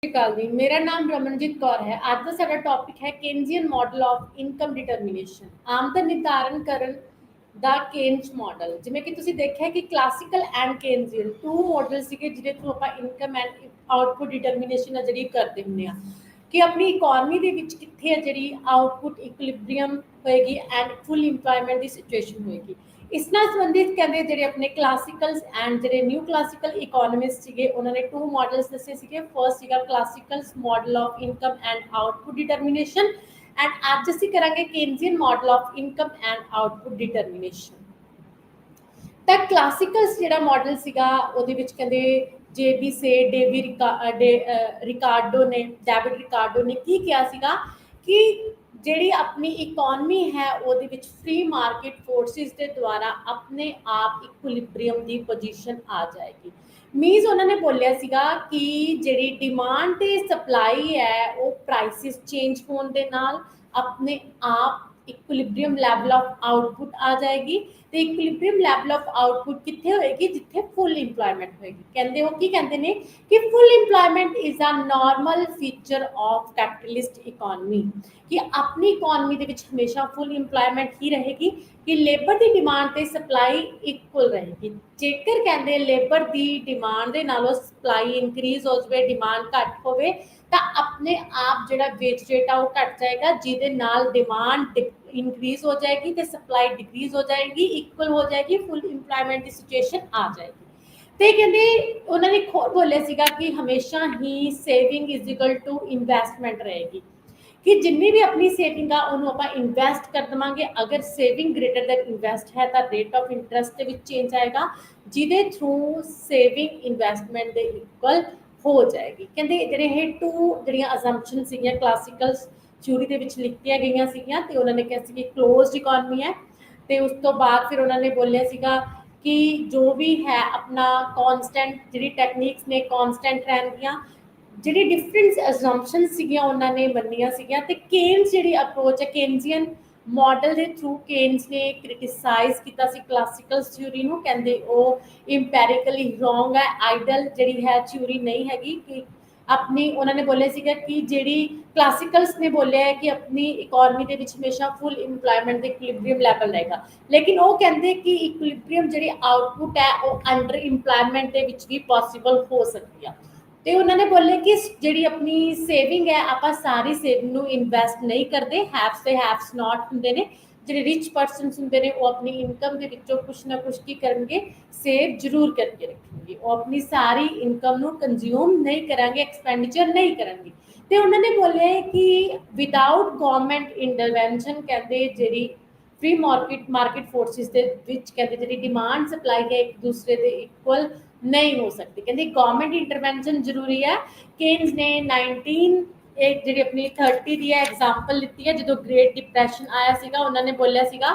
ਅਕਾਲ ਜੀ। ਮੇਰਾ ਨਾਮ ਰਮਨਜੀਤ ਕੌਰ ਹੈ। ਅੱਜ ਦਾ ਸਾਡਾ ਟੌਪਿਕ ਹੈ ਕੇਨਜ਼ੀਅਨ ਮਾਡਲ ਆਫ ਇਨਕਮ ਡਿਟਰਮੀਨੇਸ਼ਨ। ਆਮਦਨ ਨਿਰਧਾਰਨ ਕਰਨ ਦਾ ਕੇਨਜ਼ ਮਾਡਲ। ਜਿਵੇਂ ਕਿ ਤੁਸੀਂ ਦੇਖਿਆ ਕਿ ਕਲਾਸੀਕਲ ਐਂਡ ਕੇਨਜ਼ੀਅਨ ਟੂ ਮਾਡਲ ਸੀਗੇ ਜਿਹਦੇ ਥਰੂ ਆਪਾਂ ਇਨਕਮ ਐਂਡ ਆਊਟਪੁੱਟ ਡਿਟਰਮੀਨੇਸ਼ਨ ਆ ਜਿਹੜੀ ਕਰਦੇ ਹੁੰਦੇ ਆ ਕਿ ਆਪਣੀ ਇਕੋਨਮੀ ਦੇ ਵਿੱਚ ਕਿੱਥੇ ਹੈ ਜਿਹੜੀ ਆਊਟਪੁੱਟ ਇਕੁਇਲਿਬਰੀਅਮ ਹੋਏਗੀ ਐਂਡ ਫੁੱਲ ਇੰਪਲੋਇਮੈਂਟ ਦੀ ਸਿਚੁਏਸ਼ਨ ਹੋਏਗੀ। ਇਸ ਨਾਲ ਸੰਬੰਧਿਤ ਕਹਿੰਦੇ ਜਿਹੜੇ ਆਪਣੇ ਕਲਾਸੀਕਲਸ ਐਂਡ ਜਿਹੜੇ ਨਿਊ ਕਲਾਸੀਕਲ ਇਕੋਨੋਮਿਸਟ ਸੀਗੇ ਉਹਨਾਂ ਨੇ ਟੂ ਮਾਡਲਸ ਦੱਸੇ ਸੀਗੇ। ਫਰਸਟ ਸੀਗਾ classicals model of income and output determination and ਅੱਜ ਅਸੀਂ ਕਰਾਂਗੇ Keynesian model of income and output determination. ਤਾਂ ਕਲਾਸੀਕਲਸ ਜਿਹੜਾ ਮਾਡਲ ਸੀਗਾ ਉਹਦੇ ਵਿੱਚ ਕਹਿੰਦੇ ਜੇਬੀ ਸੇ ਰਿਕਾਰਡੋ ਨੇ ਡੇਵਿਡ ਰਿਕਾਰਡੋ ਨੇ ਕੀ ਕਿਹਾ ਸੀਗਾ ਕਿ ਜਿਹੜੀ ਆਪਣੀ ਇਕੋਨਮੀ ਹੈ ਉਹਦੇ ਵਿੱਚ ਫ੍ਰੀ ਮਾਰਕੀਟ ਫੋਰਸਿਸ ਦੇ ਦੁਆਰਾ ਆਪਣੇ ਆਪ ਇਕੁਇਲਿਬਰੀਅਮ ਦੀ ਪੋਜੀਸ਼ਨ ਆ ਜਾਏਗੀ। ਮੀਨਸ ਉਹਨਾਂ ਨੇ ਬੋਲਿਆ ਸੀਗਾ ਕਿ ਜਿਹੜੀ ਡਿਮਾਂਡ ਤੇ ਸਪਲਾਈ ਹੈ ਉਹ ਪ੍ਰਾਈਸਿਸ ਚੇਂਜ ਹੋਣ ਦੇ ਨਾਲ ਆਪਣੇ ਆਪ ਇਕੁਇਲਿਬਰੀਅਮ ਲੈਵਲ ਆਫ ਆਊਟਪੁੱਟ ਆ ਜਾਏਗੀ। ਤੇ ਇਕੁਇਲਿਬਰੀਅਮ ਲੈਵਲ ਆਫ ਆਊਟਪੁੱਟ ਕਿੱਥੇ ਹੋਏਗੀ? ਜਿੱਥੇ ਫੁੱਲ ਇੰਪਲੋਇਮੈਂਟ ਹੋਏਗੀ। ਕਹਿੰਦੇ ਉਹ ਕੀ ਕਹਿੰਦੇ ਨੇ ਕਿ full employment is a normal feature of capitalist economy, ਕਿ ਆਪਣੀ ਇਕੋਨਮੀ ਦੇ ਵਿੱਚ ਹਮੇਸ਼ਾ ਫੁੱਲ ਇੰਪਲੋਇਮੈਂਟ ਹੀ ਰਹੇਗੀ ਕਿ ਲੇਬਰ ਦੀ ਡਿਮਾਂਡ ਤੇ ਸਪਲਾਈ ਇਕੁਅਲ ਰਹੇਗੀ। ਜੇਕਰ ਕਹਿੰਦੇ ਲੇਬਰ ਦੀ ਡਿਮਾਂਡ ਦੇ ਨਾਲੋਂ ਸਪਲਾਈ ਇਨਕਰੀਜ਼ ਹੋ ਜਾਵੇ, ਡਿਮਾਂਡ ਘੱਟ ਹੋਵੇ ਤਾਂ ਆਪਣੇ ਆਪ ਜਿਹੜਾ ਵੇਜ ਰੇਟ ਆ ਉਹ ਘਟ ਜਾਏਗਾ, ਜਿਹਦੇ ਨਾਲ ਡਿਮਾਂਡ ਇਨਕਰੀਜ਼ ਹੋ ਜਾਏਗੀ ਤੇ ਸਪਲਾਈ ਡਿਕਰੀਜ਼ ਹੋ ਜਾਏਗੀ, ਇਕੁਅਲ ਹੋ ਜਾਏਗੀ, ਫੁੱਲ ਇੰਪਲੋਇਮੈਂਟ ਦੀ ਸਿਚੁਏਸ਼ਨ ਆ ਜਾਏਗੀ। ਤੇ ਕਹਿੰਦੇ ਉਹਨਾਂ ਨੇ ਖੁਦ ਬੋਲਿਆ ਸੀਗਾ ਕਿ ਹਮੇਸ਼ਾ ਹੀ saving is equal to investment ਰਹੇਗੀ, ਕਿ ਜਿੰਨੀ ਵੀ ਆਪਣੀ ਸੇਵਿੰਗ ਆ ਉਹਨੂੰ ਆਪਾਂ ਇਨਵੈਸਟ ਕਰ ਦੇਵਾਂਗੇ। ਅਗਰ ਸੇਵਿੰਗ ਗ੍ਰੇਟਰ ਦੈਨ ਇਨਵੈਸਟ ਹੈ ਤਾਂ ਰੇਟ ਆਫ ਇੰਟਰਸਟ ਦੇ ਵਿੱਚ ਚੇਂਜ ਆਏਗਾ, ਜਿਹਦੇ ਥਰੂ ਸੇਵਿੰਗ ਇਨਵੈਸਟਮੈਂਟ ਦੇ ਇਕੁਅਲ ਹੋ ਜਾਏਗੀ। ਕਹਿੰਦੇ ਜਿਹੜੇ ਇਹ ਟੂ ਜਿਹੜੀਆਂ ਅਜ਼ੰਪਸ਼ਨ ਸੀਗੀਆਂ ਕਲਾਸੀਕਲ ਥਿਊਰੀ ਦੇ ਵਿੱਚ ਲਿਖਤੀਆਂ ਗਈਆਂ ਸੀਗੀਆਂ ਤੇ ਉਹਨਾਂ ਨੇ ਕਿਹਾ ਸੀ ਕਿ ਕਲੋਜ਼ਡ ਇਕੋਨਮੀ ਹੈ। ਤੇ ਉਸ ਤੋਂ ਬਾਅਦ ਫਿਰ ਉਹਨਾਂ ਨੇ ਬੋਲਿਆ ਸੀਗਾ ਕਿ ਜੋ ਵੀ ਹੈ ਆਪਣਾ ਕੌਨਸਟੈਂਟ ਜਿਹੜੀ ਟੈਕਨੀਕਸ ਨੇ ਕੌਨਸਟੈਂਟ ਰਹਿਣਗੀਆਂ। ਜਿਹੜੀ ਡਿਫਰੈਂਟ ਅਜ਼ੰਪਸ਼ਨ ਸੀਗੀਆਂ ਉਹਨਾਂ ਨੇ ਮੰਨੀਆਂ ਸੀਗੀਆਂ। ਤੇ ਕੇਨਸ ਜਿਹੜੀ ਅਪਰੋਚ ਹੈ ਕੇਨਜ਼ੀਅਨ ਮਾਡਲ ਦੇ ਥਰੂ ਕੇਨਸ ਨੇ ਕ੍ਰਿਟਿਸਾਈਜ਼ ਕੀਤਾ ਸੀ ਕਲਾਸੀਕਲ ਥਿਊਰੀ ਨੂੰ। ਕਹਿੰਦੇ ਉਹ ਇੰਪੈਰੀਕਲੀ ਰੋਂਗ ਹੈ, ਆਈਡਲ ਜਿਹੜੀ ਹੈ ਥਿਊਰੀ ਨਹੀਂ ਹੈਗੀ। ਕਿ ਆਪਣੀ ਉਹਨਾਂ ਨੇ ਬੋਲਿਆ ਸੀਗਾ ਕਿ ਜਿਹੜੀ ਕਲਾਸੀਕਲਸ ਨੇ ਬੋਲਿਆ ਹੈ ਕਿ ਆਪਣੀ ਇਕੋਨਮੀ ਦੇ ਵਿੱਚ ਹਮੇਸ਼ਾ ਫੁੱਲ ਇੰਪਲੋਇਮੈਂਟ ਦੇ ਇਕੁਇਲਿਬਰੀਅਮ ਲੈਵਲ ਰਹੇਗਾ, ਲੇਕਿਨ ਉਹ ਕਹਿੰਦੇ ਕਿ ਇਕੁਇਲਿਬਰੀਅਮ ਜਿਹੜੀ ਆਊਟਪੁੱਟ ਹੈ ਉਹ ਅੰਡਰ ਇੰਪਲੋਇਮੈਂਟ ਦੇ ਵਿੱਚ ਵੀ ਪੋਸੀਬਲ ਹੋ ਸਕਦੀ ਆ। ਤੇ ਉਹਨਾਂ ਨੇ ਬੋਲਿਆ ਕਿ ਜਿਹੜੀ ਆਪਣੀ ਸੇਵਿੰਗ ਹੈ ਆਪਾਂ ਸਾਰੀ ਸੇਵਿੰਗ ਨੂੰ ਇਨਵੈਸਟ ਨਹੀਂ ਕਰਦੇ। ਹੈਵਸ ਤੇ ਹੈਵਸ ਨਾਟ ਹੁੰਦੇ ਨੇ, ਜਿਹੜੇ ਰਿਚ ਪਰਸਨਸ ਹੁੰਦੇ ਨੇ ਉਹ ਆਪਣੀ ਇਨਕਮ ਦੇ ਵਿੱਚੋਂ ਕੁਛ ਨਾ ਕੁਛ ਕੀ ਕਰਨਗੇ, ਸੇਵ ਜ਼ਰੂਰ ਕਰਕੇ ਰੱਖਣਗੇ। ਉਹ ਆਪਣੀ ਸਾਰੀ ਇਨਕਮ ਨੂੰ ਕੰਜ਼ਿਊਮ ਨਹੀਂ ਕਰਾਂਗੇ, ਐਕਸਪੈਂਡੀਚਰ ਨਹੀਂ ਕਰਨਗੇ। ਤੇ ਉਹਨਾਂ ਨੇ ਬੋਲਿਆ ਕਿ ਵਿਦਆਊਟ ਗਵਰਨਮੈਂਟ ਇੰਟਰਵੈਂਸ਼ਨ ਕਹਿੰਦੇ ਜਿਹੜੀ ਫ੍ਰੀ ਮਾਰਕੀਟ ਫੋਰਸਿਸ ਦੇ ਵਿੱਚ ਕਹਿੰਦੇ ਜਿਹੜੀ ਡਿਮਾਂਡ ਸਪਲਾਈ ਹੈ ਇੱਕ ਦੂਸਰੇ ਦੇ ਇਕੁਅਲ ਨਹੀਂ ਹੋ ਸਕਦੀ। ਕਹਿੰਦੇ ਗਵਰਨਮੈਂਟ ਇੰਟਰਵੈਂਸ਼ਨ ਜ਼ਰੂਰੀ ਹੈ। ਕੇਨਸ ਨੇ 19 ਜਿਹੜੀ ਆਪਣੀ 30 ਦੀ ਐਗਜ਼ਾਮਪਲ ਲਿੱਤੀ ਹੈ ਜਦੋਂ ਗ੍ਰੇਟ ਡਿਪਰੈਸ਼ਨ ਆਇਆ ਸੀਗਾ। ਉਹਨਾਂ ਨੇ ਬੋਲਿਆ ਸੀਗਾ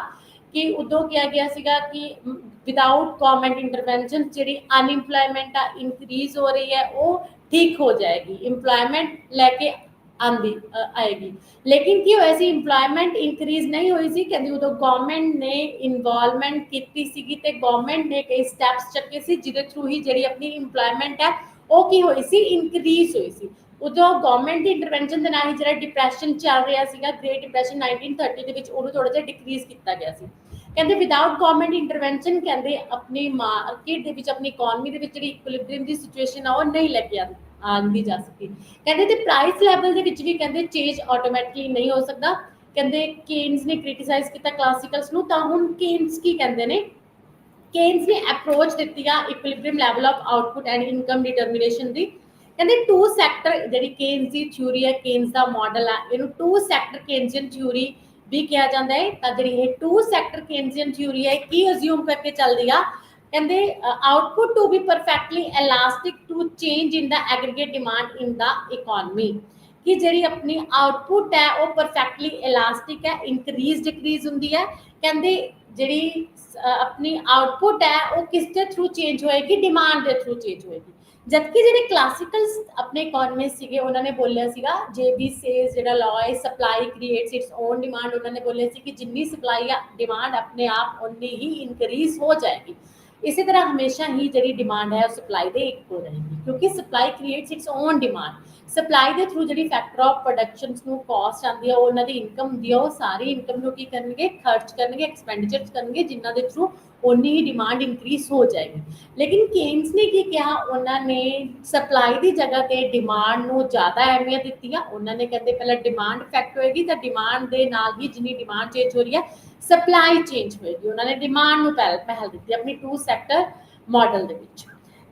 ਕਿ ਉਦੋਂ ਕਿਹਾ ਗਿਆ ਸੀਗਾ ਕਿ ਵਿਦਆਊਟ ਗਵਰਨਮੈਂਟ ਇੰਟਰਵੈਂਸ਼ਨ ਜਿਹੜੀ ਅਨਇੰਪਲੋਇਮੈਂਟ ਆ ਇਨਕਰੀਜ਼ ਹੋ ਰਹੀ ਹੈ ਉਹ ਠੀਕ ਹੋ ਜਾਏਗੀ, ਇੰਪਲੋਇਮੈਂਟ ਲੈ ਕੇ ਆਏਗੀ। ਲੇਕਿਨ ਕੀ ਹੋਇਆ ਸੀ, ਇੰਪਲੋਇਮੈਂਟ ਇਨਕਰੀਜ਼ ਨਹੀਂ ਹੋਈ ਸੀ। ਕਹਿੰਦੇ ਉਦੋਂ ਗਵਰਨਮੈਂਟ ਨੇ ਇਨਵੋਲਵਮੈਂਟ ਕੀਤੀ ਸੀਗੀ ਤੇ ਗਵਰਨਮੈਂਟ ਨੇ ਕਈ ਸਟੈਪਸ ਚੱਕੇ ਸੀ ਜਿਹਦੇ ਥਰੂ ਹੀ ਜਿਹੜੀ ਆਪਣੀ ਇੰਪਲੋਇਮੈਂਟ ਹੈ ਉਹ ਕੀ ਹੋਈ ਸੀ, ਇਨਕਰੀਜ਼ ਹੋਈ ਸੀ। ਉਦੋਂ ਗਵਰਨਮੈਂਟ ਦੀ ਇੰਟਰਵੈਂਸ਼ਨ ਦੇ ਨਾਲ ਹੀ ਜਿਹੜਾ ਡਿਪਰੈਸ਼ਨ ਚੱਲ ਰਿਹਾ ਸੀਗਾ ਗ੍ਰੇਟ ਡਿਪਰੈਸ਼ਨ 1930 ਦੇ ਵਿੱਚ, ਉਹਨੂੰ ਥੋੜਾ ਜਿਹਾ ਡਿਕਰੀਜ਼ ਕੀਤਾ ਗਿਆ ਸੀ। ਕਹਿੰਦੇ ਵਿਦਆਊਟ ਗਵਰਨਮੈਂਟ ਇੰਟਰਵੈਂਸ਼ਨ ਕਹਿੰਦੇ ਆਪਣੀ ਮਾਰਕੀਟ ਦੇ ਵਿੱਚ ਆਪਣੀ ਇਕੋਨਮੀ ਦੇ ਵਿੱਚ ਜਿਹੜੀ ਇਕੁਇਲਿਬਰੀਅਮ ਦੀ ਸਿਚੁਏਸ਼ਨ ਆ ਉਹ ਨਹੀਂ ਲੈ ਕੇ ਆਂਦੀ ਜਾ ਸਕਦੀ। ਕਹਿੰਦੇ ਤੇ ਪ੍ਰਾਈਸ ਲੈਵਲ ਦੇ ਵਿੱਚ ਵੀ ਕਹਿੰਦੇ ਚੇਂਜ ਆਟੋਮੈਟਿਕਲੀ ਨਹੀਂ ਹੋ ਸਕਦਾ। ਕਹਿੰਦੇ ਕੇਨਸ ਨੇ ਕ੍ਰਿਟਿਸਾਈਜ਼ ਕੀਤਾ ਕਲਾਸੀਕਲਸ ਨੂੰ। ਤਾਂ ਹੁਣ ਕੇਨਸ ਕੀ ਕਹਿੰਦੇ ਨੇ, ਕੇਨਸ ਨੇ ਅਪਰੋਚ ਦਿੱਤੀ ਆ equilibrium level of output and income determination ਦੀ। ਕਹਿੰਦੇ ਟੂ ਸੈਕਟਰ ਜਿਹੜੀ ਕੇਨਸ ਦੀ ਥਿਊਰੀ ਹੈ, ਕੇਨਸ ਦਾ ਮਾਡਲ ਆ, ਇਹਨੂੰ ਟੂ ਸੈਕਟਰ ਕੇਨਜ਼ੀਅਨ ਥਿਊਰੀ ਵੀ ਕਿਹਾ ਜਾਂਦਾ ਹੈ। ਤਾਂ ਜਿਹੜੀ ਇਹ ਟੂ ਸੈਕਟਰ ਕੇਨਜ਼ੀਅਨ ਥਿਊਰੀ ਹੈ ਕੀ ਅਜ਼ਿਊਮ ਕਰਕੇ ਚੱਲਦੀ ਆ, ਕਹਿੰਦੇ output to be perfectly elastic to change in the aggregate demand in the economy, ਕਿ ਜਿਹੜੀ ਆਪਣੀ ਆਊਟਪੁੱਟ ਹੈ ਉਹ ਪਰਫੈਕਟਲੀ ਇਲਾਸਟਿਕ ਹੈ, ਇਨਕਰੀਜ਼ ਡਿਕਰੀਜ਼ ਹੁੰਦੀ ਹੈ। ਕਹਿੰਦੇ ਜਿਹੜੀ ਆਪਣੀ ਆਊਟਪੁੱਟ ਹੈ ਉਹ ਕਿਸ ਦੇ ਥਰੂ ਚੇਂਜ ਹੋਏਗੀ, ਡਿਮਾਂਡ ਦੇ ਥਰੂ ਚੇਂਜ ਹੋਏਗੀ। ਜਦਕਿ ਜਿਹੜੇ ਕਲਾਸੀਕਲ ਆਪਣੇ ਇਕੋਨੋਮਿਸਟ ਸੀਗੇ ਉਹਨਾਂ ਨੇ ਬੋਲਿਆ ਸੀਗਾ ਜੇਬੀ ਸੇਜ਼ ਜਿਹੜਾ ਲਾਅ ਹੈ supply creates it's on demand. ਉਹਨਾਂ ਨੇ ਬੋਲਿਆ ਸੀ ਕਿ ਜਿੰਨੀ ਸਪਲਾਈ ਆ ਡਿਮਾਂਡ ਆਪਣੇ ਆਪ ਉਨੀ ਹੀ ਇਨਕਰੀਜ਼ ਹੋ ਜਾਏਗੀ। इसी तरह हमेशा ही जी डिमांड है सप्लाई के इक्को रहेगी, क्योंकि supply creates its own demand. Supply के थ्रू जी फैक्टर ऑफ प्रोडक्शन कॉस्ट आती है, उन्होंने इनकम होंगी है, वो सारी इनकम की करेंगे खर्च करेंगे एक्सपेंडिचर करेंगे, जिन्हों के थ्रू उन्नी ही डिमांड इंक्रीज हो जाएगी। लेकिन केन्स ने की कहा, उन्होंने सप्लाई की जगह पे डिमांड को ज़्यादा अहमियत दी है। उन्होंने कहते पहले डिमांड इफैक्ट होएगी तो डिमांड के नाल ही जिनी डिमांड चेंज हो रही है सप्लाई चेंज होएगी। उन्होंने डिमांड को पहल दी अपनी टू सैक्टर मॉडल के विच।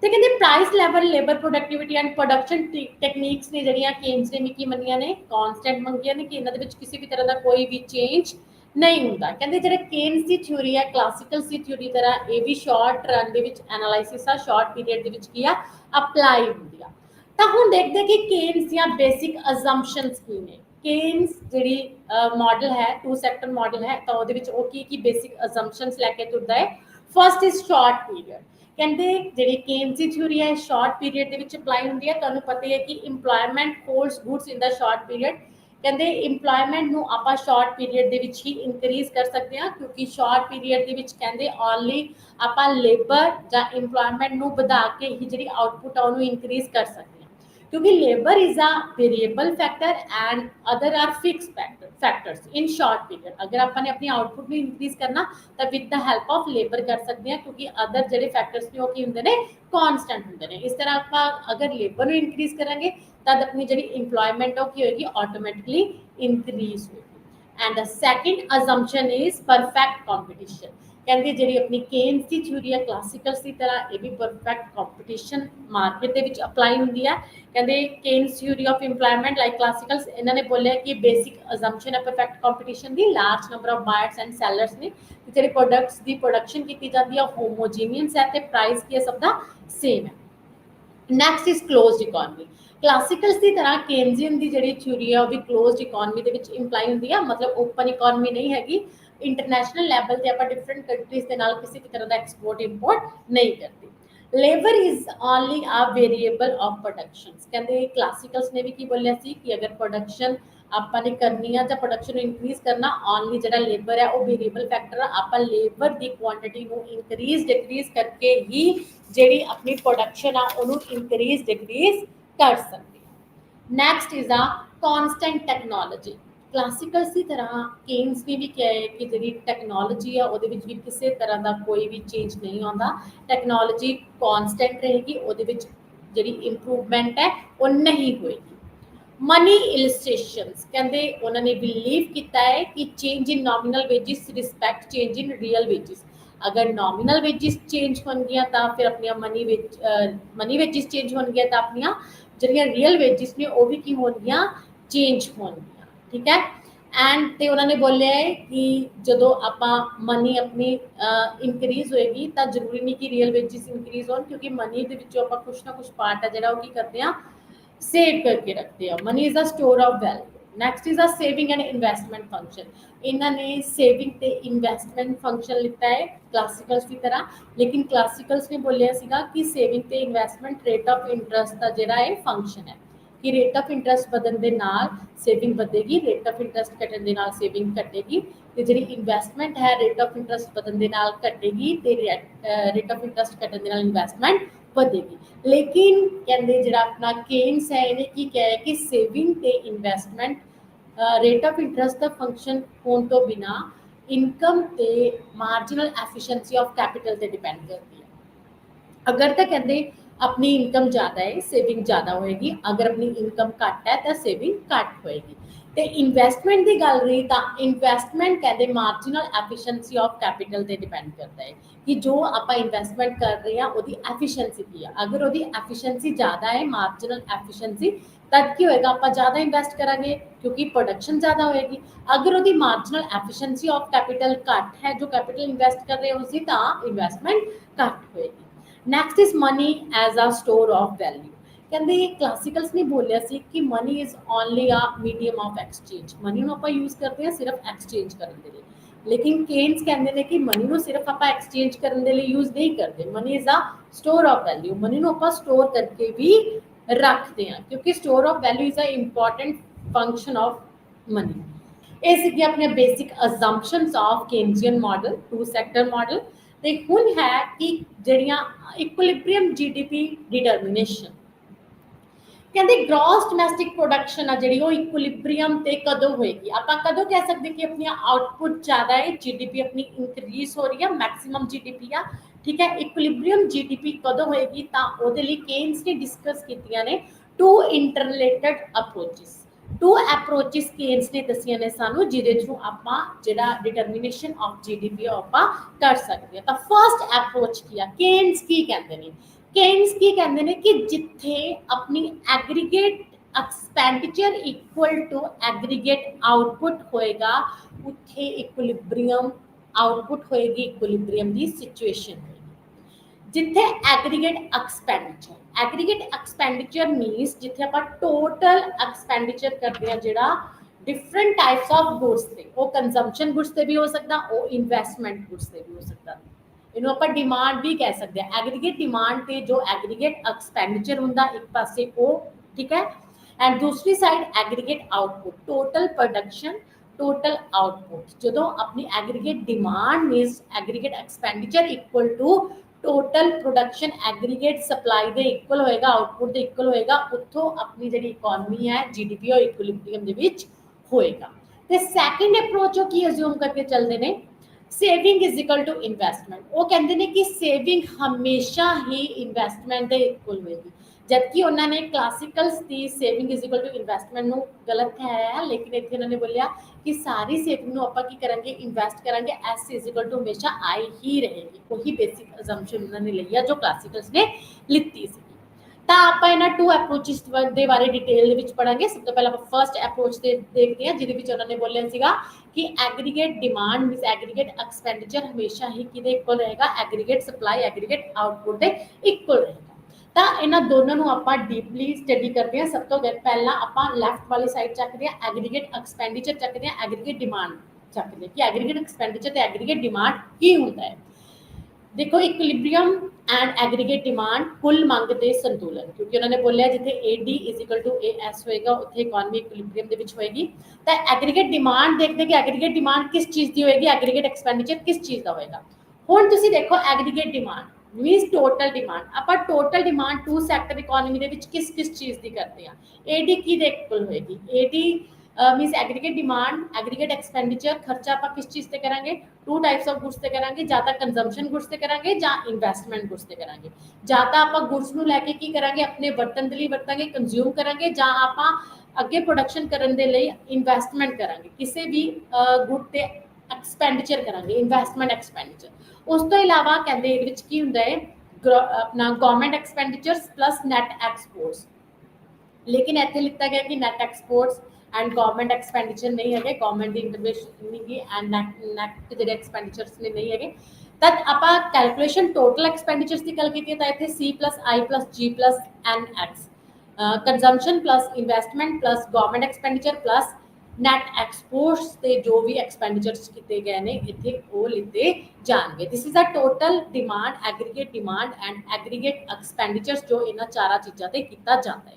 तो कहते price level labour productivity and production techniques ने जड़ियाँ केन्स ने भी मनिया ने कॉन्सटेंट मंगिया ने कि इन्होंने किसी भी तरह का कोई भी चेंज नहीं होंगे। कहते जो केन्स की थ्योरी है क्लासिकल की थ्योरी तरह ये भी शॉर्ट रन के एनालाइसिस है, शॉर्ट पीरियड के अपलाई होंगी। तो हम देखते हैं कि केन्स या बेसिक अजम्पशनस की ने। केन्स जी मॉडल है टू सैक्टर मॉडल है, तो वो की बेसिक अजम्पशनस लैके तुरता है। First is short period. कहते जी केन्स की थ्योरी है शॉर्ट पीरियड के अपलाई होंगी है। तुहानूं पता है कि employment holds goods in the short period. कहते इंप्लॉयमेंट को आप शॉर्ट पीरियड के ही इंक्रीज कर सकते हैं, क्योंकि शॉर्ट पीरियड के कहते ओनली आप लेबर या इंप्लॉयमेंट को बढ़ा के ही जी आउटपुट है उन्होंने इंक्रीज कर सकते हैं, क्योंकि labour is a variable factor and other are fix factors in short period. अगर आपने अपनी आउटपुट में इंक्रीज करना तो with the help of labour कर सकते हैं, क्योंकि अदर जो फैक्टर्स ने वो होंगे ने कॉन्सटेंट होंगे ने। इस तरह आप अगर लेबर इंक्रीज करेंगे तब अपनी जी इंप्लॉयमेंट होगी ऑटोमैटिकली इंक्रीज होगी। And the second assumption is perfect competition. कहते जी अपनी केन्स की थ्योरी है क्लासिकल्स की तरह ये भी परफेक्ट कॉम्पीटिशन मार्केट के अपलाई होंगी है। कहते Keynes theory of employment like classicals इन्होंने बोलिया कि बेसिक अजम्पशन है परफेक्ट कॉम्पीटिशन की। Large number of buyers and sellers ने जी प्रोडक्ट्स की प्रोडक्शन की जाती है होमोजीनियस है, तो प्राइस की सब का सेम है। Next is closed economy. Classicals की तरह केन्जियन की जी थ्योरी है वो भी क्लोज्ड इकोनॉमी के इंप्लाई होंगी है, मतलब ओपन इकोनॉमी नहीं हैगी। इंटरनेशनल लैवल पर आप डिफरेंट कंट्रीज के नाल किसी भी तरह का एक्सपोर्ट इंपोर्ट नहीं करती। Labour is only a variable of production. कहते क्लासिकल्स ने भी की बोलिया सी कि अगर प्रोडक्शन आपने करनी है, प्रोडक्शन इंक्रीज करना ओनली जो लेबर है वो वेरिएबल फैक्टर है। आप लेबर की क्वांटिटी को इंक्रीज डिक्रीज करके ही जी अपनी प्रोडक्शन है उन्होंने इंक्रीज डिक्रीज कर सकते हैं। Next is a constant technology. Classicals की तरह केन्स ने भी कहा है कि जी टैक्नोलॉजी है वो भी किसी तरह का कोई भी चेंज नहीं आता, टैक्नोलॉजी कॉन्सटेंट रहेगी, वो जी इंप्रूवमेंट है वो नहीं होएगी। मनी इलस्ट्रेशंस कहते उन्होंने बिलीव किया है कि change in nominal wages respect change in real wages. अगर नॉमिनल वेजिस चेंज होंगे तो फिर अपन मनी वेजिस चेंज होंगे तो अपन जो रियल वेजिस ने वो भी की होंगे चेंज होंगे। ठीक है। एंड तो उन्होंने बोलिया है कि जो आप मनी अपनी इंक्रीज होएगी तो जरूरी नहीं कि रियल वेजिस इंक्रीज हो, क्योंकि मनी के कुछ ना कुछ पार्ट है जो करते हैं सेव करके रखते हैं। Money is a store of value. Next is a saving and investment function. इन्होंने सेविंग ते इन्वेस्टमेंट फंक्शन लिखता है क्लासिकल्स की तरह, लेकिन क्लासिकल्स ने बोलिया सीगा कि सेविंग ते इन्वेस्टमेंट रेट ऑफ इंटरस्ट का जिहड़ा है फंक्शन है, कि रेट ऑफ इंटरस्ट बदलण दे नाल सेविंग बढ़ेगी, रेट ऑफ इंटरस्ट घटण दे नाल सेविंग घटेगी, तो जी इन्वेस्टमेंट है रेट ऑफ इंटरस्ट बदलण दे नाल घटेगी, तो रेट ऑफ इंटरस्ट घटण दे नाल इन्वेस्टमेंट बढ़ेगी। लेकिन कहते जो अपना केन्स है इन्हें की कहा है कि सेविंग ते इन्वेस्टमेंट रेट ऑफ इंटरस्ट का फंक्शन होने तो बिना इनकम ते मार्जिनल एफिशिएंसी ऑफ कैपिटल ते डिपेंड करती है। अगर तो कहते अपनी इनकम ज़्यादा है सेविंग ज़्यादा होएगी, अगर अपनी इनकम घट है तो सेविंग घट होएगी। तो इन्वेस्टमेंट की गल रही तो इन्वेस्टमेंट कहते मार्जिनल एफिशिएंसी ऑफ कैपिटल से डिपेंड करता है कि जो आप इन्वेस्टमेंट कर रहे हैं वो एफिशिएंसी की है। अगर वो एफिशिएंसी ज़्यादा है मार्जिनल एफिशिएंसी तब की होएगा आप ज़्यादा इन्वेस्ट करेंगे क्योंकि प्रोडक्शन ज़्यादा होएगी। अगर वो मार्जिनल एफिशिएंसी ऑफ कैपिटल घट है, जो कैपिटल इन्वेस्ट कर रहे हैं उसकी तो इन्वेस्टमेंट घट होएगी। Next is money as a store of value. कहते क्लासिकल्स ने बोलिया सी कि money is only a medium of exchange. Money को आप यूज करते हैं सिर्फ एक्सचेंज करने के लिए, लेकिन केन्स कहते हैं कि मनी को सिर्फ आप एक्सचेंज करने के लिए यूज नहीं करते। Money is a store of value. Money को आप स्टोर करके भी रखते हैं, क्योंकि store of value is a important function of money. ये सी अपने basic assumptions of Keynesian model two sector model. ਤੇ ਹੁਣ ਹੈ ਕਿ ਜਿਹੜੀਆਂ ਇਕੁਇਲਿਬਰੀਅਮ ਜੀਡੀਪੀ ਡਿਟਰਮੀਨੇਸ਼ਨ, ਕਹਿੰਦੇ ਗ੍ਰੋਸ ਡੋਮੈਸਟਿਕ ਪ੍ਰੋਡਕਸ਼ਨ ਆ ਜਿਹੜੀ ਉਹ ਇਕੁਇਲਿਬਰੀਅਮ ਤੇ ਕਦੋਂ ਹੋਏਗੀ। ਆਪਾਂ ਕਦੋਂ ਕਹਿ ਸਕਦੇ ਕਿ ਆਪਣੀ ਆਊਟਪੁੱਟ ਜ਼ਿਆਦਾ ਹੈ, ਜੀਡੀਪੀ ਆਪਣੀ ਇੰਕਰੀਜ਼ ਹੋ ਰਹੀ ਹੈ, ਮੈਕਸਿਮਮ ਜੀਡੀਪੀ ਆ, ਠੀਕ ਹੈ। ਇਕੁਇਲਿਬਰੀਅਮ ਜੀਡੀਪੀ ਕਦੋਂ ਹੋਏਗੀ, ਤਾਂ ਉਹਦੇ ਲਈ ਕੇਨਸ ਨੇ ਡਿਸਕਸ ਕੀਤੀਆਂ ਨੇ ਟੂ ਇੰਟਰਰਿਲੇਟਡ ਅਪਰੋਚਿਸ। ਟੂ ਅਪਰੋਚਿਸ ਕੇਨਸ ਨੇ ਦੱਸੀਆਂ ਨੇ ਸਾਨੂੰ, ਜਿਹਦੇ ਥਰੂ ਆਪਾਂ ਜਿਹੜਾ ਡਿਟਰਮੀਨੇਸ਼ਨ ਆਫ ਜੀਡੀਪੀ ਆਪਾਂ ਕਰ ਸਕਦੇ ਹਾਂ। ਤਾਂ ਫਸਟ ਅਪਰੋਚ ਕੀ ਆ, ਕੇਨਸ ਕੀ ਕਹਿੰਦੇ ਨੇ, ਕੇਨਸ ਕੀ ਕਹਿੰਦੇ ਨੇ ਕਿ ਜਿੱਥੇ ਆਪਣੀ aggregate expenditure equal to aggregate output ਹੋਏਗਾ, ਉੱਥੇ ਇਕੁਇਲਿਬਰੀਅਮ ਆਊਟਪੁੱਟ ਹੋਏਗੀ, ਇਕੁਇਲਿਬਰੀਅਮ ਦੀ ਸਿਚੁਏਸ਼ਨ ਹੋਏਗੀ। ਜਿੱਥੇ ਐਗਰੀਗੇਟ ਐਕਸਪੈਂਡੀਚਰ ਮੀਨਸ ਜਿੱਥੇ ਆਪਾਂ ਟੋਟਲ ਐਕਸਪੈਂਡੀਚਰ ਕਰਦੇ ਹਾਂ ਜਿਹੜਾ ਡਿਫਰੈਂਟ ਟਾਈਪਸ ਆਫ ਗੁड्स ਤੇ, ਉਹ ਕੰਜ਼ੰਪਸ਼ਨ ਗੁड्स ਤੇ ਵੀ ਹੋ ਸਕਦਾ, ਉਹ ਇਨਵੈਸਟਮੈਂਟ ਗੁड्स ਤੇ ਵੀ ਹੋ ਸਕਦਾ, ਇਹਨੂੰ ਆਪਾਂ ਡਿਮਾਂਡ ਵੀ ਕਹਿ ਸਕਦੇ ਹਾਂ। ਐਗਰੀਗੇਟ ਡਿਮਾਂਡ ਤੇ ਜੋ ਐਗਰੀਗੇਟ ਐਕਸਪੈਂਡੀਚਰ ਹੁੰਦਾ ਇੱਕ ਪਾਸੇ ਉਹ, ਠੀਕ ਹੈ, ਐਂਡ ਦੂਸਰੀ side aggregate output, total production, total output. ਜਦੋਂ ਆਪਣੀ aggregate demand means aggregate expenditure equal to total production aggregate supply ਦੇ ਇਕੁਅਲ ਹੋਏਗਾ, ਆਊਟਪੁੱਟ ਦੇ ਇਕੁਅਲ ਹੋਏਗਾ, ਉੱਥੋਂ ਆਪਣੀ ਜਿਹੜੀ ਇਕੋਨਮੀ ਹੈ ਜੀਡੀਪੀ ਉਹ ਇਕੁਇਲਿਬਰੀਅਮ ਦੇ ਵਿੱਚ ਹੋਏਗਾ। ਤੇ ਸੈਕੰਡ ਅਪਰੋਚ ਉਹ ਕੀ ਅਸਿਊਮ ਕਰਕੇ ਚੱਲਦੇ ਨੇ, saving is equal to investment. ਉਹ ਕਹਿੰਦੇ ਨੇ ਕਿ ਸੇਵਿੰਗ ਹਮੇਸ਼ਾ ਹੀ ਇਨਵੈਸਟਮੈਂਟ ਦੇ ਇਕੁਅਲ ਹੋਏਗੀ, ਜਦਕਿ ਉਹਨਾਂ ਨੇ ਕਲਾਸੀਕਲਸ ਦੀ saving is equal to investment ਨੂੰ ਗਲਤ ਠਹਿਰਾਇਆ, ਲੇਕਿਨ ਇੱਥੇ ਉਹਨਾਂ ਨੇ ਬੋਲਿਆ ਕਿ ਸਾਰੀ ਸੇਵਿੰਗ ਨੂੰ ਆਪਾਂ ਕੀ ਕਰਾਂਗੇ, ਇਨਵੈਸਟ ਕਰਾਂਗੇ, ਐਸ ਇਜ਼ ਇਕੁਅਲ ਟੂ ਹਮੇਸ਼ਾ ਆਈ ਹੀ ਰਹੇਗੀ। ਉਹੀ ਬੇਸਿਕ ਅਜ਼ੰਪਸ਼ਨ ਉਹਨਾਂ ਨੇ ਲਈ ਆ ਜੋ ਕਲਾਸੀਕਲਸ ਨੇ ਲਿੱਤੀ ਸੀ। ਤਾਂ ਆਪਾਂ ਇਹਨਾਂ ਟੂ ਅਪਰੋਚਿਸ ਦੇ ਬਾਰੇ ਡਿਟੇਲ ਦੇ ਵਿੱਚ ਪੜਾਂਗੇ। ਸਭ ਤੋਂ ਪਹਿਲਾਂ ਆਪਾਂ ਫਰਸਟ ਅਪਰੋਚ ਤੇ ਦੇਖਦੇ ਹਾਂ, ਜਿਹਦੇ ਵਿੱਚ ਉਹਨਾਂ ਨੇ ਬੋਲਿਆ ਸੀਗਾ ਕਿ aggregate demand means aggregate expenditure ਹਮੇਸ਼ਾ ਹੀ ਕਿਹਦੇ ਇਕੁਅਲ ਰਹੇਗਾ, ਐਗਰੀਗੇਟ ਸਪਲਾਈ ਐਗਰੀਗੇਟ ਆਊਟਪੁੱਟ ਦੇ ਇਕੁਅਲ ਰਹੇਗਾ। ਤਾਂ ਇਹਨਾਂ ਦੋਨਾਂ ਨੂੰ ਆਪਾਂ ਡੀਪਲੀ ਸਟੱਡੀ ਕਰਦੇ ਹਾਂ। ਸਭ ਤੋਂ ਪਹਿਲਾਂ ਆਪਾਂ ਲੈਫਟ ਵਾਲੀ ਸਾਈਡ ਚੱਕਦੇ ਹਾਂ, ਐਗਰੀਗੇਟ ਐਕਸਪੈਂਡੀਚਰ ਚੱਕਦੇ ਹਾਂ, ਐਗਰੀਗੇਟ ਡਿਮਾਂਡ ਚੱਕਦੇ ਹਾਂ ਕਿ ਐਗਰੀਗੇਟ ਐਕਸਪੈਂਡੀਚਰ ਤੇ ਐਗਰੀਗੇਟ ਡਿਮਾਂਡ ਕੀ ਹੁੰਦਾ ਹੈ। ਦੇਖੋ ਇਕੁਇਲਿਬਰੀਅਮ ਐਂਡ ਐਗਰੀਗੇਟ ਡਿਮਾਂਡ, ਕੁੱਲ ਮੰਗ ਦੇ ਸੰਤੁਲਨ, ਕਿਉਂਕਿ ਉਹਨਾਂ ਨੇ ਬੋਲਿਆ ਜਿੱਥੇ AD is equal to AS ਹੋਏਗਾ ਉੱਥੇ ਇਕੋਨਮੀ ਇਕੁਇਲਿਬਰੀਅਮ ਦੇ ਵਿੱਚ ਹੋਏਗੀ। ਤਾਂ ਐਗਰੀਗੇਟ ਡਿਮਾਂਡ ਦੇਖਦੇ ਕਿ ਐਗਰੀਗੇਟ ਡਿਮਾਂਡ ਕਿਸ ਚੀਜ਼ ਦੀ ਹੋਏਗੀ, ਐਗਰੀਗੇਟ ਐਕਸਪੈਂਡੀਚਰ ਕਿਸ ਚੀਜ਼ ਦਾ ਹੋਏਗਾ। ਹੁਣ ਤੁਸੀਂ ਦੇਖੋ aggregate demand means total demand, ਆਪਾਂ total demand two sector economy ਦੇ ਵਿੱਚ ਕਿਸ ਕਿਸ ਚੀਜ਼ ਦੀ ਕਰਦੇ ਹਾਂ, AD ਕੀ ਦੇ ਇਕੁਅਲ ਹੋਏਗੀ, AD means aggregate demand aggregate expenditure, ਖਰਚਾ ਆਪਾਂ ਕਿਸ ਚੀਜ਼ ਤੇ ਕਰਾਂਗੇ, ਟੂ ਟਾਈਪਸ ਆਫ ਗੁड्स ਤੇ ਕਰਾਂਗੇ, ਜਾਂ ਤਾਂ ਕੰਜ਼ੰਪਸ਼ਨ ਗੁड्स ਤੇ ਕਰਾਂਗੇ ਜਾਂ ਇਨਵੈਸਟਮੈਂਟ ਗੁड्स ਤੇ ਕਰਾਂਗੇ। ਜਾਂ ਤਾਂ ਆਪਾਂ ਗੁड्स ਨੂੰ ਲੈ ਕੇ ਕੀ ਕਰਾਂਗੇ, ਆਪਣੇ ਵਰਤਨ ਦੇ ਲਈ ਵਰਤਾਂਗੇ, ਕੰਜ਼ਿਊਮ ਕਰਾਂਗੇ, ਜਾਂ ਆਪਾਂ ਅੱਗੇ ਪ੍ਰੋਡਕਸ਼ਨ ਕਰਨ ਦੇ ਲਈ ਇਨਵੈਸਟਮੈਂਟ ਕਰਾਂਗੇ, ਕਿਸੇ ਵੀ ਗੁੱਡ ਤੇ ਐਕਸਪੈਂਡੀਚਰ ਕਰਾਂਗੇ, ਇਨਵੈਸਟਮੈਂਟ ਐਕਸਪੈਂਡੀਚਰ। ਉਸ ਤੋਂ ਇਲਾਵਾ ਕਹਿੰਦੇ ਇਹਦੇ ਵਿੱਚ ਕੀ ਹੁੰਦਾ ਹੈ, ਆਪਣਾ ਗਵਰਨਮੈਂਟ ਐਕਸਪੈਂਡੀਚਰਸ ਪਲੱਸ ਨੈਟ ਐਕਸਪੋਰਟਸ, ਲੇਕਿਨ ਇੱਥੇ ਲਿਖਤਾ ਗਿਆ ਕਿ net exports and government expenditure ਨਹੀਂ ਹੈਗੇ, ਗਵਰਨਮੈਂਟ ਦੀ ਇੰਟਰਵੈਂਸ਼ਨ ਨਹੀਂ ਗੀ, ਐਂਡ ਨੈਟ ਜਿਹੜੇ ਐਕਸਪੈਂਡੀਚਰਸ ਨੇ ਨਹੀਂ ਹੈਗੇ। ਤਾਂ ਆਪਾਂ ਕੈਲਕੂਲੇਸ਼ਨ ਟੋਟਲ ਐਕਸਪੈਂਡੀਚਰਸ ਦੀ ਗੱਲ ਕੀਤੀ ਤਾਂ ਇੱਥੇ C+I+G+NX, consumption plus investment plus government expenditure plus net exports ਤੇ ਜੋ ਵੀ ਐਕਸਪੈਂਡੀਚਰਸ ਕੀਤੇ ਗਏ ਨੇ ਇੱਥੇ ਉਹ ਲਿੱਤੇ ਜਾਣਗੇ। This is a total demand, aggregate demand and aggregate expenditures ਜੋ ਇਹਨਾਂ ਚਾਰਾਂ ਚੀਜ਼ਾਂ ਤੇ ਕੀਤਾ ਜਾਂਦਾ ਹੈ।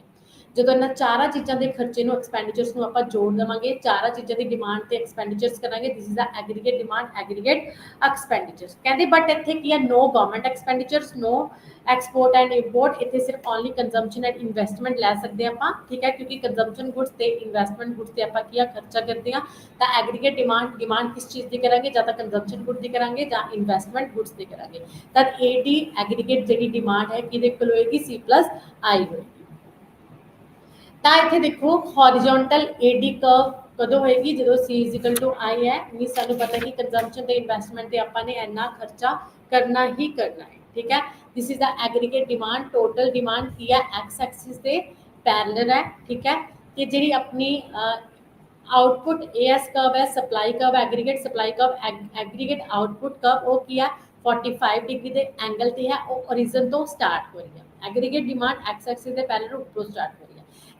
ਜਦੋਂ ਇਹਨਾਂ ਚਾਰਾਂ ਚੀਜ਼ਾਂ ਦੇ ਖਰਚੇ ਨੂੰ ਐਕਸਪੈਂਡੀਚਰਸ ਨੂੰ ਆਪਾਂ ਜੋੜ ਦੇਵਾਂਗੇ, ਚਾਰਾਂ ਚੀਜ਼ਾਂ ਦੀ ਡਿਮਾਂਡ ਤੇ ਐਕਸਪੈਂਡੀਚਰਸ ਕਰਾਂਗੇ, this is the aggregate demand aggregate expenditures. ਕਹਿੰਦੇ ਬਟ ਇੱਥੇ ਕੀ ਹੈ, no government expenditures, no export and import, ਇੱਥੇ ਸਿਰਫ ਓਨਲੀ ਕੰਜ਼ੰਪਸ਼ਨ ਐਂਡ ਇਨਵੈਸਟਮੈਂਟ ਲੈ ਸਕਦੇ ਆਪਾਂ, ਠੀਕ ਹੈ, ਕਿਉਂਕਿ ਕੰਜ਼ੰਪਸ਼ਨ ਗੁੱਡਸ ਤੇ ਇਨਵੈਸਟਮੈਂਟ ਗੁੱਡਸ ਤੇ ਆਪਾਂ ਕੀ ਆ ਖਰਚਾ ਕਰਦੇ ਹਾਂ। ਤਾਂ ਐਗਰੀਗੇਟ ਡਿਮਾਂਡ ਕਿਸ ਚੀਜ਼ ਦੀ ਕਰਾਂਗੇ, ਜਾਂ ਤਾਂ ਕੰਜ਼ੰਪਸ਼ਨ ਗੁੱਡ ਦੀ ਕਰਾਂਗੇ ਜਾਂ ਇਨਵੈਸਟਮੈਂਟ ਗੁੱਡਸ ਦੀ ਕਰਾਂਗੇ। ਤਾਂ AD ਐਗਰੀਗੇਟ ਜਿਹੜੀ ਡਿਮਾਂਡ ਹੈ ਕਿਹਦੇ ਕੋਲ ਹੋਏਗੀ, C+I ਹੋਏਗੀ। ਤਾਂ ਇੱਥੇ ਦੇਖੋ ਹੌਰੀਜ਼ੌਂਟਲ AD ਕਰਵ ਕਦੋਂ ਹੋਏਗੀ, ਜਦੋਂ C=I ਹੈ, ਮੀਨ ਸਾਨੂੰ ਪਤਾ ਕਿ ਕੰਜ਼ੰਪਸ਼ਨ ਤੇ ਇਨਵੈਸਟਮੈਂਟ ਤੇ ਆਪਾਂ ਨੇ ਇੰਨਾ ਖਰਚਾ ਕਰਨਾ ਹੀ ਕਰਨਾ ਹੈ, ਠੀਕ ਹੈ। This is the aggregate demand, total demand ਕੀ ਹੈ, ਐਕਸ ਐਕਸਿਸ ਦੇ ਪੈਰਲਲ ਹੈ, ਠੀਕ ਹੈ। ਤੇ ਜਿਹੜੀ ਆਪਣੀ ਆਊਟਪੁੱਟ AS ਕਰਵ ਹੈ, supply curve, aggregate supply curve, aggregate output curve ਉਹ ਕੀ ਹੈ 45 ਡਿਗਰੀ ਦੇ ਐਂਗਲ ਤੇ ਹੈ, ਉਹ ਓਰੀਜਨ ਤੋਂ ਸਟਾਰਟ ਹੋ ਰਹੀ ਹੈ। ਐਗਰੀਗੇਟ ਡਿਮਾਂਡ ਐਕਸ ਐਕਸਿਸ ਦੇ ਪੈਰਲਲ ਉੱਪਰੋਂ ਸਟਾਰਟ ਹੋ ਰਹੀ ਹੈ।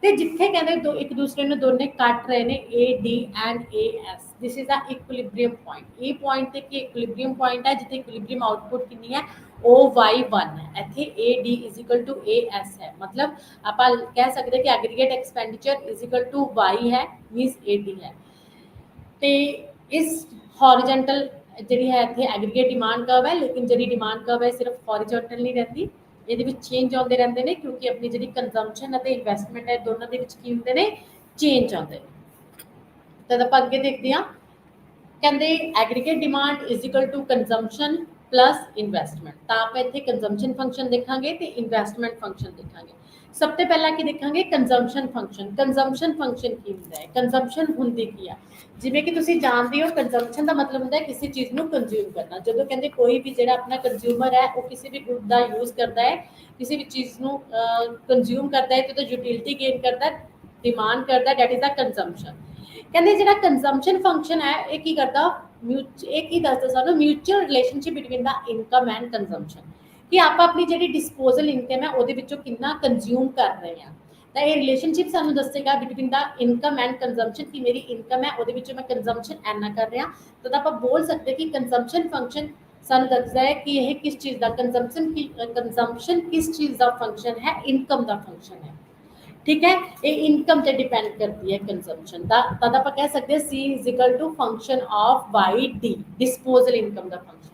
ਤੇ ਜਿੱਥੇ ਕਹਿੰਦੇ ਇੱਕ ਦੂਸਰੇ ਨੂੰ ਦੋਨੇ ਕੱਟ ਰਹੇ ਨੇ AD and AS, this is the equilibrium point. ਇਹ ਪੁਆਇੰਟ ਤੇ ਕੀ ਇਕੁਇਲਿਬਰੀਅਮ ਪੁਆਇੰਟ ਹੈ ਜਿੱਥੇ ਇਕੁਇਲਿਬਰੀਅਮ ਆਊਟਪੁੱਟ ਕਿੰਨੀ ਹੈ, OY1 ਹੈ, ਇੱਥੇ AD AS ਹੈ। ਮਤਲਬ ਆਪਾਂ ਕਹਿ ਸਕਦੇ ਕਿ ਐਗਰੀਗੇਟ ਐਕਸਪੈਂਡੀਚਰ Y ਹੈ, ਮੀਨਸ AD ਹੈ। ਤੇ ਇਸ ਹੌਰੀਜ਼ੌਂਟਲ ਜਿਹੜੀ ਹੈ ਇੱਥੇ ਐਗਰੀਗੇਟ ਡਿਮਾਂਡ ਕਰਵ ਹੈ, ਲੇਕਿन ਜਿਹੜੀ ਡਿਮਾਂਡ ਕਰਵ ਹੈ ਸਿਰਫ ਹੌਰੀਜ਼ੌਂਟਲ ਨਹੀਂ ਰਹਿੰਦੀ, ਇਹਦੇ ਵਿੱਚ ਚੇਂਜ ਆਉਂਦੇ ਰਹਿੰਦੇ ਨੇ, ਕਿਉਂਕਿ ਆਪਣੀ ਜਿਹੜੀ ਕੰਜ਼ੰਪਸ਼ਨ ਅਤੇ ਇਨਵੈਸਟਮੈਂਟ ਹੈ ਦੋਨਾਂ ਦੇ ਵਿੱਚ ਕੀ ਹੁੰਦੇ ਨੇ, ਚੇਂਜ ਆਉਂਦੇ ਨੇ। ਤਾਂ ਆਪਾਂ ਅੱਗੇ ਦੇਖਦੇ ਹਾਂ, ਕਹਿੰਦੇ aggregate demand is equal to consumption plus investment. ਤਾਂ ਆਪਾਂ ਇੱਥੇ ਕੰਜ਼ੰਪਸ਼ਨ ਫੰਕਸ਼ਨ ਦੇਖਾਂਗੇ ਤੇ ਇਨਵੈਸਟਮੈਂਟ ਫੰਕਸ਼ਨ ਦੇਖਾਂਗੇ। ਸਭ ਤੋਂ ਪਹਿਲਾਂ ਕੀ ਦੇਖਾਂਗੇ, ਕੰਜ਼ੰਪਸ਼ਨ ਫੰਕਸ਼ਨ। ਕੰਜ਼ੰਪਸ਼ਨ ਫੰਕਸ਼ਨ ਕੀ ਹੁੰਦਾ ਹੈ, ਕੰਜ਼ੰਪਸ਼ਨ ਹੁੰਦੀ ਕੀ ਆ। ਜਿਵੇਂ ਕਿ ਤੁਸੀਂ ਜਾਣਦੇ ਹੋ, ਕੰਜ਼ੰਪਸ਼ਨ ਦਾ ਮਤਲਬ ਹੁੰਦਾ ਹੈ ਕਿਸੇ ਚੀਜ਼ ਨੂੰ ਕੰਜ਼ਿਊਮ ਕਰਨਾ। ਜਦੋਂ ਕਹਿੰਦੇ ਕੋਈ ਵੀ ਜਿਹੜਾ ਆਪਣਾ ਕੰਜ਼ਿਊਮਰ ਹੈ ਉਹ ਕਿਸੇ ਵੀ ਗੁੱਡ ਦਾ ਯੂਜ਼ ਕਰਦਾ ਹੈ, ਕਿਸੇ ਵੀ ਚੀਜ਼ ਨੂੰ ਕੰਜ਼ਿਊਮ ਕਰਦਾ ਹੈ ਤੇ ਉਹਦਾ ਯੂਟਿਲਿਟੀ ਗੇਨ ਕਰਦਾ, ਡਿਮਾਂਡ ਕਰਦਾ, ਡੈਟ ਇਜ਼ ਅ ਕੰਜ਼ੰਪਸ਼ਨ। ਕਹਿੰਦੇ ਜਿਹੜਾ ਕੰਜ਼ੰਪਸ਼ਨ ਫੰਕਸ਼ਨ ਹੈ ਇਹ ਕੀ ਕਰਦਾ, ਇਹ ਕੀ ਦੱਸਦਾ ਸਾਨੂੰ, mutual relationship between the income and consumption, ਕਿ ਆਪਾਂ ਆਪਣੀ ਜਿਹੜੀ ਡਿਸਪੋਜ਼ਲ ਇਨਕਮ ਹੈ ਉਹਦੇ ਵਿੱਚੋਂ ਕਿੰਨਾ ਕੰਜ਼ਿਊਮ ਕਰ ਰਹੇ ਹਾਂ। ਤਾਂ ਇਹ ਰਿਲੇਸ਼ਨਸ਼ਿਪ ਸਾਨੂੰ ਦੱਸੇਗਾ between the income and consumption, ਕਿ ਮੇਰੀ ਇਨਕਮ ਹੈ ਉਹਦੇ ਵਿੱਚੋਂ ਮੈਂ ਕੰਜ਼ੰਪਸ਼ਨ ਐਨਾ ਕਰ ਰਿਹਾ। ਤਾਂ ਆਪਾਂ ਬੋਲ ਸਕਦੇ ਕਿ ਕੰਜ਼ੰਪਸ਼ਨ ਫੰਕਸ਼ਨ ਸਾਨੂੰ ਦੱਸਦਾ ਹੈ ਕਿ ਇਹ ਕਿਸ ਚੀਜ਼ ਦਾ ਕੰਜ਼ੰਪਸ਼ਨ ਕਿਸ ਚੀਜ਼ ਦਾ ਫੰਕਸ਼ਨ ਹੈ, ਇਨਕਮ ਦਾ ਫੰਕਸ਼ਨ ਹੈ। ਠੀਕ ਹੈ, ਇਹ ਇਨਕਮ ਤੇ ਡਿਪੈਂਡ ਕਰਦੀ ਹੈ ਕੰਜ਼ੰਪਸ਼ਨ ਦਾ। ਤਦ ਆਪਾਂ ਕਹਿ ਸਕਦੇ ਹਾਂ C is equal to function of by D, disposal income ਦਾ ਫੰਕਸ਼ਨ।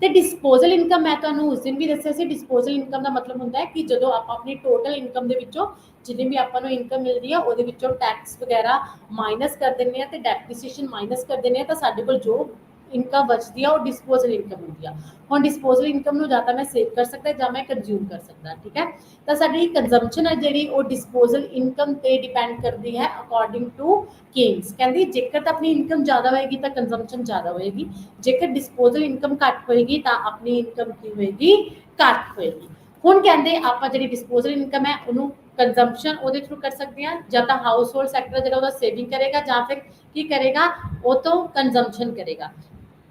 ਤੇ ਡਿਸਪੋਜ਼ਲ ਇਨਕਮ ਮੈਂ ਤੁਹਾਨੂੰ ਉਸ ਦਿਨ ਵੀ ਦੱਸਿਆ ਸੀ, ਡਿਸਪੋਜ਼ਲ ਇਨਕਮ ਦਾ ਮਤਲਬ ਹੁੰਦਾ ਹੈ ਕਿ ਜਦੋਂ ਆਪਾਂ ਆਪਣੀ ਟੋਟਲ ਇਨਕਮ ਦੇ ਵਿੱਚੋਂ ਜਿੰਨੀ ਵੀ ਆਪਾਂ ਨੂੰ ਇਨਕਮ ਮਿਲਦੀ ਆ ਉਹਦੇ ਵਿੱਚੋਂ ਟੈਕਸ ਵਗੈਰਾ ਮਾਈਨਸ ਕਰ ਦਿੰਦੇ ਆ ਤੇ ਡੈਪਰੀਸੀਏਸ਼ਨ ਮਾਈਨਸ ਕਰ ਦਿੰਦੇ ਆ, ਤਾਂ ਸਾਡੇ ਕੋਲ ਜੋ ਇਨਕਮ ਬਚਦੀ ਆ ਉਹ ਡਿਸਪੋਜ਼ਲ ਇਨਕਮ ਹੁੰਦੀ ਆ। ਹੁਣ ਡਿਸਪੋਜ਼ਲ ਇਨਕਮ ਨੂੰ ਜਾਂ ਤਾਂ ਮੈਂ ਸੇਵ ਕਰ ਸਕਦਾ ਜਾਂ ਮੈਂ ਕੰਜ਼ਿਊਮ ਕਰ ਸਕਦਾ। ਠੀਕ ਹੈ, ਤਾਂ ਸਾਡੀ ਕੰਜ਼ੰਪਸ਼ਨ ਹੈ ਜਿਹੜੀ ਉਹ ਡਿਸਪੋਜ਼ਲ ਇਨਕਮ ਤੇ ਡਿਪੈਂਡ ਕਰਦੀ ਹੈ ਅਕੋਰਡਿੰਗ ਟੂ ਕੇਨਸ। ਕਹਿੰਦੀ ਜੇਕਰ ਤਾਂ ਆਪਣੀ ਇਨਕਮ ਜ਼ਿਆਦਾ ਹੋਏਗੀ ਤਾਂ ਕੰਜ਼ੰਪਸ਼ਨ ਜ਼ਿਆਦਾ ਹੋਏਗੀ, ਜੇਕਰ ਡਿਸਪੋਜ਼ਲ ਇਨਕਮ ਘੱਟ ਹੋਏਗੀ ਤਾਂ ਆਪਣੀ ਇਨਕਮ ਕੀ ਹੋਏਗੀ, ਘੱਟ ਹੋਏਗੀ। ਹੁਣ ਕਹਿੰਦੇ ਆਪਾਂ ਜਿਹੜੀ ਡਿਸਪੋਜ਼ਲ ਇਨਕਮ ਹੈ ਉਹਨੂੰ ਕੰਜ਼ੰਪਸ਼ਨ ਉਹਦੇ ਥਰੂ ਕਰ ਸਕਦੇ ਹਾਂ, ਜਾਂ ਤਾਂ ਹਾਊਸ ਹੋਲਡ ਸੈਕਟਰ ਜਿਹੜਾ ਉਹਦਾ ਸੇਵਿੰਗ ਕਰੇਗਾ ਜਾਂ ਫਿਰ ਕੀ ਕਰੇਗਾ ਉਹ ਤੋਂ ਕੰਜ਼ੰਪਸ਼ਨ ਕਰੇਗਾ।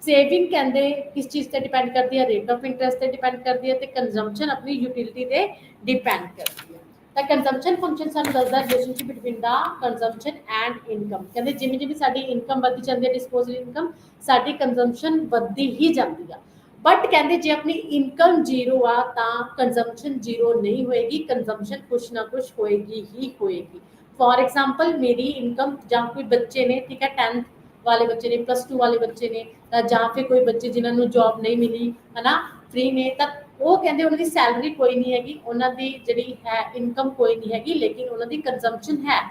ਸੇਵਿੰਗ ਕਹਿੰਦੇ ਕਿਸ ਚੀਜ਼ ਤੇ ਡਿਪੈਂਡ ਕਰਦੀ ਹੈ, ਰੇਟ ਆਫ ਇੰਟਰਸਟ ਤੇ ਡਿਪੈਂਡ ਕਰਦੀ ਹੈ, ਤੇ ਕੰਜ਼ੰਪਸ਼ਨ ਆਪਣੀ ਯੂਟਿਲਿਟੀ ਤੇ ਡਿਪੈਂਡ ਕਰਦੀ ਹੈ। ਤਾਂ ਕੰਜ਼ੰਪਸ਼ਨ ਫੰਕਸ਼ਨ ਸਾਨੂੰ ਦੱਸਦਾ relationship between the consumption and income. ਕਹਿੰਦੇ ਜਿਵੇਂ ਜਿਵੇਂ ਸਾਡੀ ਇਨਕਮ ਵੱਧਦੀ ਜਾਂਦੀ ਹੈ ਡਿਸਪੋਜ਼ਲ ਇਨਕਮ, ਸਾਡੀ ਕੰਜ਼ੰਪਸ਼ਨ ਵੱਧਦੀ ਹੀ ਜਾਂਦੀ ਆ। ਬਟ ਕਹਿੰਦੇ ਜੇ ਆਪਣੀ ਇਨਕਮ ਜ਼ੀਰੋ ਆ ਤਾਂ ਕੰਜ਼ੰਪਸ਼ਨ ਜ਼ੀਰੋ ਨਹੀਂ ਹੋਏਗੀ, ਕੰਜ਼ੰਪਸ਼ਨ ਕੁਛ ਨਾ ਕੁਛ ਹੋਏਗੀ ਹੀ ਹੋਏਗੀ। ਫॉर एग्जांपल मेरी इनकम ਜਾਂ ਕੋਈ ਬੱਚੇ ਨੇ, ਠੀਕ ਹੈ 10th ਵਾਲੇ ਬੱਚੇ ਨੇ, +2 ਵਾਲੇ ਬੱਚੇ ਨੇ, ਤਾਂ ਜਾਂ ਫਿਰ ਕੋਈ ਬੱਚੇ ਜਿਨ੍ਹਾਂ ਨੂੰ ਜੌਬ ਨਹੀਂ ਮਿਲੀ ਹੈ ਨਾ, ਫ੍ਰੀ ਨੇ, ਤਾਂ ਉਹ ਕਹਿੰਦੇ ਉਹਨਾਂ ਦੀ ਸੈਲਰੀ ਕੋਈ ਨਹੀਂ ਹੈਗੀ, ਉਹਨਾਂ ਦੀ ਜਿਹੜੀ ਹੈ ਇਨਕਮ ਕੋਈ ਨਹੀਂ ਹੈਗੀ, ਲੇਕਿਨ ਉਹਨਾਂ ਦੀ ਕੰਜ਼ੰਪਸ਼ਨ ਹੈ।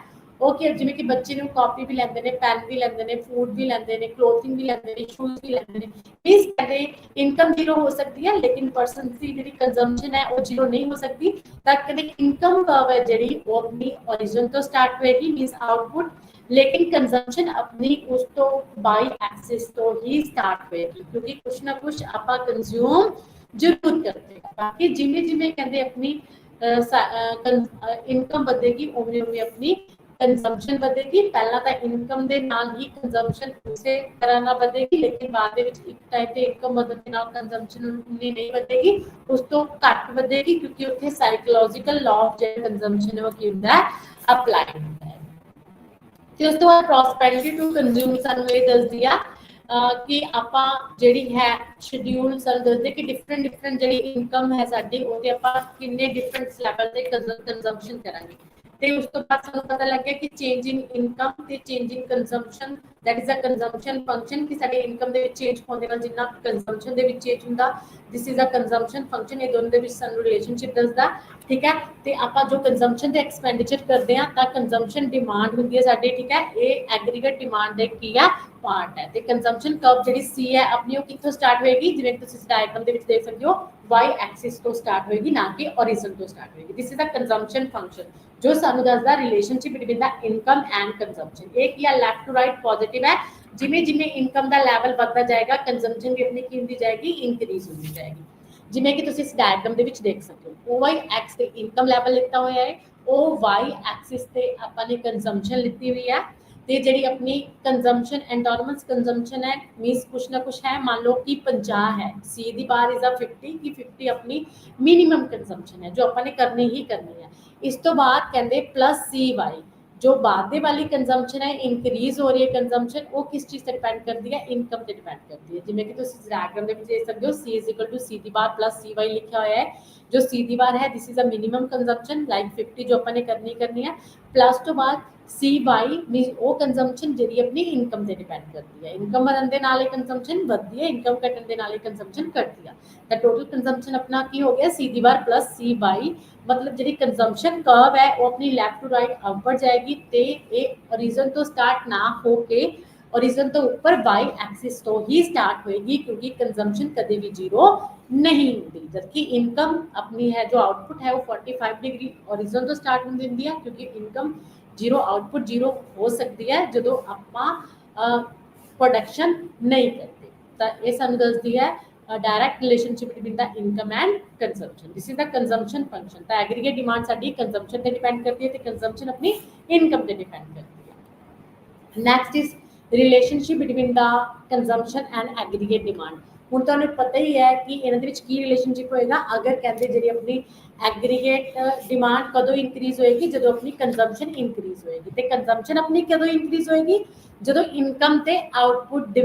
ਉਹ ਕਿ ਜਿਵੇਂ ਕਿ ਬੱਚੇ ਨੂੰ ਕਾਪੀ ਵੀ ਲੈਂਦੇ ਨੇ, ਪੈਨ ਵੀ ਲੈਂਦੇ ਨੇ, ਫੂਡ ਵੀ ਲੈਂਦੇ ਨੇ, ਕਲੋਥਿੰਗ ਵੀ ਲੈਂਦੇ ਨੇ, ਸ਼ੂਜ਼ ਵੀ ਲੈਂਦੇ ਨੇ। ਇਸ ਕਹਿੰਦੇ ਇਨਕਮ ਜ਼ੀਰੋ ਹੋ ਸਕਦੀ ਹੈ ਲੇਕਿਨ ਪਰਸਨ ਦੀ ਜਿਹੜੀ ਕੰਜ਼ੰਪਸ਼ਨ ਹੈ ਉਹ ਜ਼ੀਰੋ ਨਹੀਂ ਹੋ ਸਕਦੀ। ਤਾਂ ਕਹਿੰਦੇ ਇਨਕਮ ਕਰਵ ਹੈ ਜਿਹੜੀ ਉਹ ਆਪਣੀ ओरिजिन ਤੋਂ ਸਟਾਰਟ ਹੋਏਗੀ, ਮੀਨਸ ਆਊਟਪੁੱਟ, ਲੇਕਿਨ ਕੰਜ਼ੰਪਸ਼ਨ ਆਪਣੀ ਉਸ ਤੋਂ ਬਾਈ ਐਕਸਿਸ ਤੋਂ ਹੀ ਸਟਾਰਟ ਹੋਏਗੀ, ਕਿਉਂਕਿ ਕੁਛ ਨਾ ਕੁਛ ਆਪਾਂ ਕੰਜ਼ਿਊਮ ਜ਼ਰੂਰ ਕਰਦੇ ਹਾਂ। ਬਾਕੀ ਜਿਵੇਂ ਜਿਵੇਂ ਕਹਿੰਦੇ ਆਪਣੀ ਇਨਕਮ ਵਧੇਗੀ ਉਵੇਂ ਉਵੇਂ ਆਪਣੀ ਕੰਜ਼ੰਪਸ਼ਨ ਵਧੇਗੀ। ਪਹਿਲਾਂ ਤਾਂ ਇਨਕਮ ਦੇ ਨਾਲ ਹੀ ਕੰਜ਼ੰਪਸ਼ਨ ਉਸੇ ਤਰ੍ਹਾਂ ਨਾਲ ਵਧੇਗੀ, ਲੇਕਿਨ ਬਾਅਦ ਦੇ ਵਿੱਚ ਇੱਕ ਟਾਈਮ ਤੇ ਇਨਕਮ ਵਧਣ ਦੇ ਨਾਲ ਕੰਜ਼ੰਪਸ਼ਨ ਉਨੀ ਨਹੀਂ ਵਧੇਗੀ, ਉਸ ਤੋਂ ਘੱਟ ਵਧੇਗੀ, ਕਿਉਂਕਿ ਉੱਥੇ ਸਾਈਕੋਲੋਜੀਕਲ ਲਾਅ ਆਫ ਜਿਹੜਾ ਕੰਜ਼ੰਪਸ਼ਨ ਹੈ ਉਹ ਕੀ ਹੁੰਦਾ ਹੈ, ਅਪਲਾਈ ਹੁੰਦਾ ਹੈ। ਤੇ ਉਸ ਤੋਂ ਬਾਅਦ ਪ੍ਰੋਸਪੈਰਿਟੀ ਟੂ ਕੰਜ਼ਿਊਮ ਸਾਨੂੰ ਇਹ ਦੱਸਦੀ ਆ ਕਿ ਆਪਾਂ ਜਿਹੜੀ ਹੈ ਸ਼ਡਿਊਲ ਸਾਨੂੰ ਦੱਸਦੇ ਕਿ ਡਿਫਰੈਂਟ ਜਿਹੜੀ ਇਨਕਮ ਹੈ ਸਾਡੀ ਉਹਦੇ ਆਪਾਂ ਕਿੰਨੇ ਡਿਫਰੈਂਟ ਲੈਵਲ ਤੇ ਕੰਜ਼ੰਪਸ਼ਨ ਕਰਾਂਗੇ। ਤੇ ਉਸ ਤੋਂ ਬਾਅਦ ਸਾਨੂੰ ਪਤਾ ਲੱਗਿਆ ਕਿ ਚੇਂਜਿੰਗ ਇਨਕਮ ਤੇ changing consumption, that is a consumption function, ਕਿ ਸਾਡੇ ਇਨਕਮ ਦੇ ਵਿੱਚ ਚੇਂਜ ਹੋਣ ਦੇ ਨਾਲ ਜਿੰਨਾ ਕੰਜ਼ੰਪਸ਼ਨ ਦੇ ਵਿੱਚ ਚੇਂਜ ਹੁੰਦਾ, this is a consumption function. ਇਹ ਦੋਨੋਂ ਦੇ ਵਿੱਚ ਸਾਨੂੰ ਰਿਲੇਸ਼ਨਸ਼ਿਪ ਦੱਸਦਾ। ਠੀਕ ਹੈ, ਤੇ ਆਪਾਂ ਜੋ ਕੰਜ਼ੰਪਸ਼ਨ ਤੇ ਐਕਸਪੈਂਡੀਚਰ ਕਰਦੇ ਆ ਤਾਂ ਕੰਜ਼ੰਪਸ਼ਨ ਡਿਮਾਂਡ ਹੁੰਦੀ ਹੈ ਸਾਡੀ। ਠੀਕ ਹੈ, ਇਹ ਐਗਰੀਗੇਟ ਡਿਮਾਂਡ ਦੇ ਕੀ ਆ, ਪਾਰਟ ਹੈ। ਤੇ ਕੰਜ਼ੰਪਸ਼ਨ ਕਰਵ ਜਿਹੜੀ ਸੀ ਹੈ ਆਪਣੀ ਉਹ ਕਿੱਥੋਂ ਸਟਾਰਟ ਹੋਏਗੀ, ਜਿਵੇਂ ਤੁਸੀਂ ਡਾਇਗ੍ਰਾਮ ਦੇ ਵਿੱਚ ਦੇਖ ਸਕਦੇ ਹੋ ਵਾਈ ਐਕਸਿਸ ਤੋਂ ਸਟਾਰਟ ਹੋਏਗੀ, ਨਾ ਕਿ ओरिजिन ਤੋਂ ਸਟਾਰਟ ਹੋਏਗੀ। This is a consumption function ਜੋ ਸਾਨੂੰ ਦੱਸਦਾ relationship between the income and consumption. ਇਹ ਕੀ ਆ, ਲੈਫਟ ਟੂ ਰਾਈਟ ਪੋਜ਼ਿਟਿਵ ਹੈ। ਜਿਵੇਂ ਜਿਵੇਂ ਇਨਕਮ ਦਾ ਲੈਵਲ ਵੱਧਦਾ ਜਾਏਗਾ ਕੰਜ਼ੰਪਸ਼ਨ ਵੀ ਆਪਣੀ ਕੀ ਹੁੰਦੀ ਜਾਏਗੀ, ਇਨਕਰੀਜ਼ ਹੁੰਦੀ ਜਾਏਗੀ। ਜਿਵੇਂ ਕਿ ਤੁਸੀਂ ਇਸ ਡਾਇਗ੍ਰਾਮ ਦੇ ਵਿੱਚ ਦੇਖ ਸਕਦੇ ਹੋ, OY ਐਕਸ ਤੇ ਇਨਕਮ ਲੈਵਲ ਲਿੱਤਾ ਹੋਇਆ ਹੈ, OY ਐਕਸਿਸ ਤੇ ਆਪਾਂ ਨੇ ਕੰਜ਼ੰਪਸ਼ਨ ਲਿੱਤੀ ਹੋਈ ਹੈ। ਤੇ ਜਿਹੜੀ ਆਪਣੀ ਕੰਜ਼ੰਪਸ਼ਨ ਐਂਟੋਨਮਸ ਕੰਜ਼ੰਪਸ਼ਨ ਹੈ, ਮੀਨਸ ਕੁਛ ਨਾ ਕੁਛ ਹੈ, ਮੰਨ ਲਓ ਕਿ 50 ਹੈ, C ਦੀ ਬਾਰ ਇਜ਼ ਅ 50, ਕਿ 50 ਆਪਣੀ ਮਿਨੀਮਮ ਕੰਜ਼ੰਪਸ਼ਨ ਹੈ ਜੋ ਆਪਾਂ ਨੇ ਕਰਨੀ ਹੀ ਕਰਨੀ ਹੈ। ਇਸ ਤੋਂ ਬਾਅਦ ਕਹਿੰਦੇ ਪਲੱਸ CY ਜੋ ਬਾਅਦ ਦੇ ਵਾਲੀ ਕੰਜ਼ੰਪਸ਼ਨ ਹੈ, ਇਨਕਰੀਜ਼ ਹੋ ਰਹੀ ਹੈ ਕੰਜ਼ੰਪਸ਼ਨ, ਉਹ ਕਿਸ ਚੀਜ਼ ਤੇ ਡਿਪੈਂਡ ਕਰਦੀ ਹੈ, ਇਨਕਮ ਤੇ ਡਿਪੈਂਡ ਕਰਦੀ ਹੈ। ਜਿਵੇਂ ਕਿ ਤੁਸੀਂ ਡਾਇਗ੍ਰਾਮ ਦੇ ਵਿੱਚ ਦੇਖ ਸਕਦੇ ਹੋ C = C ਦੀ ਬਾਰ ਪਲੱਸ CY ਲਿਖਿਆ ਹੋਇਆ ਹੈ। ਜੋ C ਦੀ ਬਾਰ ਹੈ this is a minimum consumption like 50 ਜੋ ਆਪਾਂ ਨੇ ਕਰਨੀ ਹੈ, ਪਲੱਸ ਤੋਂ ਬਾਅਦ सी बाई मीन वो कंजम्पशन जी अपनी इनकम से डिपेंड करती है। इनकम बढ़न के नाल कंजम्पशन बढ़ती है, इनकम घटन के नाल कंजम्पशन घटती है। तो टोटल कंजम्पशन अपना की हो गया सी दी बार प्लस सी बाई, मतलब जी कंजम्पशन कर्व है वो अपनी लैफ्ट टू राइट अपवर्ड जाएगी तो ये ओरिजन तो स्टार्ट ना होके ओरिजन तो ऊपर बाई एक्सिस तो ही स्टार्ट होएगी, क्योंकि कंजम्पशन कभी भी जीरो नहीं होती। जबकि इनकम अपनी है जो आउटपुट है वो 45 डिग्री ओरिजन तो स्टार्ट होने देती है, क्योंकि इनकम जीरो आउटपुट जीरो हो सकती है जो आप प्रोडक्शन नहीं करते। तो ये सानू दसदी है direct relationship between the income and consumption. This is the consumption function. तो एग्रीगेट डिमांड साडी कंजम्पशन पे डिपेंड करती है, तो कंजम्पशन अपनी इनकम पे डिपेंड करती है। Next is relationship between the consumption and aggregate demand. ਹੁਣ ਤੁਹਾਨੂੰ ਪਤਾ ਹੀ ਹੈ ਕਿ ਇਹਨਾਂ ਦੇ ਵਿੱਚ ਕੀ ਰਿਲੇਸ਼ਨਸ਼ਿਪ ਹੋਏਗਾ। ਅਗਰ ਕਹਿੰਦੇ ਜਿਹੜੀ ਆਪਣੀ ਐਗਰੀਗੇਟ ਡਿਮਾਂਡ ਕਦੋਂ ਇਨਕਰੀਜ਼ ਹੋਏਗੀ, ਜਦੋਂ ਆਪਣੀ ਕੰਜ਼ੰਪਸ਼ਨ ਇਨਕਰੀਜ਼ ਹੋਏਗੀ। ਤੇ ਕੰਜ਼ੰਪਸ਼ਨ ਆਪਣੀ ਕਦੋਂ ਇਨਕਰੀਜ਼ ਹੋਏਗੀ, ਜਦੋਂ ਇਨਕਮ ਤੇ ਆਊਟਪੁੱਟ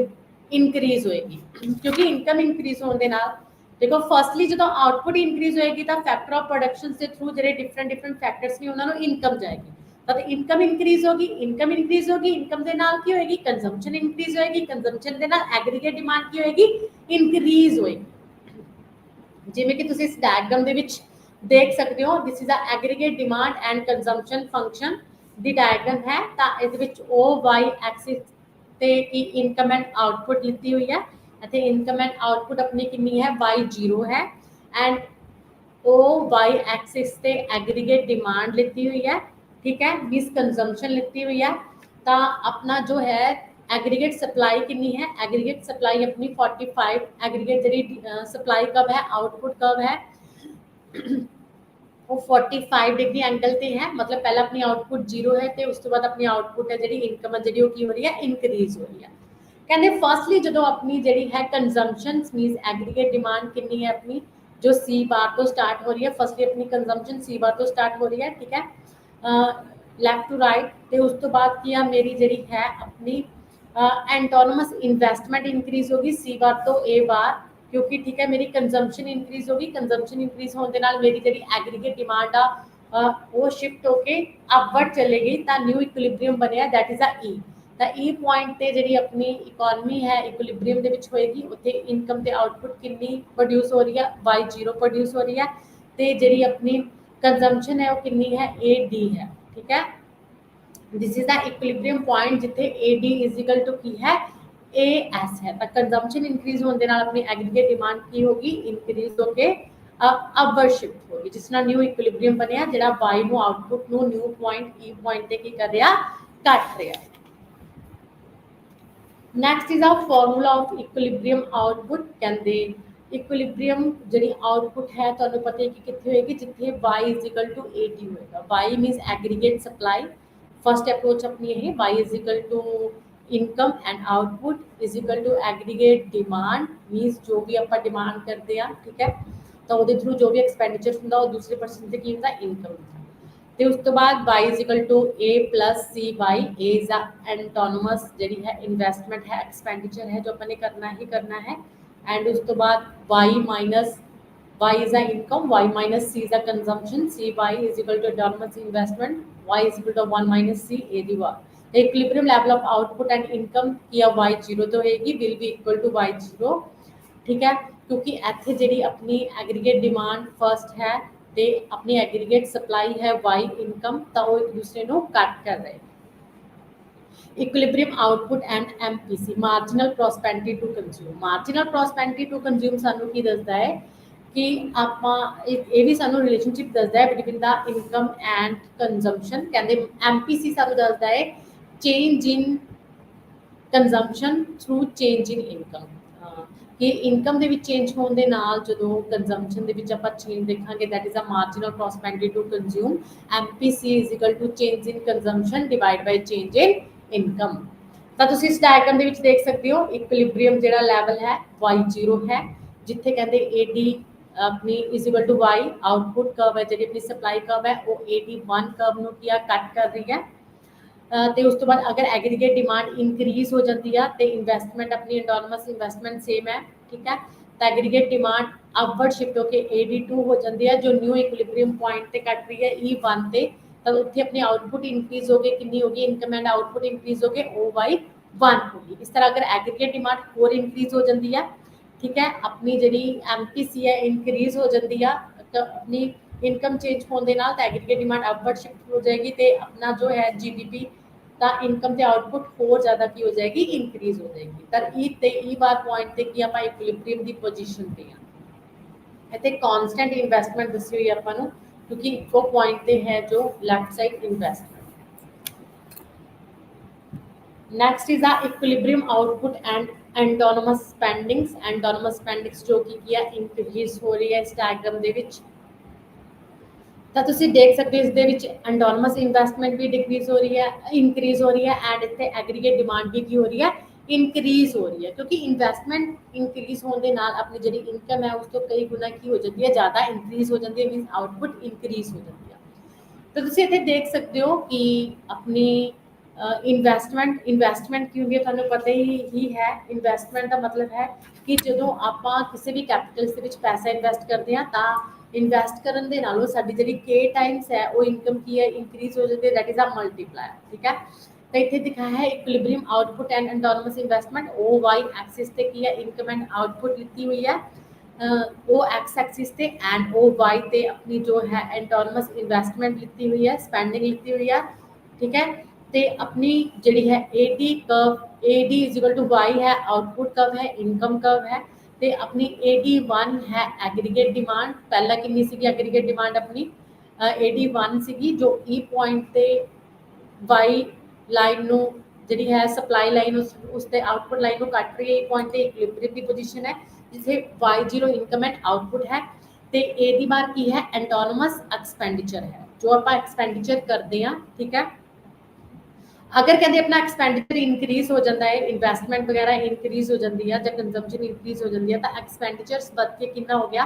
ਇਨਕਰੀਜ਼ ਹੋਏਗੀ। ਕਿਉਂਕਿ ਇਨਕਮ ਇਨਕਰੀਜ਼ ਹੋਣ ਦੇ ਨਾਲ ਦੇਖੋ ਫਸਟਲੀ ਜਦੋਂ ਆਊਟਪੁੱਟ ਇਨਕਰੀਜ਼ ਹੋਏਗੀ ਤਾਂ ਫੈਕਟਰ ਆਫ ਪ੍ਰੋਡਕਸ਼ਨ ਦੇ ਥਰੂ ਜਿਹੜੇ ਡਿਫਰੈਂਟ ਫੈਕਟਰਸ ਨੇ ਉਹਨਾਂ ਨੂੰ ਇਨਕਮ ਜਾਏਗੀ। तो इनकम इंक्रीज होगी, इनकम इंक्रीज होगी, इनकम के नाल की होएगी कंजम्पशन इंक्रीज होएगी, कंजम्पशन के नाल एग्रीगेट डिमांड की होएगी इंक्रीज होएगी। जिवें कि तुसीं इस डायग्राम दे विच देख सकते हो, this is a aggregate demand and consumption function the diagram है। तो इहदे विच ओ वाई एक्सिस ते की इनकम एंड आउटपुट लिखी हुई है। इत्थे इनकम एंड आउटपुट अपनी कितनी है वाई जीरो है, एंड ओ वाई एक्सिस ते एग्रीगेट डिमांड लिखी हुई है। ठीक है, मीस कंजम्पशन लिखी हुई है। तो अपना जो है एग्रीगेट सप्लाई कितनी है, एग्रीगेट सप्लाई अपनी 45, एग्रीगेट जी सप्लाई कब है आउटपुट कब है वो 45 डिग्री एंगल पे है। मतलब पहला अपनी आउटपुट जीरो है तो उस तो बाद अपनी आउटपुट है जी इनकम है जी की हो रही है इंक्रीज हो रही है। कहते फर्स्टली जो अपनी जी है कंजम्पशन मीनस एग्रीगेट डिमांड कितनी है अपनी जो सी बार तो स्टार्ट हो रही है। फर्स्टली अपनी कंजम्पशन सी बार तो स्टार्ट हो रही है। ठीक है, लैफ्ट टू राइट। तो उस तो बाद किया मेरी जी है अपनी एंटोनमस इन्वेस्टमेंट इंक्रीज होगी सी बार तो ए बार, क्योंकि ठीक है मेरी कंजम्पशन इंक्रीज होगी। कंजम्पशन इंक्रीज होने के नाल मेरी जी एग्रीगेट डिमांड आ वो शिफ्ट होके अपवर्ड चलेगी तो न्यू इक्विलिब्रियम बनया दैट इज अ ई। तो ई पॉइंट ते जी अपनी इकोनॉमी है इक्विलिब्रियम दे विच होएगी, उत्थे इनकम ते आउटपुट कितनी प्रोड्यूस हो रही है वाई जीरो प्रोड्यूस हो रही है। तो जी अपनी कंजम्पशन है वो कितनी है ए डी है। ठीक है, this is the equilibrium point जिथे A D is equal to की है ए एस है। तो कंजम्पशन इंक्रीज होने के नाल अपनी एग्रीगेट डिमांड की होगी इंक्रीज होके अपवर्ड शिफ्ट होगी, जिस नाल न्यू इक्विलिब्रियम बनया जिहड़ा वाई नु आउटपुट नु न्यू पॉइंट ई पॉइंट ते की कर रहा कट रहा। Next is a formula of equilibrium output. कहते इक्विलिब्रियम जी आउटपुट है तो पता है कि कितने होएगी जिथे y is equal to A D होएगा। y means aggregate supply, first approach अपनी है y is equal to income and output is equal to aggregate demand means जो भी आप डिमांड करते हैं। ठीक है, तो वो थ्रू जो भी एक्सपेंडिचर होंगे वो दूसरे परसन से की होंगे इनकम। तो उस तो बाद y is equal to A plus C Y, A is autonomous जी है इन्वेस्टमेंट है एक्सपेंडिचर है जो अपने करना ही करना है। एंड उस तो बाद y minus y is a income, y minus c is a consumption, C Y is equal to autonomous investment, y is equal to 1 minus C ए दी वार। Equilibrium level of output and income किया y zero तो होएगी will be equal to y zero. ठीक है, क्योंकि इत्थे जी अपनी एग्रीगेट डिमांड फर्स्ट है तो अपनी एग्रीगेट सप्लाई है वाई इनकम, तो वो एक दूसरे को कट कर रहे। Equilibrium output and MPC marginal prosperity to consume. Marginal prosperity to consume सानू की दसदा है कि आपां ये भी सानू रिलेशनशिप दसदा है between the income and consumption. कहते एमपीसी सानू दसदा है change in consumption through change in income, कि इनकम ਦੇ ਵਿੱਚ ਚੇਂਜ ਹੋਣ ਦੇ ਨਾਲ ਜਦੋਂ ਕੰਜ਼ੰਪਸ਼ਨ ਦੇ ਵਿੱਚ ਆਪਾਂ ਚੇਂਜ ਦੇਖਾਂਗੇ that is a marginal prosperity to consume. MPC is equal to change in consumption divide by change in income. ਤਾਂ ਤੁਸੀਂ ਇਸ ਡਾਇਗਰਾਮ ਦੇ ਵਿੱਚ ਦੇਖ ਸਕਦੇ ਹੋ ਇਕੁਇਲਿਬਰੀਅਮ ਜਿਹੜਾ ਲੈਵਲ ਹੈ y0 ਹੈ, ਜਿੱਥੇ ਕਹਿੰਦੇ AD ਆਪਣੀ is equal to y output curve ਹੈ ਜਿਹੜੀ ਆਪਣੀ ਸਪਲਾਈ ਕਰਵ ਹੈ ਉਹ AD1 ਕਰਵ ਨੂੰ ਕੀ ਆ ਕੱਟ ਕਰ ਰਹੀ ਹੈ। तो उस तो बाद अगर एग्रीगेट डिमांड इंक्रीज हो जाती है तो इन्वेस्टमेंट अपनी एंटोनमस इन्वेस्टमेंट सेम है। ठीक है, तो एग्रीगेट डिमांड अपवर्ड शिफ्ट होकर AD2 हो जाती है जो न्यू इक्विलिब्रियम पॉइंट पे कट रही है E1 पे। ਤਾਂ ਉੱਥੇ ਆਪਣੀ ਆउटपुट इंक्रीज हो गई, कितनी होगी इनकम एंड आउटपुट इंक्रीज हो गए OY1 होगी। इस तरह अगर एग्रीगेट डिमांड होर इंक्रीज हो जाती है, ठीक है, अपनी जी MPC है इंक्रीज हो जाती है, तो अपनी इनकम चेंज होने नाल तो एग्रीगेट डिमांड अपवर्ड शिफ्ट हो जाएगी, तो अपना जो है GDP ਤਾਂ ਇਨਕਮ ਤੇ ਆਊਟਪੁੱਟ ਹੋਰ ਜ਼ਿਆਦਾ ਕੀ ਹੋ ਜਾਏਗੀ, ਇਨਕਰੀਜ਼ ਹੋ ਜਾਏਗੀ। ਤਾਂ ਇਹ ਵਾਰ ਪੁਆਇੰਟ ਤੇ ਕੀ ਆਪਾਂ ਇਕੁਇਲਿਬ੍ਰੀਅਮ ਦੀ ਪੋਜੀਸ਼ਨ ਤੇ ਆ। ਇੱਥੇ ਕਾਂਸਟੈਂਟ ਇਨਵੈਸਟਮੈਂਟ ਦੱਸੀ ਹੋਈ ਆਪਾਂ ਨੂੰ, ਕਿਉਂਕਿ ਇੱਕੋ ਪੁਆਇੰਟ ਤੇ ਹੈ ਜੋ left side investment. Next is the equilibrium output and autonomous spendings. Autonomous spendings जो कि ਕੀ ਹੈ इंक्रीज हो रही है इस डायग्राम ਦੇ ਵਿੱਚ। ਤਾਂ ਤੁਸੀਂ ਦੇਖ ਸਕਦੇ ਹੋ ਇਸ ਦੇ ਵਿੱਚ ਐਂਟੋਨਮਸ ਇਨਵੈਸਟਮੈਂਟ ਵੀ ਡਿਕਰੀਜ਼ ਹੋ ਰਹੀ ਹੈ, ਇਨਕਰੀਜ਼ ਹੋ ਰਹੀ ਹੈ, ਐਂਡ ਇੱਥੇ ਐਗਰੀਗੇਟ ਡਿਮਾਂਡ ਵੀ ਕੀ ਹੋ ਰਹੀ ਹੈ, ਇਨਕਰੀਜ਼ ਹੋ ਰਹੀ ਹੈ, ਕਿਉਂਕਿ ਇਨਵੈਸਟਮੈਂਟ ਇਨਕਰੀਜ਼ ਹੋਣ ਦੇ ਨਾਲ ਆਪਣੀ ਜਿਹੜੀ ਇਨਕਮ ਹੈ ਉਸ ਤੋਂ ਕਈ ਗੁਣਾ ਕੀ ਹੋ ਜਾਂਦੀ ਹੈ, ਜ਼ਿਆਦਾ ਇਨਕਰੀਜ਼ ਹੋ ਜਾਂਦੀ ਹੈ, ਮੀਨਸ ਆਊਟਪੁੱਟ ਇਨਕਰੀਜ਼ ਹੋ ਜਾਂਦੀ ਹੈ। ਤਾਂ ਤੁਸੀਂ ਇੱਥੇ ਦੇਖ ਸਕਦੇ ਹੋ ਕਿ ਆਪਣੀ ਇਨਵੈਸਟਮੈਂਟ ਕੀ ਹੁੰਦੀ ਹੈ, ਤੁਹਾਨੂੰ ਪਤਾ ਹੀ ਹੈ। ਇਨਵੈਸਟਮੈਂਟ ਦਾ ਮਤਲਬ ਹੈ ਕਿ ਜਦੋਂ ਆਪਾਂ ਕਿਸੇ ਵੀ ਕੈਪੀਟਲ ਦੇ ਵਿੱਚ ਪੈਸਾ ਇਨਵੈਸਟ ਕਰਦੇ ਹਾਂ ਤਾਂ ਇਨਵੈਸਟ ਕਰਨ ਦੇ ਨਾਲੋਂ ਸਾਡੀ ਜਿਹੜੀ ਕੇ ਟਾਈਮਸ ਹੈ ਉਹ ਇਨਕਮ ਕੀ ਹੈ, ਇੰਕਰੀਜ਼ ਹੋ ਜਾਂਦੀ ਹੈ, ਦੈਟ ਇਜ਼ ਅ ਮਲਟੀਪਲਾਇਰ, ਠੀਕ ਹੈ। ਤਾਂ ਇੱਥੇ ਦਿਖਾਇਆ ਹੈ equilibrium output and autonomous investment, OY axis ਤੇ ਕੀ ਹੈ ਇਨਕਮ ਐਂਡ ਆਊਟਪੁੱਟ ਲਿੱਤੀ ਹੋਈ ਹੈ, ਉਹ एक्स एक्सिस ਤੇ ਐਂਡ OY ਤੇ ਆਪਣੀ ਜੋ ਹੈ ਐਂਟੋਨਮਸ ਇਨਵੈਸਟਮੈਂਟ ਲਿੱਤੀ ਹੋਈ ਹੈ, ਸਪੈਂਡਿੰਗ ਲਿੱਤੀ ਹੋਈ ਹੈ, ਠੀਕ ਹੈ। ਤੇ ਆਪਣੀ ਜਿਹੜੀ ਹੈ AD ਕਰਵ, AD y ਹੈ, ਆਊਟਪੁੱਟ ਕਰਵ ਹੈ, ਇਨਕਮ ਕਰਵ ਹੈ, ਤੇ ਆਪਣੀ AD1 ਹੈ ਐਗਰੀਗੇਟ ਡਿਮਾਂਡ। ਪਹਿਲਾਂ ਕਿੰਨੀ ਸੀਗੀ ਐਗਰੀਗੇਟ ਡਿਮਾਂਡ ਆਪਣੀ, AD1 ਸੀਗੀ, ਜੋ E ਪੁਆਇੰਟ ਤੇ Y ਲਾਈਨ ਨੂੰ ਜਿਹੜੀ ਹੈ ਸਪਲਾਈ ਲਾਈਨ ਉਸ ਤੇ ਆਊਟਪੁੱਟ ਲਾਈਨ ਨੂੰ ਕੱਟ ਰਹੀ ਹੈ। E ਪੁਆਇੰਟ ਤੇ ਇਕੁਇਲਿਬ੍ਰੀਅਮ ਦੀ ਪੋਜੀਸ਼ਨ ਹੈ, ਜਿੱਥੇ Y0 ਇਨਕਮ ਐਂਡ ਆਊਟਪੁੱਟ ਹੈ, ਤੇ A ਦੀ ਬਾਰ ਕੀ ਹੈ, ਐਂਟੋਨਮਸ ਐਕਸਪੈਂਡੀਚਰ ਹੈ, ਜੋ ਆਪਾਂ ਐਕਸਪੈਂਡੀਚਰ ਕਰਦੇ ਹਾਂ, ਠੀਕ ਹੈ। अगर कहते अपना एक्सपेंडिचर इंक्रीज हो जाता है, इन्वेस्टमेंट वगैरह इंक्रीज हो जाती है, जब कंजम्पशन इंक्रीज हो जाती है, तो एक्सपेंडिचर्स बढ़ के कितना हो गया,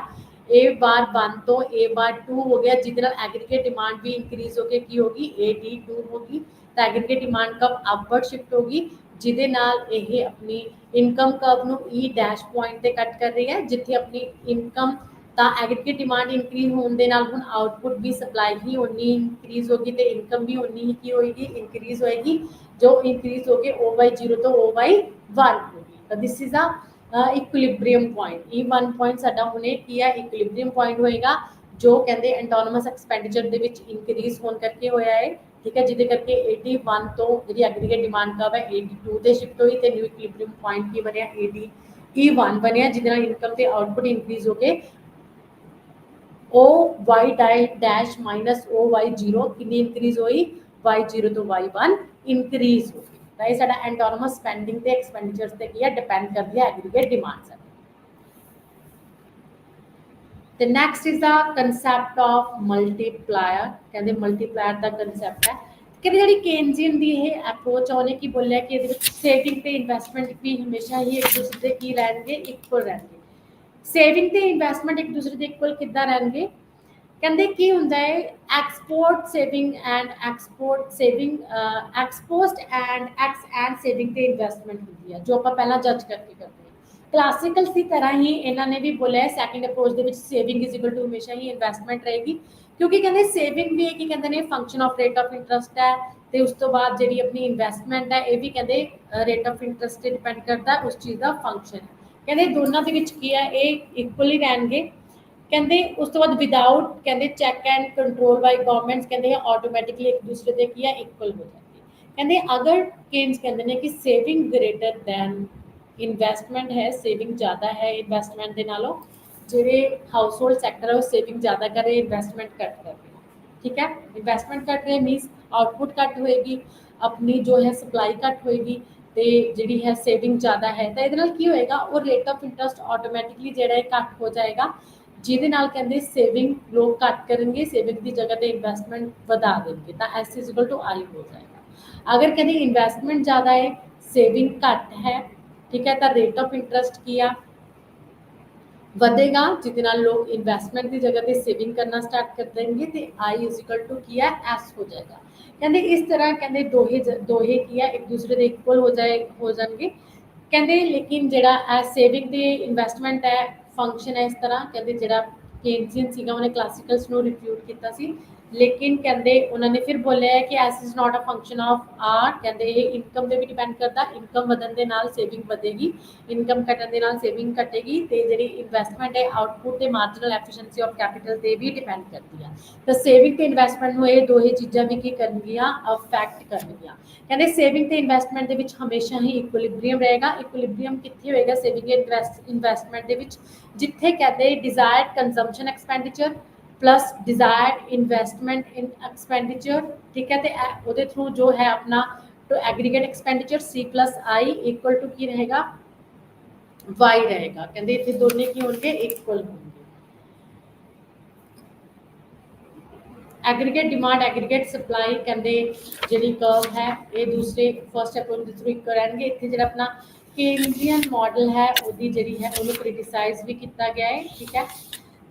A/1 तो A/2 हो गया, जिसके नाल एग्रीगेट डिमांड भी इंक्रीज होकर की होगी, AD2 होगी। तो एग्रीगेट डिमांड कब अपवर्ड शिफ्ट होगी, जिहदे नाल ये अपनी इनकम कर्व नू E' पॉइंट ते कट कर रही है, जिथे अपनी इनकम ਤਾਂ ਐਗਰੀਗੇਟ ਡਿਮਾਂਡ ਇੰਕਰੀਜ਼ ਹੋਣ ਦੇ ਨਾਲ ਹੁਣ ਆਊਟਪੁੱਟ ਵੀ ਸਪਲਾਈ ਹੀ ਉਨੀ ਇੰਕਰੀਜ਼ ਹੋਗੀ ਤੇ ਇਨਕਮ ਵੀ ਉਨੀ ਹੀ ਕੀ ਹੋਏਗੀ, ਇੰਕਰੀਜ਼ ਹੋਏਗੀ, ਜੋ ਇੰਕਰੀਜ਼ ਹੋ ਕੇ OY0 ਤੋਂ OY1 ਹੋਗੀ। ਤਾਂ this is a equilibrium point. E1 point ਸਾਡਾ ਹੁਣੇ ਕੀ ਹੈ, ਇਕੁਇਲਿਬ੍ਰੀਅਮ ਪੁਆਇੰਟ ਹੋਏਗਾ, ਜੋ ਕਹਿੰਦੇ ਐਂਟੋਨਮਸ ਐਕਸਪੈਂਡੀਚਰ ਦੇ ਵਿੱਚ ਇੰਕਰੀਜ਼ ਹੋਣ ਕਰਕੇ ਹੋਇਆ ਹੈ, ਠੀਕ ਹੈ, ਜਿਹਦੇ ਕਰਕੇ AD1 ਤੋਂ ਜਿਹੜੀ ਐਗਰੀਗੇਟ ਡਿਮਾਂਡ ਕਰਵ ਹੈ AD2 ਤੇ ਸ਼ਿਫਟ ਹੋਈ, ਤੇ ਨਿਊ ਇਕੁਇਲਿਬ੍ਰੀਅਮ ਪੁਆਇੰਟ ਕੀ ਬਣਿਆ, E1 ਬਣਿਆ, ਜਿਹਦੇ ਨਾਲ ਇਨਕਮ ਤੇ ਆਊਟਪੁੱਟ ਇੰਕਰੀਜ਼ ਹੋ ਕੇ OY' ਮਾਈਨਸ OY0 ਕਿੰਨੀ ਇੰਕਰੀਜ਼ ਹੋਈ, Y0 ਤੋਂ Y1 ਇੰਕਰੀਜ਼ ਹੋ ਗਈ। ਤਾਂ ਇਹ ਸਾਡਾ ਐਂਟੋਨਮਸ ਸਪੈਂਡਿੰਗ ਤੇ ਐਕਸਪੈਂਡੀਚਰਸ ਤੇ ਕੀ ਹੈ, ਡਿਪੈਂਡ ਕਰਦੀ ਹੈ ਐਗਰੀਗੇਟ ਡਿਮਾਂਡ ਸਾਡੀ। ਤੇ next is the concept of multiplier. ਕਹਿੰਦੇ ਮਲਟੀਪਲਾਇਰ ਦਾ ਕਨਸੈਪਟ ਹੈ ਕਿ ਜਿਹੜੀ ਕੇਨਜ਼ੀਅਨ ਦੀ ਇਹ ਅਪਰੋਚ ਆ, ਉਹਨੇ ਕੀ ਬੋਲਿਆ ਕਿ ਇਹਦੇ ਵਿੱਚ ਸੇਵਿੰਗ ਤੇ ਇਨਵੈਸਟਮੈਂਟ ਵੀ ਹਮੇਸ਼ਾ ਹੀ ਇੱਕ ਦੂਸਰੇ ਦੇ ਕੀ ਰਹਿਣਗੇ, ਇਕੁਅਲ ਰਹਿਣਗੇ। ਸੇਵਿੰਗ ਤੇ ਇਨਵੈਸਟਮੈਂਟ ਇੱਕ ਦੂਸਰੇ ਦੇ ਇਕੁਅਲ ਕਿੱਦਾਂ ਰਹਿਣਗੇ, ਕਹਿੰਦੇ ਕੀ ਹੁੰਦਾ ਹੈ, export saving and ex post and saving ਤੇ ਇਨਵੈਸਟਮੈਂਟ ਹੁੰਦੀ ਹੈ, ਜੋ ਆਪਾਂ ਪਹਿਲਾਂ ਜੱਜ ਕਰਕੇ ਕਰਦੇ ਹਾਂ। ਕਲਾਸੀਕਲ ਦੀ ਤਰ੍ਹਾਂ ਹੀ ਇਹਨਾਂ ਨੇ ਵੀ ਬੋਲਿਆ ਸੈਕਿੰਡ ਅਪਰੋਚ ਦੇ ਵਿੱਚ ਸੇਵਿੰਗ ਇਜ਼ ਇਕੁਅਲ ਟੂ ਹਮੇਸ਼ਾ ਹੀ ਇਨਵੈਸਟਮੈਂਟ ਰਹੇਗੀ, ਕਿਉਂਕਿ ਕਹਿੰਦੇ ਸੇਵਿੰਗ ਵੀ ਕੀ ਕਹਿੰਦੇ ਨੇ function of rate of interest ਹੈ, ਤੇ ਉਸ ਤੋਂ ਬਾਅਦ ਜਿਹੜੀ ਆਪਣੀ ਇਨਵੈਸਟਮੈਂਟ ਹੈ ਇਹ ਵੀ ਕਹਿੰਦੇ ਰੇਟ ਆਫ ਇੰਟਰਸਟ ਤੇ ਡਿਪੈਂਡ ਕਰਦਾ, ਉਸ ਚੀਜ਼ ਦਾ ਫੰਕਸ਼ਨ ਹੈ। ਕਹਿੰਦੇ ਦੋਨਾਂ ਦੇ ਵਿੱਚ ਕੀ ਹੈ, ਇਹ ਇਕੁਅਲ ਹੀ ਰਹਿਣਗੇ। ਕਹਿੰਦੇ ਉਸ ਤੋਂ ਬਾਅਦ ਵਿਦਾਊਟ ਕਹਿੰਦੇ check and control by governments ਕਹਿੰਦੇ ਆਟੋਮੈਟਿਕਲੀ ਇੱਕ ਦੂਸਰੇ ਦੇ ਕੀ ਹੈ, ਇਕੁਅਲ ਹੋ ਜਾਂਦੀ। ਕਹਿੰਦੇ ਅਗਰ ਕੇਨਸ ਕਹਿੰਦੇ ਨੇ ਕਿ ਸੇਵਿੰਗ ਗ੍ਰੇਟਰ ਦੈਨ ਇਨਵੈਸਟਮੈਂਟ ਹੈ, ਸੇਵਿੰਗ ਜ਼ਿਆਦਾ ਹੈ ਇਨਵੈਸਟਮੈਂਟ ਦੇ ਨਾਲੋਂ, ਜਿਹੜੇ ਹਾਊਸ ਹੋਲਡ ਸੈਕਟਰ ਹੈ ਉਹ ਸੇਵਿੰਗ ਜ਼ਿਆਦਾ ਕਰ ਰਹੇ, ਇਨਵੈਸਟਮੈਂਟ ਘੱਟ ਕਰ ਰਹੇ, ਠੀਕ ਹੈ। ਇਨਵੈਸਟਮੈਂਟ ਘੱਟ ਰਹੇ ਮੀਨਸ ਆਊਟਪੁੱਟ ਘੱਟ ਹੋਏਗੀ, ਆਪਣੀ ਜੋ ਹੈ ਸਪਲਾਈ ਘੱਟ ਹੋਏਗੀ, ਤੇ ਜਿਹੜੀ ਹੈ ਸੇਵਿੰਗ ਜ਼ਿਆਦਾ ਹੈ, ਤਾਂ ਇਹਦੇ ਨਾਲ ਕੀ ਹੋਏਗਾ, ਉਹ ਰੇਟ ਆਫ ਇੰਟਰਸਟ ਆਟੋਮੈਟਿਕਲੀ ਜਿਹੜਾ ਹੈ ਘੱਟ ਹੋ ਜਾਏਗਾ, ਜਿਹਦੇ ਨਾਲ ਕਹਿੰਦੇ ਸੇਵਿੰਗ ਲੋਕ ਘੱਟ ਕਰਨਗੇ, ਸੇਵਿੰਗ ਦੀ ਜਗ੍ਹਾ ਤੇ ਇਨਵੈਸਟਮੈਂਟ ਵਧਾ ਦੇਣਗੇ, ਤਾਂ S is equal to I ਹੋ ਜਾਏਗਾ। ਅਗਰ ਕਹਿੰਦੇ ਇਨਵੈਸਟਮੈਂਟ ਜ਼ਿਆਦਾ ਹੈ, ਸੇਵਿੰਗ ਘੱਟ ਹੈ, ਠੀਕ ਹੈ, ਤਾਂ ਰੇਟ ਆਫ ਇੰਟਰਸਟ ਕੀ ਆ, ਵਧੇਗਾ, ਜਿਹਦੇ ਨਾਲ ਲੋਕ ਇਨਵੈਸਟਮੈਂਟ ਦੀ ਜਗ੍ਹਾ ਤੇ ਸੇਵਿੰਗ ਕਰਨਾ ਸਟਾਰਟ ਕਰ ਦੇਣਗੇ, ਤੇ I ਇਜ਼ ਇਕੁਅਲ ਟੂ ਕੀ ਹੈ, S ਹੋ ਜਾਏਗਾ। ਕਹਿੰਦੇ ਇਸ ਤਰ੍ਹਾਂ ਕਹਿੰਦੇ ਦੋਹੇ ਕੀ ਹੈ ਇੱਕ ਦੂਸਰੇ ਦੇ ਇਕੁਅਲ ਹੋ ਜਾਣਗੇ। ਕਹਿੰਦੇ ਲੇਕਿਨ ਜਿਹੜਾ ਸੇਵਿੰਗ ਤੇ ਇਨਵੈਸਟਮੈਂਟ ਹੈ ਫੰਕਸ਼ਨ ਹੈ ਇਸ ਤਰ੍ਹਾਂ, ਕਹਿੰਦੇ ਜਿਹੜਾ केन्जियन सीगा उन्हें क्लासिकल्स ਨੂੰ ਰਿਫਿਊਟ ਕੀਤਾ ਸੀ ਲੇਕਿਨ ਕਹਿੰਦੇ ਉਹਨਾਂ ਨੇ ਫਿਰ ਬੋਲਿਆ ਹੈ ਕਿ S is not a function of R ਕਹਿੰਦੇ ਇਹ ਇਨਕਮ ਤੇ ਵੀ ਡਿਪੈਂਡ ਕਰਦਾ ਇਨਕਮ ਵਧਣ ਦੇ ਨਾਲ ਸੇਵਿੰਗ ਵਧੇਗੀ ਇਨਕਮ ਘਟਣ ਦੇ ਨਾਲ ਸੇਵਿੰਗ ਘਟੇਗੀ ਤੇ ਜਿਹੜੀ ਇਨਵੈਸਟਮੈਂਟ ਹੈ ਆਊਟਪੁੱਟ ਤੇ ਮਾਰਜਨਲ ਐਫੀਸ਼ੀਐਂਸੀ ਆਫ ਕੈਪੀਟਲ ਤੇ ਵੀ ਡਿਪੈਂਡ ਕਰਦੀ ਆ ਤਾਂ ਸੇਵਿੰਗ ਤੇ ਇਨਵੈਸਟਮੈਂਟ ਨੂੰ ਇਹ ਦੋਹੇ ਚੀਜ਼ਾਂ ਵੀ ਕੀ ਕਰਨਗੀਆਂ ਅਫੈਕਟ ਕਰਨਗੀਆਂ ਕਹਿੰਦੇ ਸੇਵਿੰਗ ਤੇ ਇਨਵੈਸਟਮੈਂਟ ਦੇ ਵਿੱਚ ਹਮੇਸ਼ਾ ਹੀ ਇਕੁਇਲਿਬਰੀਅਮ ਰਹੇਗਾ ਇਕੁਇਲਿਬਰੀਅਮ ਕਿੱਥੇ ਹੋਏਗਾ ਸੇਵਿੰਗ ਤੇ ਇਨਵੈਸਟਮੈਂਟ ਦੇ ਵਿੱਚ ਜਿੱਥੇ ਕਹਿੰਦੇ desired consumption expenditure plus desired investment in expenditure ठीक है तो ਉਹਦੇ ਥਰੂ जो है अपना तो aggregate expenditure C plus I equal to की रहेगा Y रहेगा कहते इतने दोनों की होंगे इक्वल होंगे एग्रीगेट डिमांड एग्रीगेट सप्लाई कहते जी कर्व है ये दूसरे फर्स्ट अप्रोच के थ्रू इक्वल रहेंगे इतने जो अपना केन्जियन मॉडल है ਉਹਦੀ ਜਿਹੜੀ ਹੈ ਉਹਨੂੰ ਕ੍ਰਿਟਿਸਾਈਜ਼ ਵੀ ਕੀਤਾ ਗਿਆ ਹੈ ਠੀਕ ਹੈ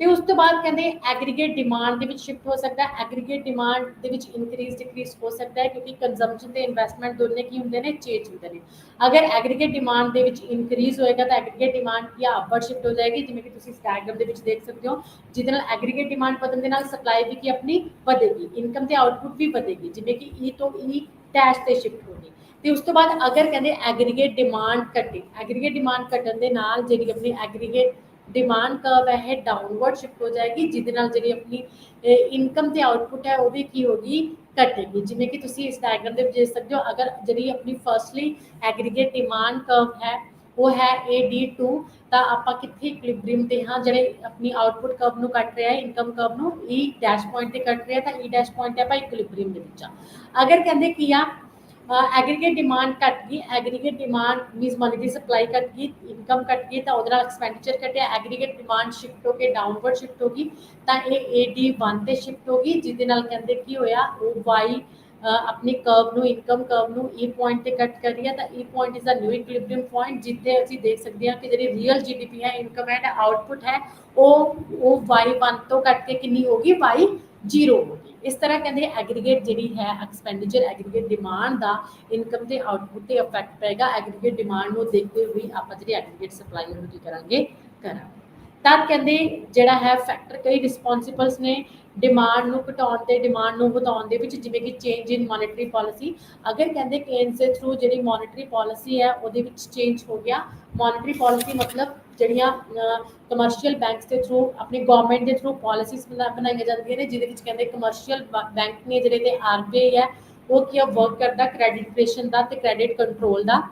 ਤੇ ਉਸ ਤੋਂ ਬਾਅਦ ਕਹਿੰਦੇ ਐਗਰੀਗੇਟ ਡਿਮਾਂਡ ਦੇ ਵਿੱਚ ਸ਼ਿਫਟ ਹੋ ਸਕਦਾ ਹੈ ਐਗਰੀਗੇਟ ਡਿਮਾਂਡ ਦੇ ਵਿੱਚ ਇਨਕਰੀਜ਼ ਡਿਕਰੀਜ਼ ਹੋ ਸਕਦਾ ਹੈ ਕਿਉਂਕਿ ਕੰਜ਼ੰਪਸ਼ਨ ਤੇ ਇਨਵੈਸਟਮੈਂਟ ਦੋਨੇ ਕੀ ਹੁੰਦੇ ਨੇ ਚੇਂਜ ਹੁੰਦੇ ਨੇ ਅਗਰ ਐਗਰੀਗੇਟ ਡਿਮਾਂਡ ਦੇ ਵਿੱਚ ਇਨਕਰੀਜ਼ ਹੋਏਗਾ ਤਾਂ ਐਗਰੀਗੇਟ ਡਿਮਾਂਡ ਕੀ ਅਪਵਰਡ ਸ਼ਿਫਟ ਹੋ ਜਾਏਗੀ ਜਿਵੇਂ ਕਿ ਤੁਸੀਂ ਇਸ ਡਾਇਗਰਾਮ ਦੇ ਵਿੱਚ ਦੇਖ ਸਕਦੇ ਹੋ ਜਿਹਦੇ ਨਾਲ ਐਗਰੀਗੇਟ ਡਿਮਾਂਡ ਵਧਣ ਦੇ ਨਾਲ ਸਪਲਾਈ ਵੀ ਕੀ ਆਪਣੀ ਵਧੇਗੀ ਇਨਕਮ ਤੇ ਆਊਟਪੁੱਟ ਵੀ ਵਧੇਗੀ ਜਿਵੇਂ ਕਿ E ਤੋਂ E ਡੈਸ਼ ਤੇ ਸ਼ਿਫਟ ਹੋਣੀ ਤੇ ਉਸ ਤੋਂ ਬਾਅਦ ਅਗਰ ਕਹਿੰਦੇ ਐਗਰੀਗੇਟ ਡਿਮਾਂਡ ਘਟੇ ਐਗਰੀਗੇਟ ਡਿਮਾਂਡ ਘਟਣ ਦੇ ਨਾਲ ਜਿਹੜੀ ਆਪਣੀ ਐਗਰੀਗੇਟ डिमांड कर्व है डाउनवर्ड शिफ्ट हो जाएगी जिहदे नाल जिहड़ी अपनी इनकम ते आउटपुट है वो भी की होगी घटेगी जिवें कि तुसीं इस डायग्राम दे विच देख सकते हो अगर जिहड़ी अपनी फर्स्टली एग्रीगेट डिमांड कर्व है वो है AD2 ਤਾਂ ਆਪਾਂ ਕਿੱਥੇ ਇਕੁਇਲਿਬਰੀਅਮ ਤੇ ਹਾਂ ਜਿਹੜੇ ਆਪਣੀ ਆਊਟਪੁੱਟ ਕਰਵ ਨੂੰ ਕੱਟ ਰਿਹਾ ਹੈ ਇਨਕਮ ਕਰਵ ਨੂੰ E ਡੈਸ਼ ਪੁਆਇੰਟ ਤੇ ਕੱਟ ਰਿਹਾ ਤਾਂ E ਡੈਸ਼ ਪੁਆਇੰਟ ਤੇ ਆਪਾਂ ਇਕੁਇਲਿਬਰੀਅਮ ਦੇ ਵਿੱਚ ਆ ਅਗਰ ਕਹਿੰਦੇ ਕੀ ਆ एग्रीगेट डिमांड घट गई एग्रीगेट डिमांड मीनस मनी की सप्लाई घट गई इनकम घट गई तो एक्सपेंडिचर घटिया एग्रीगेट डिमांड शिफ्ट होकर डाउनवर्ड शिफ्ट होगी तो ये AD1 ते शिफ्ट होगी जिहदे नाल कहंदे की होया वो वाई अपनी कर्व ਨੂੰ ਇਨਕਮ ਕਰਵ ਨੂੰ E ਪੁਆਇੰਟ ਤੇ ਕੱਟ ਕਰ ਰਹੀ ਹੈ ਤਾਂ E point is a new equilibrium point ਜਿੱਥੇ ਅਸੀਂ ਦੇਖ ਸਕਦੇ ਹਾਂ ਕਿ ਜਿਹੜੀ ਰੀਅਲ GDP ਹੈ ਇਨਕਮ ਐਂਡ ਆਊਟਪੁੱਟ ਹੈ ਉਹ Y1 ਤੋਂ ਕੱਟ ਕੇ ਕਿੰਨੀ ਹੋਗੀ Y0 ਹੋਗੀ ਇਸ ਤਰ੍ਹਾਂ ਕਹਿੰਦੇ ਐਗਰੀਗੇਟ ਜਿਹੜੀ ਹੈ ਐਕਸਪੈਂਡੀਚਰ ਐਗਰੀਗੇਟ ਡਿਮਾਂਡ ਦਾ ਇਨਕਮ ਤੇ ਆਊਟਪੁੱਟ ਤੇ ਇਫੈਕਟ ਪਏਗਾ ਐਗਰੀਗੇਟ ਡਿਮਾਂਡ ਨੂੰ ਦੇਖਦੇ ਹੋਏ ਆਪਾਂ ਜਿਹੜੀ ਐਗਰੀਗੇਟ ਸਪਲਾਈ ਨੂੰ ਕੀ ਕਰਾਂਗੇ ਤਦ ਕਹਿੰਦੇ ਜਿਹੜਾ ਹੈ ਫੈਕਟਰ ਕਈ ਰਿਸਪੌਂਸਿਬਲਸ ਨੇ डिमांड ਨੂੰ ਘਟਾਉਣ ਤੇ ਡਿਮਾਂਡ ਨੂੰ ਵਧਾਉਣ ਦੇ ਵਿੱਚ ਜਿਵੇਂ ਕਿ ਚੇਂਜ ਇਨ ਮੋਨੇਟਰੀ ਪਾਲਿਸੀ ਅਗਰ ਕਹਿੰਦੇ ਕੇਨਸ ਦੇ ਥਰੂ ਜਿਹੜੀ ਮੋਨੇਟਰੀ ਪਾਲਿਸੀ ਹੈ ਉਹਦੇ ਵਿੱਚ ਚੇਂਜ ਹੋ ਗਿਆ ਮੋਨੇਟਰੀ ਪਾਲਿਸੀ ਮਤਲਬ ਜਿਹੜੀਆਂ ਕਮਰਸ਼ੀਅਲ ਬੈਂਕਸ ਦੇ ਥਰੂ ਆਪਣੀ ਗਵਰਨਮੈਂਟ ਦੇ ਥਰੂ ਪਾਲਿਸੀਜ਼ ਬਣਾਈਆਂ ਜਾਂਦੀਆਂ ਨੇ ਜਿਹਦੇ ਵਿੱਚ ਕਹਿੰਦੇ ਕਮਰਸ਼ੀਅਲ ਬੈਂਕ ਨੇ ਜਿਹੜੇ ਤੇ RBI ਹੈ ਉਹ ਕੀ ਵਰਕ ਕਰਦਾ ਕ੍ਰੈਡਿਟ ਕ੍ਰੀਏਸ਼ਨ ਦਾ ਤੇ ਕ੍ਰੈਡਿਟ ਕੰਟਰੋਲ ਦਾ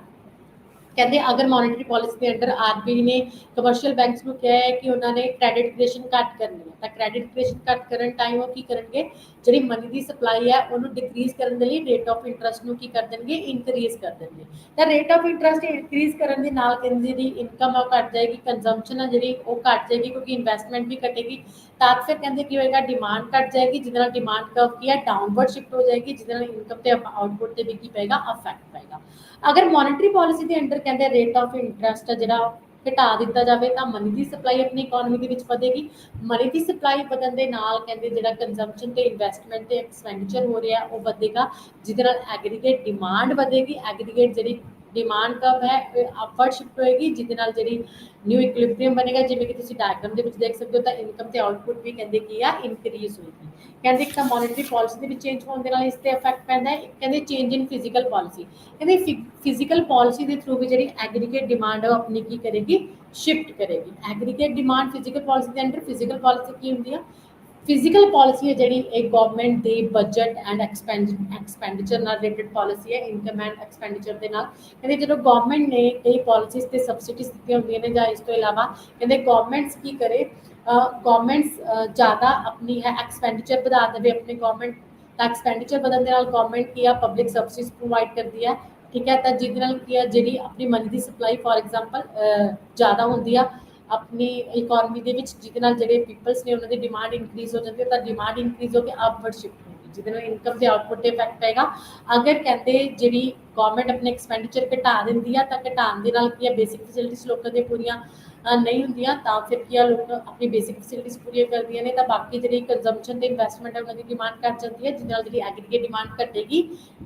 कहते अगर मॉनेटरी पॉलिसी के अंडर RBI ने कमर्शियल बैंक्स को कहा है कि उन्होंने क्रेडिट क्रिएशन घट करनी है तो क्रेडिट क्रिएशन घट करने टाइम वो की करेंगे जी मनी की सप्लाई है उन्होंने डिक्रीज करने के लिए रेट ऑफ इंटरस्ट को की कर देंगे इनक्रीज कर देंगे तो रेट ऑफ इंटरस्ट इनक्रीज करने के नाल कहते जी इनकम है घट जाएगी कंजम्पशन है जी वो घट जाएगी क्योंकि इन्वेस्टमेंट भी घटेगी तब फिर कहते की होएगा डिमांड घट जाएगी जिससे डिमांड कर्व की है डाउनवर्ड शिफ्ट हो जाएगी जिससे इनकम से आउटपुट से भी की पेगा अफैक्ट पेगा अगर मॉनेटरी पॉलिसी के अंडर कहते रेट ऑफ इंटरस्ट जो घटा दिता जाए तो मनी की सप्लाई अपनी इकोनॉमी के बढ़ेगी मनी की सप्लाई बढ़न के नाल कहते जो कंजम्पशन तो इन्वेस्टमेंट तो एक्सपेंडिचर हो रहा है वो बढ़ेगा जिससे एग्रीगेट डिमांड बढ़ेगी एग्रीगेट जी डिमांड कब है अपवर्ड शिफ्ट होएगी जिससे जी न्यू इक्विलिब्रियम बनेगा जिवें कि तुसीं डायग्राम दे विच देख सकते हो तो इनकम ते आउटपुट भी कहते की आ इनक्रीज होएगी कहते एक तो मॉनेटरी पॉलिसी के चेंज होने के नाल इस ते इफैक्ट पैंदा है कहते चेंज इन फिजिकल पॉलिसी कहते फिजिकल पॉलिसी के थ्रू भी जी एग्रीगेट डिमांड है अपनी की करेगी शिफ्ट करेगी एग्रीगेट डिमांड फिजिकल पॉलिसी के अंडर फिजिकल पॉलिसी की होंगी है फिजिकल पॉलिसी है जी एक गवर्नमेंट के बजट एंड एक्सपेंडिचर नाल रिलेटेड पॉलिसी है इनकम एंड एक्सपेंडिचर के नाल कहते जो गवर्नमेंट ने कई पॉलिसीज से सबसिडीज दी होंगे ने इस तो इलावा कहते गवर्नमेंट्स की करे गवर्नमेंट्स ज़्यादा अपनी है एक्सपेंडिचर बढ़ा दे अपने गवर्नमेंट एक्सपेंडिचर बढ़न के नाल गवर्नमेंट की पब्लिक सबसिडीज प्रोवाइड करती है ठीक है तो जिहदे नाल की जी अपनी मनी की सप्लाई फॉर एग्जाम्पल ज़्यादा होंदी है अपनी इकोनॉमी के जिहदे नाल जिहड़े पीपल्स ने उन्होंने डिमांड इनक्रीज हो जाती है तो डिमांड इनक्रीज होकर अपवर्ड शिफ्ट होगी जिहदे नाल इनकम के आउटपुट पर इफैक्ट पेगा अगर कहते जी गवर्नमेंट अपने एक्सपेंडिचर घटा दिंदी है तो घटाने के नाल की बेसिक फैसिलिटीज लोगों दी पूरियां नहीं होंदियां तो फिर की लोग अपनी बेसिक फैसिलिटीज पूरी करदियां ने तो बाकी जी कंजम्पशन ते इन्वेस्टमेंट है उन्होंने डिमांड घट जाती है जिस नाल जी एग्रीगेट डिमांड घटेगी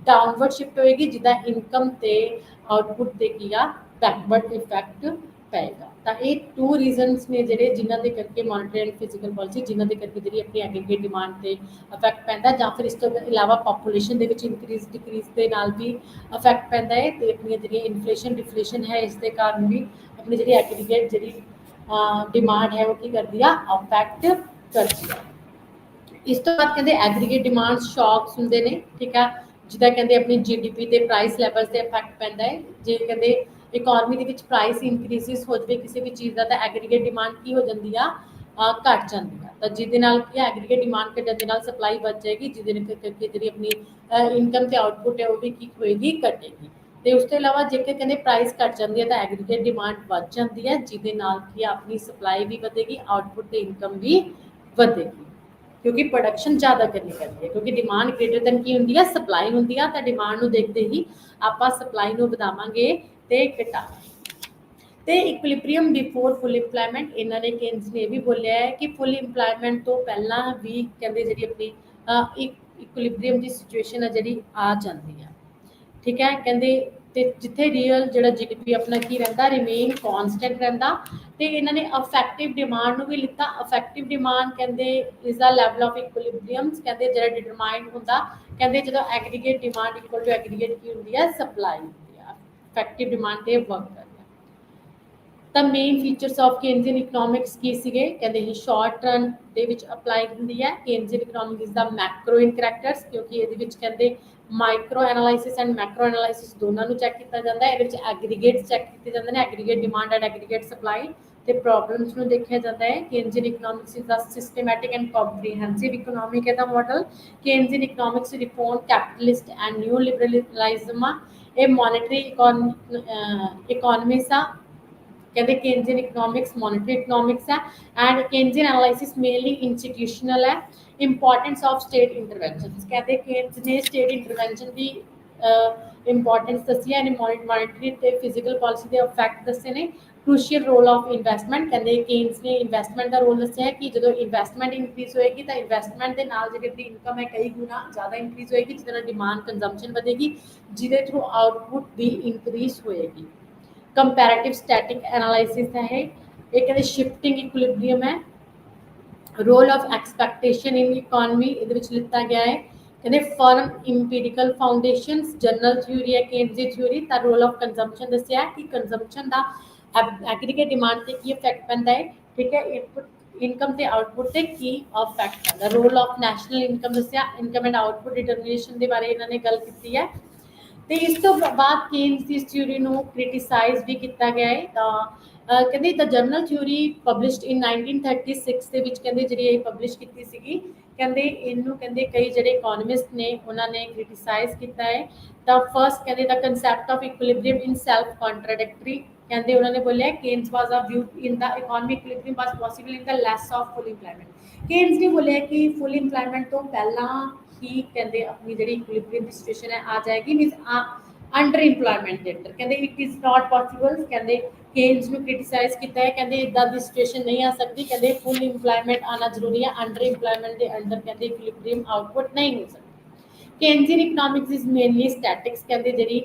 डाउनवर्ड शिफ्ट होएगी जिसका इनकम ते आउटपुट ते की बैकवर्ड इफैक्ट पेगा। ਤਾਂ ਇਹ ਟੂ ਰੀਜ਼ਨਸ ਨੇ ਜਿਹੜੇ ਜਿਨ੍ਹਾਂ ਦੇ ਕਰਕੇ ਮੋਨਟਰੀ ਐਂਡ ਫਿਜ਼ੀਕਲ ਪਾਲਿਸੀ ਜਿਨ੍ਹਾਂ ਦੇ ਕਰਕੇ ਜਿਹੜੀ ਆਪਣੀ ਐਗਰੀਗੇਟ ਡਿਮਾਂਡ ਤੇ ਇਫੈਕਟ ਪੈਂਦਾ, ਜਾਂ ਫਿਰ ਇਸ ਤੋਂ ਇਲਾਵਾ ਪਾਪੂਲੇਸ਼ਨ ਦੇ ਵਿੱਚ ਇਨਕਰੀਜ਼ ਡਿਕਰੀਜ਼ ਦੇ ਨਾਲ ਵੀ ਇਫੈਕਟ ਪੈਂਦਾ ਹੈ, ਤੇ ਆਪਣੀਆਂ ਜਿਹੜੀਆਂ ਇਨਫਲੇਸ਼ਨ ਡਿਫਲੇਸ਼ਨ ਹੈ ਇਸ ਦੇ ਕਾਰਨ ਵੀ ਆਪਣੀ ਜਿਹੜੀ ਐਗਰੀਗੇਟ ਜਿਹੜੀ ਡਿਮਾਂਡ ਹੈ ਉਹ ਕੀ ਕਰਦੀ ਆ, ਅਫੈਕਟ ਕਰਦੀ ਆ। ਇਸ ਤੋਂ ਬਾਅਦ ਕਹਿੰਦੇ ਐਗਰੀਗੇਟ ਡਿਮਾਂਡ ਸ਼ੌਕਸ ਹੁੰਦੇ ਨੇ, ਠੀਕ ਆ, ਜਿੱਦਾਂ ਕਹਿੰਦੇ ਆਪਣੀ GDP ਤੇ ਪ੍ਰਾਈਸ ਲੈਵਲਸ ਤੇ ਇਫੈਕਟ ਪੈਂਦਾ ਹੈ। ਜੇ ਕਹਿੰਦੇ ਇਕਨੋਮੀ ਦੇ ਵਿੱਚ ਪ੍ਰਾਈਸ ਇਨਕਰੀਸਿਸ ਹੋ ਜਾਵੇ ਕਿਸੇ ਵੀ ਚੀਜ਼ ਦਾ, ਤਾਂ ਐਗਰੀਗੇਟ ਡਿਮਾਂਡ ਕੀ ਹੋ ਜਾਂਦੀ ਆ, ਘਟ ਜਾਂਦੀ ਆ। ਤਾਂ ਜਿਹਦੇ ਨਾਲ ਕੀ ਹੈ, ਐਗਰੀਗੇਟ ਡਿਮਾਂਡ ਘਟਣ ਦੇ ਨਾਲ ਸਪਲਾਈ ਵੱਧ ਜਾਏਗੀ, ਜਿਹਦੇ ਨਾਲ ਕਰਕੇ ਜਿਹੜੀ ਆਪਣੀ ਇਨਕਮ ਤੇ ਆਊਟਪੁੱਟ ਹੈ ਉਹ ਵੀ ਕੀ ਹੋਏਗੀ, ਘਟੇਗੀ। ਤੇ ਉਸ ਤੋਂ ਇਲਾਵਾ ਜੇਕਰ ਕਹਿੰਦੇ ਪ੍ਰਾਈਸ ਘਟ ਜਾਂਦੀ ਹੈ ਤਾਂ ਐਗਰੀਗੇਟ ਡਿਮਾਂਡ ਵੱਧ ਜਾਂਦੀ ਹੈ, ਜਿਹਦੇ ਨਾਲ ਕੀ ਆਪਣੀ ਸਪਲਾਈ ਵੀ ਵਧੇਗੀ, ਆਊਟਪੁੱਟ ਤੇ ਇਨਕਮ ਵੀ ਵਧੇਗੀ, ਕਿਉਂਕਿ ਪ੍ਰੋਡਕਸ਼ਨ ਜ਼ਿਆਦਾ ਕਰਨੀ ਪੈਂਦੀ ਹੈ, ਕਿਉਂਕਿ ਡਿਮਾਂਡ ਗ੍ਰੇਟਰ ਦੈਨ ਕੀ ਹੁੰਦੀ ਹੈ, ਸਪਲਾਈ ਹੁੰਦੀ ਆ। ਤਾਂ ਡਿਮਾਂਡ ਨੂੰ ਦੇਖਦੇ ਹੀ ਆਪਾਂ ਸਪਲਾਈ ਨੂੰ ਵਧਾਵਾਂਗੇ ਤੇ ਘਟਾਵਾਂਗੇ। ਤੇ ਇਕੁਇਲਿਬਰੀਅਮ ਬਿਫੋਰ ਫੁੱਲ ਇੰਪਲਾਇਮੈਂਟ, ਇਹਨਾਂ ਨੇ ਕੇਨਸ ਨੇ ਇਹ ਵੀ ਬੋਲਿਆ ਹੈ ਕਿ ਫੁੱਲ ਇੰਪਲਾਇਮੈਂਟ ਤੋਂ ਪਹਿਲਾਂ ਵੀ ਕਹਿੰਦੇ ਜਿਹੜੀ ਆਪਣੀ ਇਕੁਇਲਿਬਰੀਅਮ ਦੀ ਸਿਚੁਏਸ਼ਨ ਹੈ ਜਿਹੜੀ ਆ ਜਾਂਦੀ ਹੈ, ਠੀਕ ਹੈ। ਕਹਿੰਦੇ ਤੇ ਜਿੱਥੇ ਰੀਅਲ ਜਿਹੜਾ GDP ਆਪਣਾ ਕੀ ਰਹਿੰਦਾ, ਰਿਮੇਨ ਕਨਸਟੈਂਟ ਰਹਿੰਦਾ। ਤੇ ਇਹਨਾਂ ਨੇ ਅਫੈਕਟਿਵ ਡਿਮਾਂਡ ਨੂੰ ਵੀ ਲਿੱਤਾ। ਅਫੈਕਟਿਵ ਡਿਮਾਂਡ ਕਹਿੰਦੇ is the level of equilibrium, ਕਹਿੰਦੇ ਜਿਹੜਾ ਡਿਟਰਮਾਈਨਡ ਹੁੰਦਾ, ਕਹਿੰਦੇ ਜਦੋਂ aggregate demand equal to aggregate ਕੀ ਹੁੰਦੀ ਹੈ, ਸਪਲਾਈ ਹੁੰਦੀ ਹੈ। ਅਫੈਕਟਿਵ ਡਿਮਾਂਡ ਤੇ ਵਰਕ ਕਰਦਾ। ਤਾਂ ਮੇਨ ਫੀਚਰਸ ਆਫ ਕੇਨਜ਼ੀਅਨ ਇਕਨੋਮਿਕਸ ਕੀ ਸੀਗੇ, ਕਹਿੰਦੇ ਇਹ ਸ਼ਾਰਟ ਰਨ ਦੇ ਵਿੱਚ ਅਪਲਾਈ ਹੁੰਦੀ ਹੈ। Keynesian economic is the macro in characters, ਕਿਉਂਕਿ ਇਹਦੇ ਵਿੱਚ ਕਹਿੰਦੇ micro analysis and macro analysis ਦੋਨਾਂ ਨੂੰ ਚੈੱਕ ਕੀਤਾ ਜਾਂਦਾ ਹੈ। ਇਹਦੇ ਵਿੱਚ ਐਗਰੀਗੇਟ ਚੈੱਕ ਕੀਤੇ ਜਾਂਦੇ ਨੇ, aggregate demand and aggregate supply, ਤੇ ਪ੍ਰੋਬਲਮਸ ਨੂੰ ਦੇਖਿਆ ਜਾਂਦਾ ਹੈ। Keynesian economics is the systematic and comprehensive economic ਹੈ ਦਾ model. Keynesian economics reform capitalist and new liberalism ਆ। ਇਹ ਮੋਨੇਟਰੀ ਇਕਨੋਮਿਕਸ ਆ, कहते केन्जियन इकनॉमिक्स मॉनेटरी इकनॉमिक्स है। And Keynesian analysis mainly institutional है। इंपॉर्टेंस ऑफ स्टेट इंटरवेंशन, कहते Keynes ने स्टेट इंटरवेंशन की इंपॉर्टेंस दसी है। मॉनेटरी ते फिजिकल पॉलिसी के इफैक्ट दसे ने। क्रूशियल रोल ऑफ इन्वेस्टमेंट, कहते केन्स ने इन्वेस्टमेंट का रोल दसिया है कि जो इन्वेस्टमेंट इंक्रीज होएगी तो इन्वेस्टमेंट के नाल जी अपनी इनकम है कई गुना ज़्यादा इंक्रीज होएगी, जिससे डिमांड कंजम्पशन बढ़ेगी, जिसके थ्रू आउटपुट भी इंक्रीज होएगी। कंपैरेटिव स्टैटिक एनालिसिस है। एक कहते शिफ्टिंग इक्विलिब्रियम है। Role of expectation in economy ਇਹਦੇ ਵਿੱਚ ਲਿੱਤਾ ਗਿਆ ਹੈ। ਕਹਿੰਦੇ firm empirical foundations, general theory ਹੈ ਕੇਨਜ਼ੀ ਥਿਊਰੀ। ਤਾਂ ਰੋਲ ਆਫ ਕੰਜ਼ੰਪਸ਼ਨ ਦੱਸਿਆ ਕਿ ਕੰਜ਼ੰਪਸ਼ਨ ਦਾ ਐਗਰੀਗੇਟ ਡਿਮਾਂਡ ਤੇ ਕੀ ਇਫੈਕਟ ਪੈਂਦਾ ਹੈ, ਠੀਕ ਹੈ। ਇਨਪੁਟ ਇਨਕਮ ਤੇ ਆਊਟਪੁੱਟ ਤੇ ਕੀ ਇਫੈਕਟ ਪੈਂਦਾ। ਰੋਲ ਆਫ ਨੈਸ਼ਨਲ ਇਨਕਮ ਦੱਸਿਆ, ਇਨਕਮ ਐਂਡ ਆਊਟਪੁੱਟ ਡਿਟਰਮੀਨੇਸ਼ਨ ਦੇ ਬਾਰੇ ਇਹਨਾਂ ਨੇ ਗੱਲ ਕੀਤੀ ਹੈ। ਤੇ ਇਸ ਤੋਂ ਬਾਅਦ ਕੇਨਸ ਦੀ ਥਿਊਰੀ ਨੂੰ ਕ੍ਰਿਟਿਸਾਈਜ਼ ਵੀ ਕੀਤਾ ਗਿਆ ਹੈ। ਤਾਂ ਕਹਿੰਦੇ ਦ ਜਰਨਲ ਥਿਊਰੀ ਪਬਲਿਸ਼ਡ ਇਨ 1936 ਦੇ ਵਿੱਚ ਕਹਿੰਦੇ ਜਿਹੜੀ ਇਹ ਪਬਲਿਸ਼ ਕੀਤੀ ਸੀਗੀ। ਕਹਿੰਦੇ ਇਹਨੂੰ ਕਹਿੰਦੇ ਕਈ ਜਿਹੜੇ ਇਕਨੋਮਿਸਟ ਨੇ ਉਹਨਾਂ ਨੇ ਕ੍ਰਿਟਿਸਾਈਜ਼ ਕੀਤਾ ਹੈ। ਤਾਂ ਫਰਸਟ ਕਹਿੰਦੇ ਦਾ concept of equilibrium in self contradictory, ਕਹਿੰਦੇ ਉਹਨਾਂ ਨੇ ਬੋਲਿਆ Keynes was a view in the economic equilibrium was possible in the less of full employment. Keynes ਨੇ ਬੋਲਿਆ ਕਿ ਫੁੱਲ ਇੰਪਲਾਇਮੈਂਟ ਤੋਂ ਪਹਿਲਾਂ ਹੀ ਕਹਿੰਦੇ ਆਪਣੀ ਜਿਹੜੀ ਇਕੁਇਲਿਬਰੀਅਮ ਦੀ ਸਿਚੁਏਸ਼ਨ ਹੈ ਆ ਜਾਏਗੀ, ਮੀਨਸ ਅੰਡਰ ਇੰਪਲਾਇਮੈਂਟ ਦੇ ਅੰਦਰ। ਕਹਿੰਦੇ ਇਟ ਇਜ਼ ਨਾਟ ਪੋਸੀਬਲ, ਕਹਿੰਦੇ ਕੇਨਸ ਨੂੰ ਕ੍ਰਿਟਿਸਾਈਜ਼ ਕੀਤਾ ਹੈ। ਕਹਿੰਦੇ ਇਦਾਂ ਦੀ ਸਿਚੁਏਸ਼ਨ ਨਹੀਂ ਆ ਸਕਦੀ, ਕਹਿੰਦੇ ਫੁੱਲ ਇੰਪਲਾਇਮੈਂਟ ਆਉਣਾ ਜ਼ਰੂਰੀ ਹੈ। ਅੰਡਰ ਇੰਪਲਾਇਮੈਂਟ ਦੇ ਅੰਦਰ ਕਹਿੰਦੇ ਇਕੁਇਲਿਬਰੀਅਮ ਆਊਟਪੁੱਟ ਨਹੀਂ ਹੋ ਸਕਦੀ। ਕੇਨਜ਼ੀਅਨ ਇਕਨੋਮਿਕਸ ਇਜ਼ ਮੇਨਲੀ ਸਟੈਟਿਕਸ, ਕਹਿੰਦੇ ਜਿਹੜੀ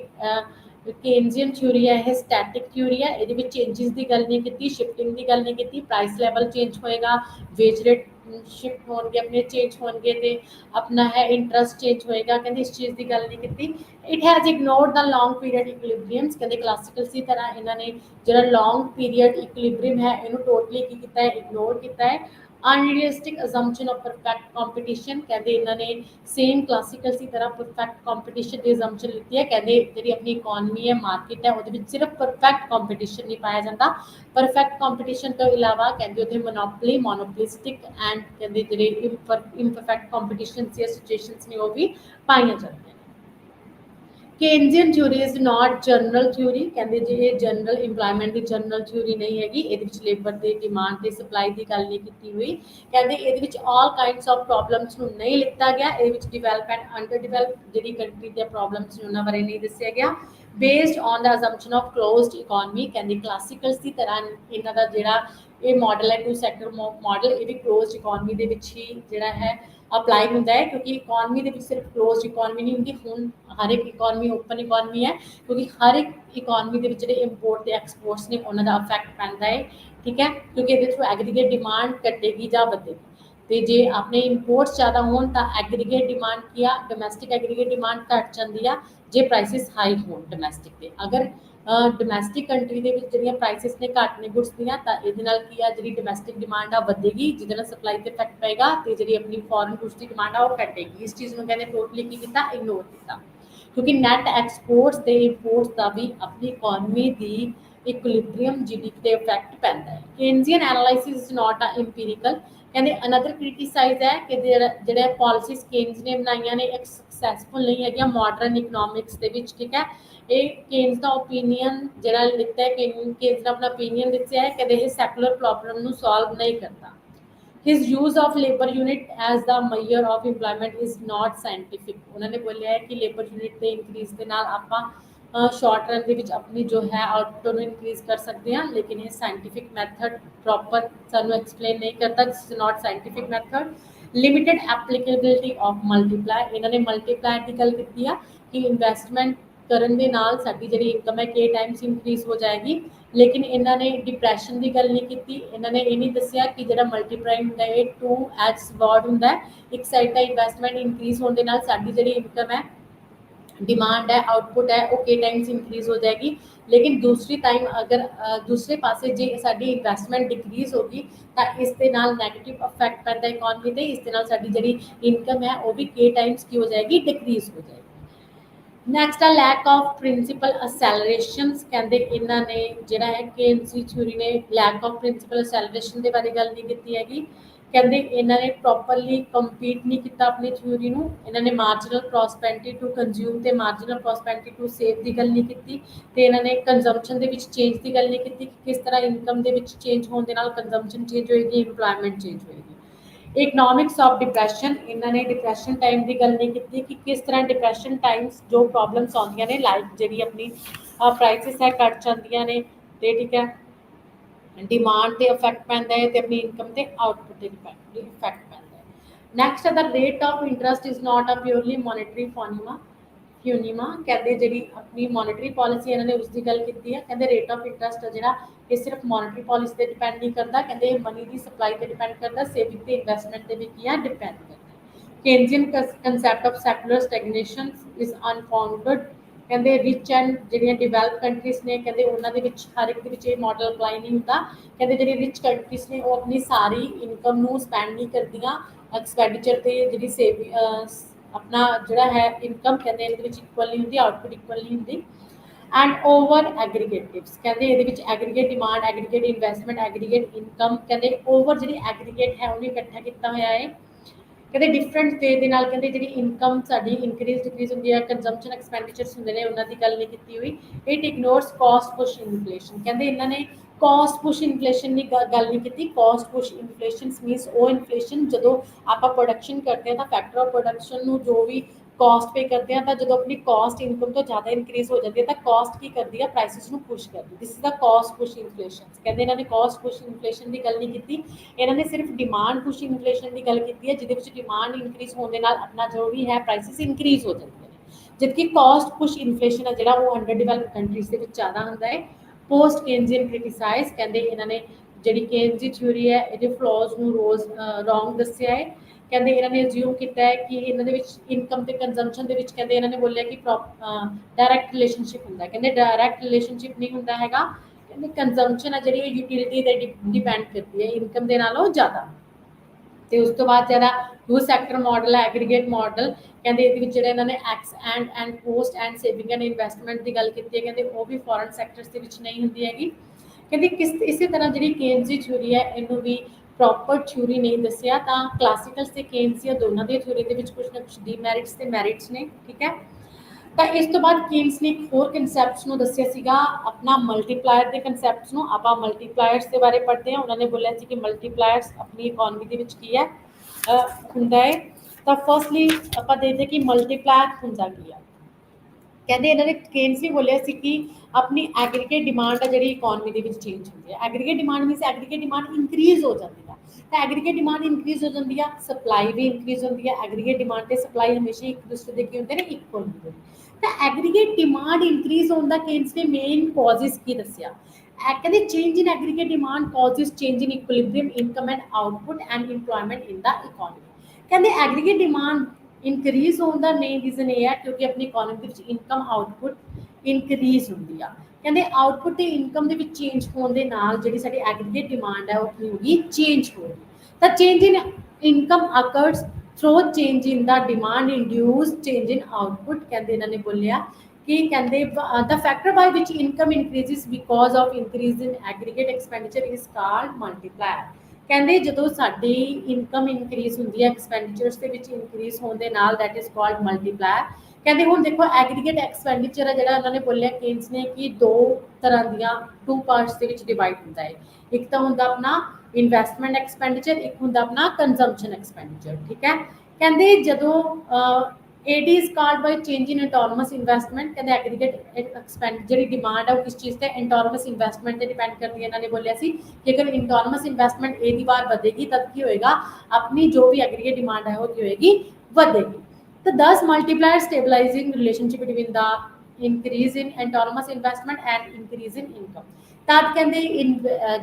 ਕੇਨਜ਼ੀਅਨ ਥਿਊਰੀ ਹੈ ਇਹ ਸਟੈਟਿਕ ਥਿਊਰੀ ਹੈ। ਇਹਦੇ ਵਿੱਚ ਚੇਂਜਸ ਦੀ ਗੱਲ ਨਹੀਂ ਕੀਤੀ, ਸ਼ਿਫਟਿੰਗ ਦੀ ਗੱਲ ਨਹੀਂ ਕੀਤੀ। ਪ੍ਰਾਈਸ ਲੈਵਲ ਚੇਂਜ ਹੋਏਗਾ, ਵੇਜ ਰੇਟ शिफ्ट होंगे, अपने चेंज होंगे, तो अपना है इंटरस्ट चेंज होएगा। कहते इस चीज़ की गल नहीं की। It has ignored the long period equilibriums, कहते क्लासिकल सी तरह इन्होंने जो लॉन्ग पीरियड इक्विलिब्रियम है इन्हों टोटली की किया है, इग्नोर किया है। Unrealistic assumption of perfect competition, कहते इन्होंने सेम क्लासिकल सी तरह परफेक्ट कॉम्पीटिशन की असम्पशन ली है। कहते जी अपनी इकॉनमी है, मार्केट है, वो सिर्फ परफेक्ट कॉम्पीटिशन नहीं पाया जाता। परफेक्ट कॉम्पीटिशन तो इलावा कहते उत्थे मोनोपली, मोनोपलिस्टिक एंड कहते जी इम्परफेक्ट कॉम्पीटिशन सिचुएशंस ने वो भी पाई जाती हैं। Keynesian theory is not general theory, कहते जी ये जनरल इंपलायमेंट की जनरल थ्योरी नहीं हैगी। ये लेबर के डिमांड के सप्लाई की गल नहीं की हुई। कहते ये ऑल काइंड्स ऑफ प्रॉब्लम्स नहीं लिता गया। ये डिवेलप एंड अंडर डिवेलप जी कंट्री के प्रॉब्लम्स उन्होंने बारे नहीं दसिया गया। Based on the assumption of closed economy, कहते क्लासिकल की तरह इन्हों का जोड़ा ਇਹ ਮਾਡਲ ਹੈ 2 ਸੈਕਟਰ ਮਾਡਲ, ਇਹ ਵੀ ਕਲੋਜ਼ਡ ਇਕੋਨਮੀ ਦੇ ਵਿੱਚ ਹੀ ਜਿਹੜਾ ਹੈ ਅਪਲਾਈ ਹੁੰਦਾ ਹੈ, ਕਿਉਂਕਿ ਇਕੋਨਮੀ ਦੇ ਵਿੱਚ ਸਿਰਫ ਕਲੋਜ਼ਡ ਇਕੋਨਮੀ ਨਹੀਂ ਹੁੰਦੀ, ਹੁਣ ਹਰ ਇੱਕ ਇਕੋਨਮੀ ਓਪਨ ਇਕੋਨਮੀ ਹੈ, ਕਿਉਂਕਿ ਹਰ ਇੱਕ ਇਕੋਨਮੀ ਦੇ ਵਿੱਚ ਜਿਹੜੇ ਇੰਪੋਰਟ ਤੇ ਐਕਸਪੋਰਟਸ ਨੇ ਉਹਨਾਂ ਦਾ ਇਫੈਕਟ ਪੈਂਦਾ ਹੈ, ਠੀਕ ਹੈ, ਕਿਉਂਕਿ ਇਹਦੇ ਥਰੂ ਐਗਰੀਗੇਟ ਡਿਮਾਂਡ ਘਟੇਗੀ ਜਾਂ ਵਧੇਗੀ। ਤੇ ਜੇ ਆਪਣੇ ਇੰਪੋਰਟਸ ਜ਼ਿਆਦਾ ਹੋਣ ਤਾਂ ਐਗਰੀਗੇਟ ਡਿਮਾਂਡ ਕੀ ਆ, ਡੋਮੈਸਟਿਕ ਐਗਰੀਗੇਟ ਡਿਮਾਂਡ ਘਟ ਜਾਂਦੀ ਆ ਜੇ ਪ੍ਰਾਈਸਿਸ ਹਾਈ ਹੋਣ ਡੋਮੈਸਟਿਕ ਦੇ। ਅਗਰ ਡੋਮੈਸਟਿਕ ਕੰਟਰੀ ਦੇ ਵਿੱਚ ਜਿਹੜੀਆਂ ਪ੍ਰਾਈਸਿਸ ਨੇ ਘੱਟ ਨੇ ਗੁਡਸ ਦੀਆਂ, ਤਾਂ ਇਹਦੇ ਨਾਲ ਕੀ ਆ, ਜਿਹੜੀ ਡੋਮੈਸਟਿਕ ਡਿਮਾਂਡ ਆ ਵਧੇਗੀ, ਜਿਹਦੇ ਨਾਲ ਸਪਲਾਈ ਤੇ ਇਫੈਕਟ ਪਏਗਾ, ਤੇ ਜਿਹੜੀ ਆਪਣੀ ਫੋਰਨ ਗੁਡਸ ਦੀ ਡਿਮਾਂਡ ਆ ਉਹ ਘਟੇਗੀ। ਇਸ ਚੀਜ਼ ਨੂੰ ਕਹਿੰਦੇ ਟੋਟਲੀ ਕੀ ਕੀਤਾ, ਇਗਨੋਰ ਕੀਤਾ, ਕਿਉਂਕਿ ਨੈਟ ਐਕਸਪੋਰਟਸ ਤੇ ਇੰਪੋਰਟਸ ਦਾ ਵੀ ਆਪਣੀ ਇਕੋਨਮੀ ਦੀ ਇਕੁਇਲਿਬਰੀਅਮ ਜੀਡੀਪੀ ਤੇ ਇਫੈਕਟ ਪੈਂਦਾ ਹੈ। ਕੇਨਜ਼ੀਅਨ ਐਨਾਲਾਈਸਿਸ ਇਜ਼ ਨਾਟ ਅ ਇੰਪੀਰੀਕਲ, ਕਹਿੰਦੇ ਅਨਦਰ ਕ੍ਰਿਟੀਸਾਈਜ਼ ਹੈ ਕਿ ਜਿਹੜੇ ਪਾਲਿਸੀਜ਼ ਕੇਨਜ਼ ਨੇ ਬਣਾਈਆਂ ਨੇ ਇੱਕ ਸਕਸੈਸਫੁਲ ਨਹੀਂ ਹੈਗੀਆਂ ਮਾਡਰਨ ਇਕਨੋਮਿਕਸ ਦੇ ਵਿੱਚ, ਠੀਕ ਹੈ। ਇਹ ਕੇਨਜ਼ ਦਾ ਓਪੀਨੀਅਨ ਜਿਹੜਾ ਲਿਖਤਾ ਹੈ, ਕੇਨਜ਼ ਦਾ ਆਪਣਾ ਓਪੀਨੀਅਨ ਦਿੱਤਾ ਹੈ ਕਿ ਇਹ ਸੈਕੂਲਰ ਪ੍ਰੋਬਲਮ ਨੂੰ ਸੋਲਵ ਨਹੀਂ ਕਰਦਾ। His use of labor unit as the measure of employment is not scientific, उन्होंने बोलिया है कि लेबर यूनिट के इंक्रीज के नाल ਆਪਾਂ शॉर्ट रन ਦੇ ਵਿੱਚ ਆਪਣੀ ਜੋ ਹੈ ਆਊਟਪੁੱਟ ਨੂੰ ਇਨਕਰੀਜ਼ ਕਰ ਸਕਦੇ ਹਾਂ, ਲੇਕਿਨ ਇਹ ਸਾਇੰਟਿਫਿਕ ਮੈਥਡ ਪ੍ਰੋਪਰ ਸਾਨੂੰ ਐਕਸਪਲੇਨ ਨਹੀਂ ਕਰਦਾ, this is not scientific method. Limited applicability of multiply, ਇਹਨਾਂ ਨੇ ਮਲਟੀਪਲਾਇਰ ਦੀ ਗੱਲ ਕੀਤੀ ਆ ਕਿ ਇਨਵੈਸਟਮੈਂਟ ਕਰਨ ਦੇ ਨਾਲ ਸਾਡੀ ਜਿਹੜੀ ਇਨਕਮ ਹੈ k ਟਾਈਮਸ ਇਨਕਰੀਜ਼ ਹੋ ਜਾਏਗੀ, ਲੇਕਿਨ ਇਹਨਾਂ ਨੇ ਡਿਪਰੈਸ਼ਨ ਦੀ ਗੱਲ ਨਹੀਂ ਕੀਤੀ। ਇਹਨਾਂ ਨੇ ਇਹ ਨਹੀਂ ਦੱਸਿਆ ਕਿ ਜਿਹੜਾ ਮਲਟੀਪਲਾਈ ਹੁੰਦਾ ਹੈ ਇਹ 2x ਵਰਡ ਹੁੰਦਾ ਹੈ, ਇੱਕ ਸਾਈਡ ਦਾ ਇਨਵੈਸਟਮੈਂਟ ਇਨਕਰੀਜ਼ ਹੋਣ ਦੇ ਨਾਲ ਸਾਡੀ ਜਿਹੜੀ ਇਨਕਮ ਹੈ, डिमांड है, आउटपुट है, वो के टाइम्स इंक्रीज हो जाएगी, लेकिन दूसरी टाइम अगर दूसरे पासे जे साडी इन्वेस्टमेंट डिक्रीज होगी तो इस दे नाल नैगेटिव इफैक्ट पैंदा इकोनॉमी ते, इस दे नाल साडी जिहड़ी इनकम है वो भी के टाइम्स की हो जाएगी, डिक्रीज हो जाएगी। नैक्सट है लैक ऑफ प्रिंसिपल असैलरेशनस, कहते इन्हों ने जिहड़ा है केएनसी थ्योरी ने लैक ऑफ प्रिंसिपल असैलरेशन के बारे गल नहीं की हैगी, कहते इन्होंने प्रॉपरली कंपीट नहीं किया अपनी थ्योरी नूं, इन्होंने मार्जिनल प्रॉस्पेरिटी टू कंज्यूम ते मार्जिनल प्रॉस्पेरिटी टू सेव की गल नहीं की, ते इन्होंने कंजम्पशन दे विच चेंज की गल नहीं की, किस तरह इनकम दे विच चेंज होने दे नाल कंजम्पशन चेंज होएगी, इंप्लॉयमेंट चेंज होएगी। इकनॉमिक्स ऑफ डिप्रैशन, इन्होंने डिप्रैशन टाइम की गल नहीं की कि किस तरह डिप्रैशन टाइम्स जो प्रॉब्लम्स आउंदियां ने, लाइक जिहड़ी अपनी प्राइसिस है घट जांदियां ने, ते ठीक है डिमांड ते इफैक्ट पैंदा है, ते अपनी इनकम ते आउटपुट ते इफैक्ट पैंदा है। नैक्सट है the rate of interest is not a purely monetary phenomena, कहते जिहड़ी अपनी मॉनेटरी पॉलिसी इन्होंने उसकी गल की है, कहते रेट ऑफ इंटरस्ट है जिहड़ा ये सिर्फ मॉनेटरी पॉलिसी पर डिपेंड नहीं करता, कहते मनी की सप्लाई पर डिपेंड करता, सेविंग ते इन्वेस्टमेंट पर भी की है डिपेंड करता। Keynesian concept of secular stagnation is unfounded, कहते रिच एंड जिहड़ियां डिवेलप कंट्रीज ने, कहते उन्होंने हर एक दे मॉडल अप्लाई नहीं होता, कहते जिहड़ी रिच कंट्रीज ने वो अपनी सारी इनकम नूं स्पेंड नहीं करदियां एक्सपैंडिचर ते, जिहड़ी सेविंग अपना जिहड़ा है इनकम कहते इहदे विच इक्वल नहीं होंदी, आउटपुट इक्वल नहीं होंदी। एंड ओवर एग्रीगेटिव्स, कहते इहदे विच aggregate demand, aggregate investment, aggregate income, कहते ओवर जिहड़ी एग्रीगेट है उन्हें इकट्ठा किया होया है, कहते डिफरेंट वे दे नाल कहते जिहड़ी इनकम साडी इंक्रीज डिक्रीज होंदी है, कंजम्पशन एक्सपेंडिचर्स हुंदे ने, उन्हां दी गल नहीं कीती हुई। It ignores cost push inflation, कहते इन्हां ने कॉस्ट पुश इन्फ्लेशन की गल नहीं की। कॉस्ट पुश इन्फ्लेशन मीनस वो इन्फ्लेशन जो आप प्रोडक्शन करते हैं तो फैक्टर ऑफ प्रोडक्शन में जो भी कॉस्ट पे करते हैं, तो जो अपनी कॉस्ट इनकम तो ज़्यादा इनक्रीज हो जाती है तो कॉस्ट की करती है प्राइसिस को पुश करती है, this is the cost push inflation. कहते इन्होंने कॉस्ट पुश इन्फ्लेशन की गल नहीं की, इन्होंने सिर्फ डिमांड पुश इन्फ्लेशन की गल की है, जिहदे डिमांड इनक्रीज होने नाल अपना जो भी है प्राइसिस इनक्रीज हो जाती है, जबकि कॉस्ट पुश इन्फ्लेशन है जिहड़ा वो अंडर डिवेलप कंट्रीज के ज़्यादा होंदा है। पोस्ट केन्जियन क्रिटिसाइज, कहते इन्होंने जिहड़ी केन्जी थ्योरी है ये फ्लॉज नूं रोज रॉन्ग दस्सिया है, कहते इन्होंने अज्यूम किया है कि इन्होंने इनकम ते कंजम्पशन दे विच कहते इन्होंने बोलिया कि डायरैक्ट रिलेशनशिप हुंदा है, कहते डायरैक्ट रिलेशनशिप नहीं हुंदा हैगा, कहते कंजम्पशन है जिहड़ी यूटिलिटी ते डिपेंड करती है इनकम दे नालों ज़्यादा। तो उस तो बाद ज़्यादा 2 सैक्टर मॉडल है, एग्रीगेट मॉडल, कहते ये इन्होंने x and post and saving and investment की गल की है, कहते वो भी फॉरन सैक्टर्स के नहीं होंगी हैगी, कहते किस इस तरह जी केन्जी थ्योरी है इनू भी प्रॉपर थ्योरी नहीं दसिया, तो क्लासिकल्स से केन्जी दोनों की थ्योरी के कुछ ना कुछ डीमैरिट्स ते मैरिट्स ने, ठीक है। तो इस तो बाद केन्स ने एक होर कंसैप्ट्स नूं दस्सिया सीगा अपना मल्टीप्लायर के कंसैप्ट्स नूं, आपां मल्टीप्लायर्स के बारे पढ़ते हैं। उन्होंने बोलिया सी कि मल्टीप्लायर्स अपनी इकोनॉमी के विच की है हुंदा है। तो फर्स्टली आपां देखते कि मल्टीप्लायर हुंदा की है। ਕਹਿੰਦੇ ਇਹਨਾਂ ਨੇ ਕੇਨਸ ਨੇ ਬੋਲਿਆ ਸੀ ਕਿ ਆਪਣੀ ਐਗਰੀਗੇਟ ਡਿਮਾਂਡ ਆ ਜਿਹੜੀ ਇਕੋਨਮੀ ਦੇ ਵਿੱਚ ਚੇਂਜ ਹੁੰਦੀ ਹੈ। Aggregate demand means aggregate demand increase ਹੋ ਜਾਂਦੀ ਹੈ। ਤਾਂ ਐਗਰੀਗੇਟ ਡਿਮਾਂਡ ਇਨਕਰੀਜ਼ ਹੋ ਜਾਂਦੀ ਆ, ਸਪਲਾਈ ਵੀ ਇਨਕਰੀਜ਼ ਹੁੰਦੀ ਹੈ। ਐਗਰੀਗੇਟ ਡਿਮਾਂਡ ਤੇ ਸਪਲਾਈ ਹਮੇਸ਼ਾ ਇੱਕ ਦੂਸਰੇ ਦੇ ਕੀ ਹੁੰਦੇ ਨੇ, ਇਕੁਅਲ ਹੁੰਦੇ ਨੇ। ਤਾਂ ਐਗਰੀਗੇਟ ਡਿਮਾਂਡ ਇਨਕਰੀਜ਼ ਹੋਣ ਦਾ ਕੇਨਸ ਨੇ ਮੇਨ ਕੌਜ਼ਿਸ ਕੀ ਦੱਸਿਆ, ਕਹਿੰਦੇ change in aggregate demand causes change in equilibrium income and output and employment in the economy. ਕਹਿੰਦੇ ਐਗਰੀਗੇਟ ਡਿਮਾਂਡ ਇਨਕਰੀਜ਼ ਹੋਣ ਦਾ ਮੇਨ ਰੀਜ਼ਨ ਇਹ ਹੈ ਕਿਉਂਕਿ ਆਪਣੀ ਇਕੋਨਮੀ ਦੇ ਵਿੱਚ ਇਨਕਮ ਆਊਟਪੁੱਟ ਇਨਕਰੀਜ਼ ਹੁੰਦੀ ਆ। ਕਹਿੰਦੇ ਆਊਟਪੁੱਟ ਤੇ ਇਨਕਮ ਦੇ ਵਿੱਚ ਚੇਂਜ ਹੋਣ ਦੇ ਨਾਲ ਜਿਹੜੀ ਸਾਡੀ ਐਗਰੀਗੇਟ ਡਿਮਾਂਡ ਹੈ ਉਹ ਕੀ ਹੋਗੀ, ਚੇਂਜ ਹੋਗੀ। ਤਾਂ change in income occurs through change in the demand induced change in output. ਕਹਿੰਦੇ ਇਹਨਾਂ ਨੇ ਬੋਲਿਆ ਕਿ ਕਹਿੰਦੇ the factor by which income increases because of increase in aggregate expenditure is called multiplier. ਕਹਿੰਦੇ ਜਦੋਂ ਸਾਡੀ ਇਨਕਮ ਇਨਕਰੀਜ਼ ਹੁੰਦੀ ਹੈ ਐਕਸਪੈਂਡੀਚਰਸ ਦੇ ਵਿੱਚ ਇਨਕਰੀਜ਼ ਹੋਣ ਦੇ ਨਾਲ ਦੈਟ ਇਜ਼ ਕਾਲਡ ਮਲਟੀਪਲਾਇਰ। ਕਹਿੰਦੇ ਹੁਣ ਦੇਖੋ ਐਗਰੀਗੇਟ ਐਕਸਪੈਂਡੀਚਰ ਹੈ ਜਿਹੜਾ ਉਹਨਾਂ ਨੇ ਬੋਲਿਆ ਕੇਨਸ ਨੇ ਕਿ ਦੋ ਤਰ੍ਹਾਂ ਦੀਆਂ ਟੂ ਪਾਰਟਸ ਦੇ ਵਿੱਚ ਡਿਵਾਈਡ ਹੁੰਦਾ ਹੈ। ਇੱਕ ਤਾਂ ਹੁੰਦਾ ਆਪਣਾ ਇਨਵੈਸਟਮੈਂਟ ਐਕਸਪੈਂਡੀਚਰ, ਇੱਕ ਹੁੰਦਾ ਆਪਣਾ ਕੰਜ਼ੰਪਸ਼ਨ ਐਕਸਪੈਂਡੀਚਰ। ਠੀਕ ਹੈ, ਕਹਿੰਦੇ ਜਦੋਂ AD is called by change in autonomous investment। ਕਹਿੰਦੇ ਐਗਰੀਗੇਟ ਐਕਸਪੈਂਡ ਜਿਹੜੀ ਡਿਮਾਂਡ ਹੈ ਉਹ ਕਿਸ ਚੀਜ਼ ਤੇ, autonomous investment ਤੇ ਡਿਪੈਂਡ ਕਰਦੀ ਹੈ। ਇਹਨਾਂ ਨੇ ਬੋਲਿਆ ਸੀ ਕਿ ਅਗਰ autonomous investment A ਦੀ ਵਾਰ ਵਧੇਗੀ ਤਦ ਕੀ ਹੋਏਗਾ, ਆਪਣੀ ਜੋ ਵੀ ਐਗਰੀਗੇਟ ਡਿਮਾਂਡ ਹੈ ਉਹ ਕੀ ਹੋਏਗੀ, ਵਧੇਗੀ। ਤਾਂ 10 multiplier stabilizing relationship between the increase in autonomous investment and increase in income। ਤਾਂ ਕਹਿੰਦੇ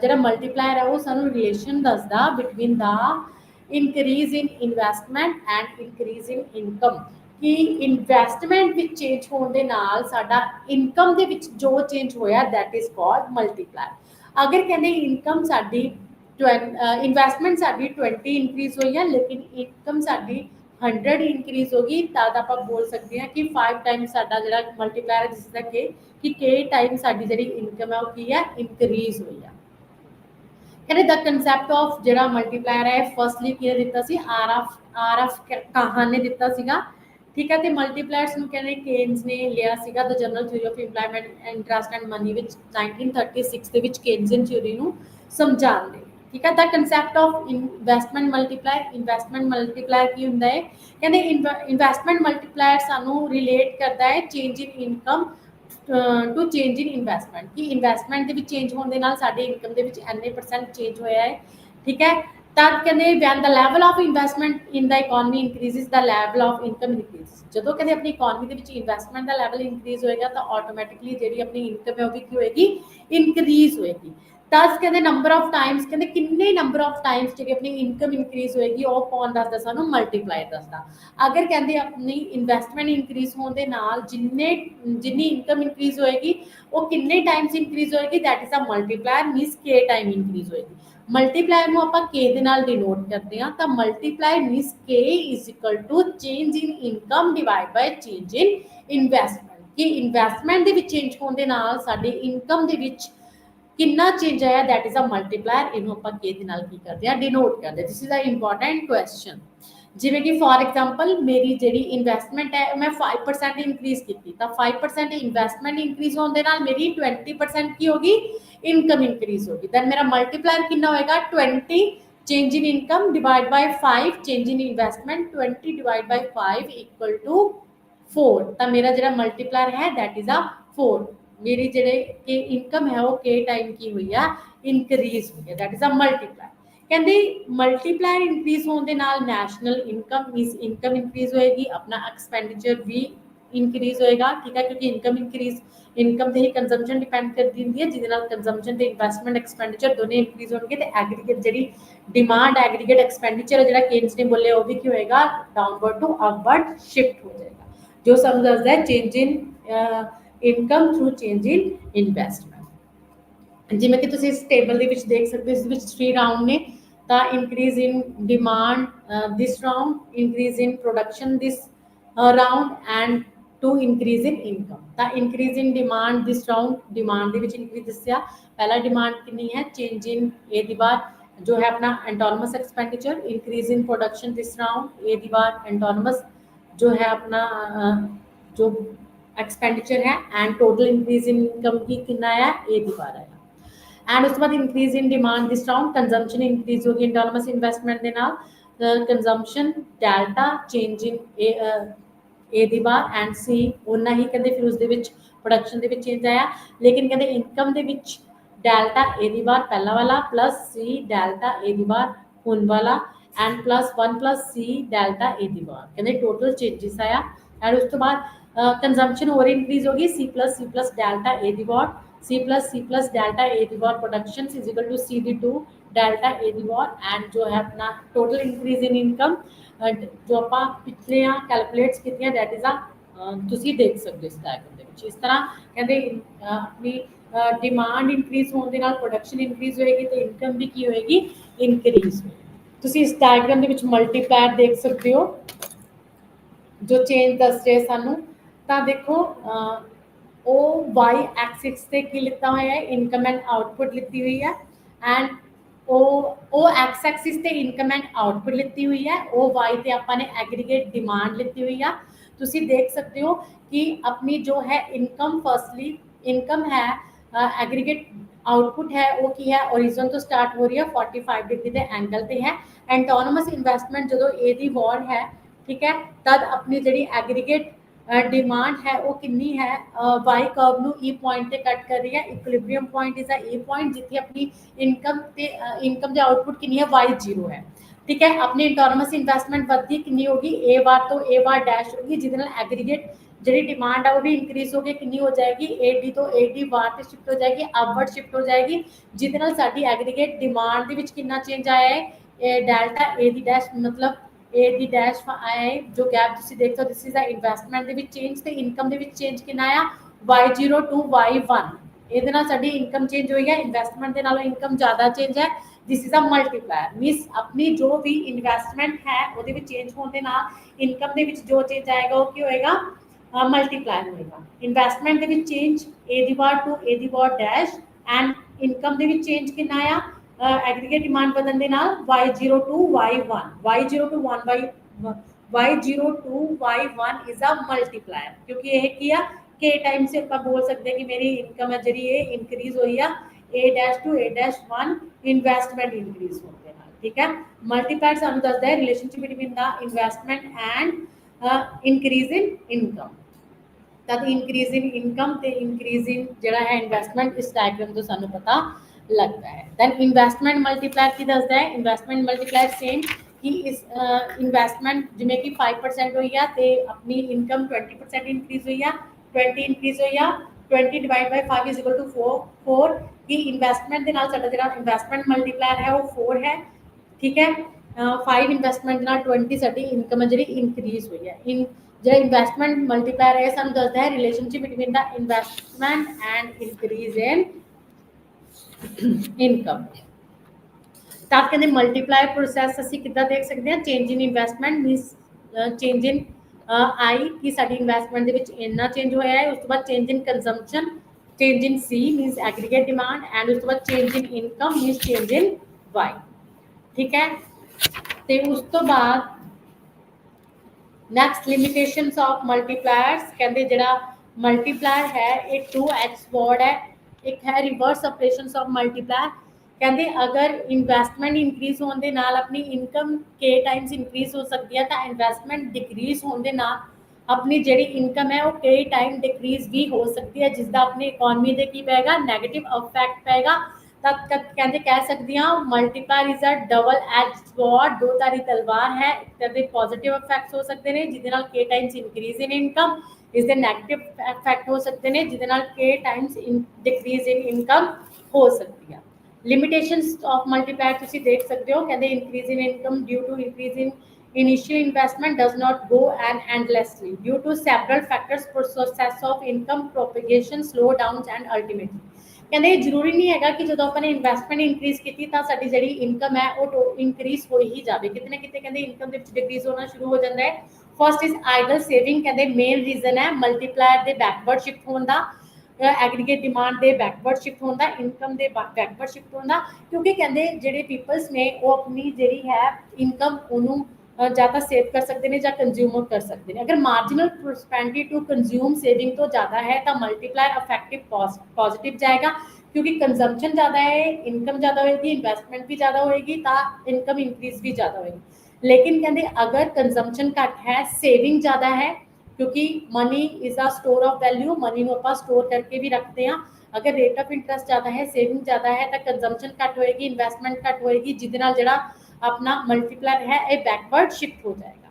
ਜਿਹੜਾ ਮਲਟੀਪਲਾਇਰ ਹੈ ਉਹ ਸਾਨੂੰ ਰਿਲੇਸ਼ਨ ਦੱਸਦਾ between the increase in investment and increase in income, ਕਿ ਇਨਵੈਸਟਮੈਂਟ ਵਿੱਚ ਚੇਂਜ ਹੋਣ ਦੇ ਨਾਲ ਸਾਡਾ ਇਨਕਮ ਦੇ ਵਿੱਚ ਜੋ ਚੇਂਜ ਹੋਇਆ ਦੈਟ ਇਜ਼ ਕਾਲਡ ਮਲਟੀਪਲਾਇਰ। ਅਗਰ ਕਹਿੰਦੇ ਇਨਕਮ ਸਾਡੀ ਇਨਵੈਸਟਮੈਂਟ ਸਾਡੀ 20 ਇਨਕਰੀਜ਼ ਹੋਈ ਹੈ ਲੇਕਿਨ ਇਨਕਮ ਸਾਡੀ 100 ਇਨਕਰੀਜ਼ ਹੋ ਗਈ, ਤਦ ਆਪਾਂ ਬੋਲ ਸਕਦੇ ਹਾਂ ਕਿ 5 ਟਾਈਮ ਸਾਡਾ ਜਿਹੜਾ ਮਲਟੀਪਲਾਇਰ ਜਿਸ ਦਾ ਕਿ k ਟਾਈਮ ਸਾਡੀ ਜਿਹੜੀ ਇਨਕਮ ਹੈ ਉਹ ਕੀ ਹੈ, ਇਨਕਰੀਜ਼ ਹੋਈ ਹੈ। ਕਹਿੰਦੇ ਦਾ ਕਨਸੈਪਟ ਆਫ ਜਿਹੜਾ ਮਲਟੀਪਲਾਇਰ ਹੈ ਫਸਟਲੀ ਕਿਹਨੇ ਦਿੱਤਾ ਸੀ, ਆਰ ਐਫ ਕਾਹਨ ਨੇ ਦਿੱਤਾ ਸੀਗਾ। ਠੀਕ ਹੈ, ਤੇ ਮਲਟੀਪਲਾਇਰਸ ਨੂੰ ਕਹਿੰਦੇ ਕੇਨਸ ਨੇ ਲਿਆ ਸੀਗਾ the general theory of employment interest and money ਵਿੱਚ 1936 ਦੇ ਵਿੱਚ ਕੇਨਜ਼ੀਅਨ ਥਿਊਰੀ ਨੂੰ ਸਮਝਾਉਣ ਦੇ। ਠੀਕ ਹੈ, ਦਾ concept of investment multiplier. Investment multiplier ਕੀ ਹੁੰਦਾ ਹੈ, ਕਹਿੰਦੇ ਇਨਵੈਸਟਮੈਂਟ ਮਲਟੀਪਲਾਇਰ ਸਾਨੂੰ ਰਿਲੇਟ ਕਰਦਾ ਹੈ change in income to change in investment, ਕਿ ਇਨਵੈਸਟਮੈਂਟ ਦੇ ਵਿੱਚ ਚੇਂਜ ਹੋਣ ਦੇ ਨਾਲ ਸਾਡੇ ਇਨਕਮ ਦੇ ਵਿੱਚ ਇੰਨੇ % ਚੇਂਜ ਹੋਇਆ ਹੈ। ਠੀਕ ਹੈ, ਤਾਂ ਕਹਿੰਦੇ when the level of investment in the economy increases the level of income increases. ਜਦੋਂ ਕਹਿੰਦੇ ਆਪਣੀ ਇਕੋਨਮੀ ਦੇ ਵਿੱਚ ਇਨਵੈਸਟਮੈਂਟ ਦਾ ਲੈਵਲ ਇਨਕਰੀਜ਼ ਹੋਏਗਾ ਤਾਂ ਆਟੋਮੈਟਿਕਲੀ ਜਿਹੜੀ ਆਪਣੀ ਇਨਕਮ ਹੈ ਉਹ ਵੀ ਕੀ ਹੋਏਗੀ, ਇਨਕਰੀਜ਼ ਹੋਏਗੀ। ਤਾਂ ਕਹਿੰਦੇ ਨੰਬਰ ਆਫ ਟਾਈਮਸ, ਕਹਿੰਦੇ ਕਿੰਨੇ ਨੰਬਰ ਆਫ ਟਾਈਮਸ ਜਿਹੜੀ ਆਪਣੀ ਇਨਕਮ ਇਨਕਰੀਜ਼ ਹੋਏਗੀ ਉਹ ਕੌਣ ਦੱਸਦਾ ਸਾਨੂੰ, ਮਲਟੀਪਲਾਇਰ ਦੱਸਦਾ। ਅਗਰ ਕਹਿੰਦੇ ਆਪਣੀ ਇਨਵੈਸਟਮੈਂਟ ਇਨਕਰੀਜ਼ ਹੋਣ ਦੇ ਨਾਲ ਜਿੰਨੀ ਇਨਕਮ ਇਨਕਰੀਜ਼ ਹੋਏਗੀ ਉਹ ਕਿੰਨੇ ਟਾਈਮਸ ਇਨਕਰੀਜ਼ ਹੋਏਗੀ, that is a multiplier means k time increase ਹੋਏਗੀ। ਮਲਟੀਪਲਾਇਰ ਨੂੰ ਆਪਾਂ k ਦੇ ਨਾਲ ਡਿਨੋਟ ਕਰਦੇ ਹਾਂ, ਤਾਂ multiplier means k is equal to change in income divide by change in investment, ਕਿ ਇਨਵੈਸਟਮੈਂਟ ਦੇ ਵਿੱਚ ਚੇਂਜ ਹੋਣ ਦੇ ਨਾਲ ਸਾਡੀ ਇਨਕਮ ਦੇ ਵਿੱਚ ਕਿੰਨਾ ਚੇਂਜ ਆਇਆ ਦੈਟ ਇਜ਼ ਅ ਮਲਟੀਪਲਾਇਰ। ਇਹਨੂੰ ਆਪਾਂ k ਦੇ ਨਾਲ ਕੀ ਕਰਦੇ ਹਾਂ, ਡਿਨੋਟ ਕਰਦੇ ਹਾਂ। This is a important question. ਜਿਵੇਂ ਕਿ ਫੋਰ ਐਗਜ਼ਾਮਪਲ ਮੇਰੀ ਜਿਹੜੀ ਇਨਵੈਸਟਮੈਂਟ ਹੈ ਮੈਂ 5% ਇਨਕਰੀਜ਼ ਕੀਤੀ, ਤਾਂ 5% ਇਨਵੈਸਟਮੈਂਟ ਇਨਕਰੀਜ਼ ਹੋਣ ਦੇ ਨਾਲ ਮੇਰੀ 20% ਕੀ ਹੋਗੀ, ਇਨਕਮ ਇਨਕਰੀਜ਼ ਹੋਗੀ। ਦੈਨ ਮੇਰਾ ਮਲਟੀਪਲਾਇਰ ਕਿੰਨਾ ਹੋਏਗਾ, 20 change in income divide by 5 change in investment, 20 divided by 5 equal to 4। ਤਾਂ ਮੇਰਾ ਜਿਹੜਾ ਮਲਟੀਪਲਾਇਰ ਹੈ ਦੈਟ ਇਜ਼ ਅ 4। ਮੇਰੀ ਜਿਹੜੇ ਕਿ ਇਨਕਮ ਹੈ ਉਹ k ਟਾਈਮ ਕੀ ਹੋਈ ਆ, ਇਨਕਰੀਜ਼ ਹੋਈ ਹੈ, ਦੈਟ ਇਜ਼ ਅ ਮਲਟੀਪਲਾਇਰ। ਕਹਿੰਦੇ ਮਲਟੀਪਲਾਇਰ ਇਨਕਰੀਜ਼ ਹੋਣ ਦੇ ਨਾਲ national income means income increase ਹੋਏਗੀ, ਆਪਣਾ ਐਕਸਪੈਂਡੀਚਰ ਵੀ ਇਨਕਰੀਜ਼ ਹੋਏਗਾ। ਠੀਕ ਹੈ, ਕਿਉਂਕਿ ਇਨਕਮ ਤੇ ਹੀ ਕੰਜ਼ੰਪਸ਼ਨ ਡਿਪੈਂਡ ਕਰਦੀ ਹੁੰਦੀ ਹੈ, ਜਿਹਦੇ ਨਾਲ ਕੰਜ਼ੰਪਸ਼ਨ ਤੇ ਇਨਵੈਸਟਮੈਂਟ ਐਕਸਪੈਂਡੀਚਰ ਦੋਨੇ ਇਨਕਰੀਜ਼ ਹੋਣਗੇ ਤੇ ਐਗਰੀਗੇਟ ਜਿਹੜੀ ਡਿਮਾਂਡ ਐਗਰੀਗੇਟ ਐਕਸਪੈਂਡੀਚਰ ਜਿਹੜਾ ਕੇਨਸ ਨੇ ਬੋਲਿਆ ਉਹ ਵੀ ਕੀ ਹੋਏਗਾ, ਡਾਊਨਵਰਡ ਟੂ ਅਪਵਰਡ ਸ਼ਿਫਟ ਹੋ ਜਾਏਗਾ, ਜੋ ਸਾਨੂੰ ਦੱਸਦਾ ਹੈ change in income through change in investment. ਜਿਵੇਂ ਕਿ ਤੁਸੀਂ ਇਸ ਟੇਬਲ ਦੇ ਵਿੱਚ ਦੇਖ ਸਕਦੇ ਹੋ, ਇਸ ਵਿੱਚ 3 ਰਾਉਂਡ ਨੇ। ਤਾਂ increase in demand this round, increase in production this round and to increase in income. ਤਾਂ increase in demand this round, demand ਦੇ ਵਿੱਚ ਇਨਕਰੀਜ਼ ਦੱਸਿਆ। ਪਹਿਲਾ ਡਿਮਾਂਡ ਕਿੰਨੀ ਹੈ, ਚੇਂਜ ਇਨ A ਦੀ ਵਾਰ ਜੋ ਹੈ ਆਪਣਾ autonomous expenditure. Increase in production this round, A ਦੀ ਵਾਰ ਐਂਟੋਨਮਸ ਜੋ ਹੈ ਆਪਣਾ जो एक्सपेंडिचर है and total increase in income की कितना आया, A ਦੀ ਵਾਰ आया। एंड उसके बाद increase in demand this round, consumption increase होगी एंटोनमस इन्वेस्टमेंट ਦੇ ਨਾਲ, consumption delta change in A the bar and C उन्ना ही कहते फिर उसदे विच प्रोडक्शन दे विच चेंज आया लेकिन कहते income they which delta A दी बार पहला वाला प्लस सी डेल्टा ए दी बार हुन वाला and plus 1 plus C delta A दी बार कहते टोटल चेंजेस आया एंड उस तो बाद कंजम्पशन और इंक्रीज होगी C plus delta A the bar C plus delta A the bar production is equal to C D 2 delta A the bar and जो है अपना टोटल इंक्रीज इन इनकम जो ਆਪਾਂ ਪਿਛਲੇ ਆ ਕੈਲਕੂਲੇਟਸ ਕੀਤੀਆਂ ਦੈਟ ਇਜ਼ ਆ ਤੁਸੀਂ ਦੇਖ ਸਕਦੇ ਹੋ ਇਸ ਡਾਇਗਰਾਮ ਦੇ ਵਿੱਚ ਇਸ ਤਰ੍ਹਾਂ ਕਹਿੰਦੇ ਆਪਣੀ ਡਿਮਾਂਡ ਇਨਕਰੀਜ਼ ਹੋਣ ਦੇ ਨਾਲ ਪ੍ਰੋਡਕਸ਼ਨ ਇਨਕਰੀਜ਼ ਹੋਏਗੀ ਤੇ ਇਨਕਮ ਵੀ ਕੀ ਹੋਏਗੀ ਇਨਕਰੀਜ਼ ਹੋਏਗੀ ਤੁਸੀਂ ਇਸ ਡਾਇਗਰਾਮ ਦੇ ਵਿੱਚ ਮਲਟੀਪਲਾਇਰ ਦੇਖ ਸਕਦੇ ਹੋ ਜੋ ਚੇਂਜ ਦੱਸ ਰਹੇ ਸਾਨੂੰ ਤਾਂ ਦੇਖੋ ਉਹ y ਐਕਸਿਸ ਤੇ ਕੀ ਲਿਖਤਾ ਹੋਇਆ ਹੈ ਇਨਕਮ ਐਂਡ ਆਊਟਪੁੱਟ ਲਿਖੀ ਹੋਈ ਹੈ ਐਂਡ ਉਹ ਐਕਸ ਐਕਸਿਸ ਤੇ ਇਨਕਮ ਐਂਡ ਆਊਟਪੁੱਟ ਲਿੱਤੀ ਹੋਈ ਹੈ ਉਹ y ਤੇ ਆਪਾਂ ਨੇ ਐਗਰੀਗੇਟ ਡਿਮਾਂਡ ਲਿੱਤੀ ਹੋਈ ਆ ਤੁਸੀਂ ਦੇਖ ਸਕਦੇ ਹੋ ਕਿ ਆਪਣੀ ਜੋ ਹੈ ਇਨਕਮ ਫਰਸਟਲੀ ਇਨਕਮ ਹੈ ਐਗਰੀਗੇਟ ਆਊਟਪੁੱਟ ਹੈ ਉਹ ਕੀ ਹੈ ਹੋਰੀਜ਼ਨ ਤੋਂ ਸਟਾਰਟ ਹੋ ਰਹੀ ਹੈ 45 ਡਿਗਰੀ ਦੇ ਐਂਗਲ ਤੇ ਹੈ ਐਂਟੋਨਮਸ ਇਨਵੈਸਟਮੈਂਟ ਜਦੋਂ ए ਦੀ ਵॉर्ड ਹੈ ठीक है तद अपनी जी एग्रीगेट डिमांड है वो कितनी है वाई कर्व ਨੂੰ ई पॉइंट ਤੇ ਕੱਟ ਕਰ ਰਹੀ ਹੈ equilibrium point is a A point ਜਿੱਥੇ ਆਪਣੀ ਇਨਕਮ ਦੇ ਆਊਟਪੁੱਟ ਕਿੰਨੀ ਹੈ y 0 ਹੈ ਠੀਕ ਹੈ ਆਪਣੀ ਇੰਟਰਨਸ ਇਨਵੈਸਟਮੈਂਟ ਵਧਦੀ ਕਿੰਨੀ ਹੋਗੀ a ਬਾਰ ਤੋਂ a ਬਾਰ ਡੈਸ਼ ਹੋਗੀ ਜਿਹਦੇ ਨਾਲ ਐਗਰੀਗੇਟ ਜਿਹੜੀ ਡਿਮਾਂਡ ਆ ਉਹ ਵੀ ਇਨਕਰੀਜ਼ ਹੋ ਕੇ ਕਿੰਨੀ ਹੋ ਜਾਏਗੀ ad ਤੋਂ ad ਬਾਰ ਤੇ ਸ਼ਿਫਟ ਹੋ ਜਾਏਗੀ ਅਪਵਰਡ ਸ਼ਿਫਟ ਹੋ ਜਾਏਗੀ ਜਿਹਦੇ ਨਾਲ ਸਾਡੀ ਐਗਰੀਗੇਟ ਡਿਮਾਂਡ ਦੇ ਵਿੱਚ ਕਿੰਨਾ ਚੇਂਜ ਆਇਆ ਹੈ ਇਹ ਡੈਲਟਾ a ਦੀ ਡੈਸ਼ ਮਤਲਬ ए दी डैश आया है जो गैप तुसी देख सकते हो this is the investment they which change ते इनकम दे विच चेंज कितना आया y0 टू y1 ਇਹਦੇ ਨਾਲ ਸਾਡੀ ਇਨਕਮ ਚੇਂਜ ਹੋਈ ਹੈ ਇਨਵੈਸਟਮੈਂਟ ਦੇ ਨਾਲੋਂ ਇਨਕਮ ਜ਼ਿਆਦਾ ਚੇਂਜ ਹੈ this is a multiplier means ਆਪਣੀ ਜੋ ਵੀ ਇਨਵੈਸਟਮੈਂਟ ਹੈ ਉਹਦੇ ਵਿੱਚ ਚੇਂਜ ਹੋਣ ਦੇ ਨਾਲ ਇਨਕਮ ਦੇ ਵਿੱਚ ਜੋ ਚੇਂਜ ਆਏਗਾ ਉਹ ਕੀ ਹੋਏਗਾ ਮਲਟੀਪਲਾਇਰ ਹੋਏਗਾ ਇਨਵੈਸਟਮੈਂਟ ਦੇ ਵਿੱਚ change a the bar to a the bar dash and income ਦੇ ਵਿੱਚ ਚੇਂਜ ਕਿੰਨਾ ਆਇਆ एग्रीगेट डिमांड बदलने ਦੇ ਨਾਲ y0 to y1 y0 to 1 by y0 to y1 is a multiplier क्योंकि ਇਹ ਕੀ ਆ k टाइम से ਆਪਾਂ बोल सकते हैं कि मेरी इनकम है ਜਿਹੜੀ ਇਹ ਇਨਕਰੀਜ਼ ਹੋਈ ਆ a dash to a dash 1 investment increase ਹੋਣ ਦੇ ਨਾਲ ਠੀਕ ਹੈ ਮਲਟੀਪਲਾਇਰ ਸਾਨੂੰ ਦੱਸਦਾ ਹੈ relationship between the investment and increase in income ਤਦ ਇਨਕਰੀਜ਼ ਇਨ ਇਨਕਮ ਤੇ ਇਨਕਰੀਜ਼ ਇਨ ਜਿਹੜਾ ਹੈ ਇਨਵੈਸਟਮੈਂਟ ਇਸ ਡਾਇਗਰਾਮ ਤੋਂ ਸਾਨੂੰ ਪਤਾ लगता है दैन इन्वेस्टमेंट मल्टीप्लायर की दसदा है इन्वेस्टमेंट मल्टीप्लायर सेम कि इस इन्वेस्टमेंट जिमें कि 5% हुई है तो अपनी इनकम 20% इंक्रीज हुई है 20 इंक्रीज हुई है 20 divide by 5 is equal to 4 कि इन्वेस्टमेंट के नाल साडा जेड़ा इन्वेस्टमेंट मल्टीप्लायर है वो 4 है ठीक है 5 इन्वेस्टमेंट नाल 20 साडी इनकम है जेड़ी इंक्रीज हुई है इन जो इन्वेस्टमेंट मल्टीप्लायर है सानू दसदा है relationship between the investment and increase in income ਤਾਂ ਕਹਿੰਦੇ ਮਲਟੀਪਲਾਈ ਪ੍ਰੋਸੈਸ ਅਸੀਂ ਕਿੱਦਾਂ ਦੇਖ ਸਕਦੇ ਹਾਂ change in investment means change in I ਕਿ ਸਾਡੀ ਇਨਵੈਸਟਮੈਂਟ ਦੇ ਵਿੱਚ ਇੰਨਾ ਚੇਂਜ ਹੋਇਆ ਹੈ ਉਸ ਤੋਂ ਬਾਅਦ change in consumption change in C means aggregate demand and ਉਸ ਤੋਂ ਬਾਅਦ change in income means change in Y ਠੀਕ ਹੈ ਤੇ ਉਸ ਤੋਂ ਬਾਅਦ ਨੈਕਸਟ ਲਿਮਿਟੇਸ਼ਨਸ ਆਫ ਮਲਟੀਪਲਾਇਰਸ ਕਹਿੰਦੇ ਜਿਹੜਾ ਮਲਟੀਪਲਾਇਰ ਹੈ ਇਹ 2x ਵਰਡ ਹੈ एक है रिवर्स ऑपरेशंस ऑफ मल्टीप्लायर कहते अगर इन्वेस्टमेंट इंक्रीज होने दे नाल अपनी इनकम के टाइम्स इंक्रीज हो सकती है तो इन्वेस्टमेंट डिक्रीज होने दे नाल अपनी जिहड़ी इनकम है वो कई टाइम डिक्रीज भी हो सकती है जिसका अपनी इकोनॉमी दे की पेगा नैगेटिव इफैक्ट पेगा तब कहते कह सकती हाँ multiplier is a double edge sword दो धारी तलवार है एक पॉजिटिव इफैक्ट्स हो सकते हैं जिहदे नाल के टाइम्स इंक्रीज इन इनकम ਇਸ ਦੇ ਨੈਗੇਟਿਵ ਇਫੈਕਟ ਹੋ ਸਕਦੇ ਨੇ ਜਿਹਦੇ ਨਾਲ k ਟਾਈਮਸ ਡਿਕਰੀਜ਼ ਇਨ ਇਨਕਮ ਹੋ ਸਕਦੀ ਹੈ ਲਿਮਿਟੇਸ਼ਨਸ ਆਫ ਮਲਟੀਪਲਾਇਰ ਤੁਸੀਂ ਦੇਖ ਸਕਦੇ ਹੋ ਕਹਿੰਦੇ increase in income due to increase in initial investment does not go and endlessly due to several factors process of income propagation slowdowns and ultimately ਕਹਿੰਦੇ ਜ਼ਰੂਰੀ ਨਹੀਂ ਹੈਗਾ ਕਿ ਜਦੋਂ ਆਪਾਂ ਨੇ ਇਨਵੈਸਟਮੈਂਟ ਇਨਕਰੀਜ਼ ਕੀਤੀ ਤਾਂ ਸਾਡੀ ਜਿਹੜੀ ਇਨਕਮ ਹੈ ਉਹ ਇਨਕਰੀਜ਼ ਹੋ ਹੀ ਜਾਵੇ ਕਿਤੇ ਨਾ ਕਿਤੇ ਕਹਿੰਦੇ ਇਨਕਮ ਦੇ ਵਿੱਚ ਡਿਕਰੀਜ਼ ਹੋਣਾ ਸ਼ੁਰੂ ਹੋ ਜਾਂਦਾ ਹੈ फर्स्ट इज आइडल सेविंग कहते मेन रीजन है मल्टीप्लायर के बैकवर्ड शिफ्ट होने का एग्रीगेट डिमांड के बैकवर्ड शिफ्ट होने का इनकम के बैकवर्ड शिफ्ट होने का क्योंकि कहते जोड़े पीपल्स ने वो अपनी जी है इनकम उन्होंने ਜਾਂ ਤਾਂ ਸੇਵ ਕਰ ਸਕਦੇ ਨੇ ਜਾਂ ਕੰਜ਼ਿਊਮਰ ਕਰ ਸਕਦੇ ਨੇ ਅਗਰ marginal prosperity to consume saving ਤੋਂ ਜ਼ਿਆਦਾ ਹੈ ਤਾਂ ਮਲਟੀਪਲਾਇਰ ਇਫੈਕਟਿਵ पॉजिटिव जाएगा क्योंकि कंजम्पशन ज़्यादा है इनकम ज़्यादा होगी इन्वेस्टमेंट भी ज़्यादा होएगी तो इनकम इंक्रीज भी ज़्यादा होएगी लेकिन कहते अगर कंजम्पशन घट है सेविंग ज़्यादा है क्योंकि money is a store of value, money ਨੂੰ ਆਪਾਂ स्टोर करके भी रखते हैं। अगर रेट ऑफ इंटरेस्ट ज़्यादा है, सेविंग ज़्यादा है, तो कंजम्पशन घट होएगी, इन्वेस्टमेंट घट होएगी, जिहदे नाल जिहड़ा अपना मल्टीप्लायर है ये बैकवर्ड शिफ्ट हो जाएगा।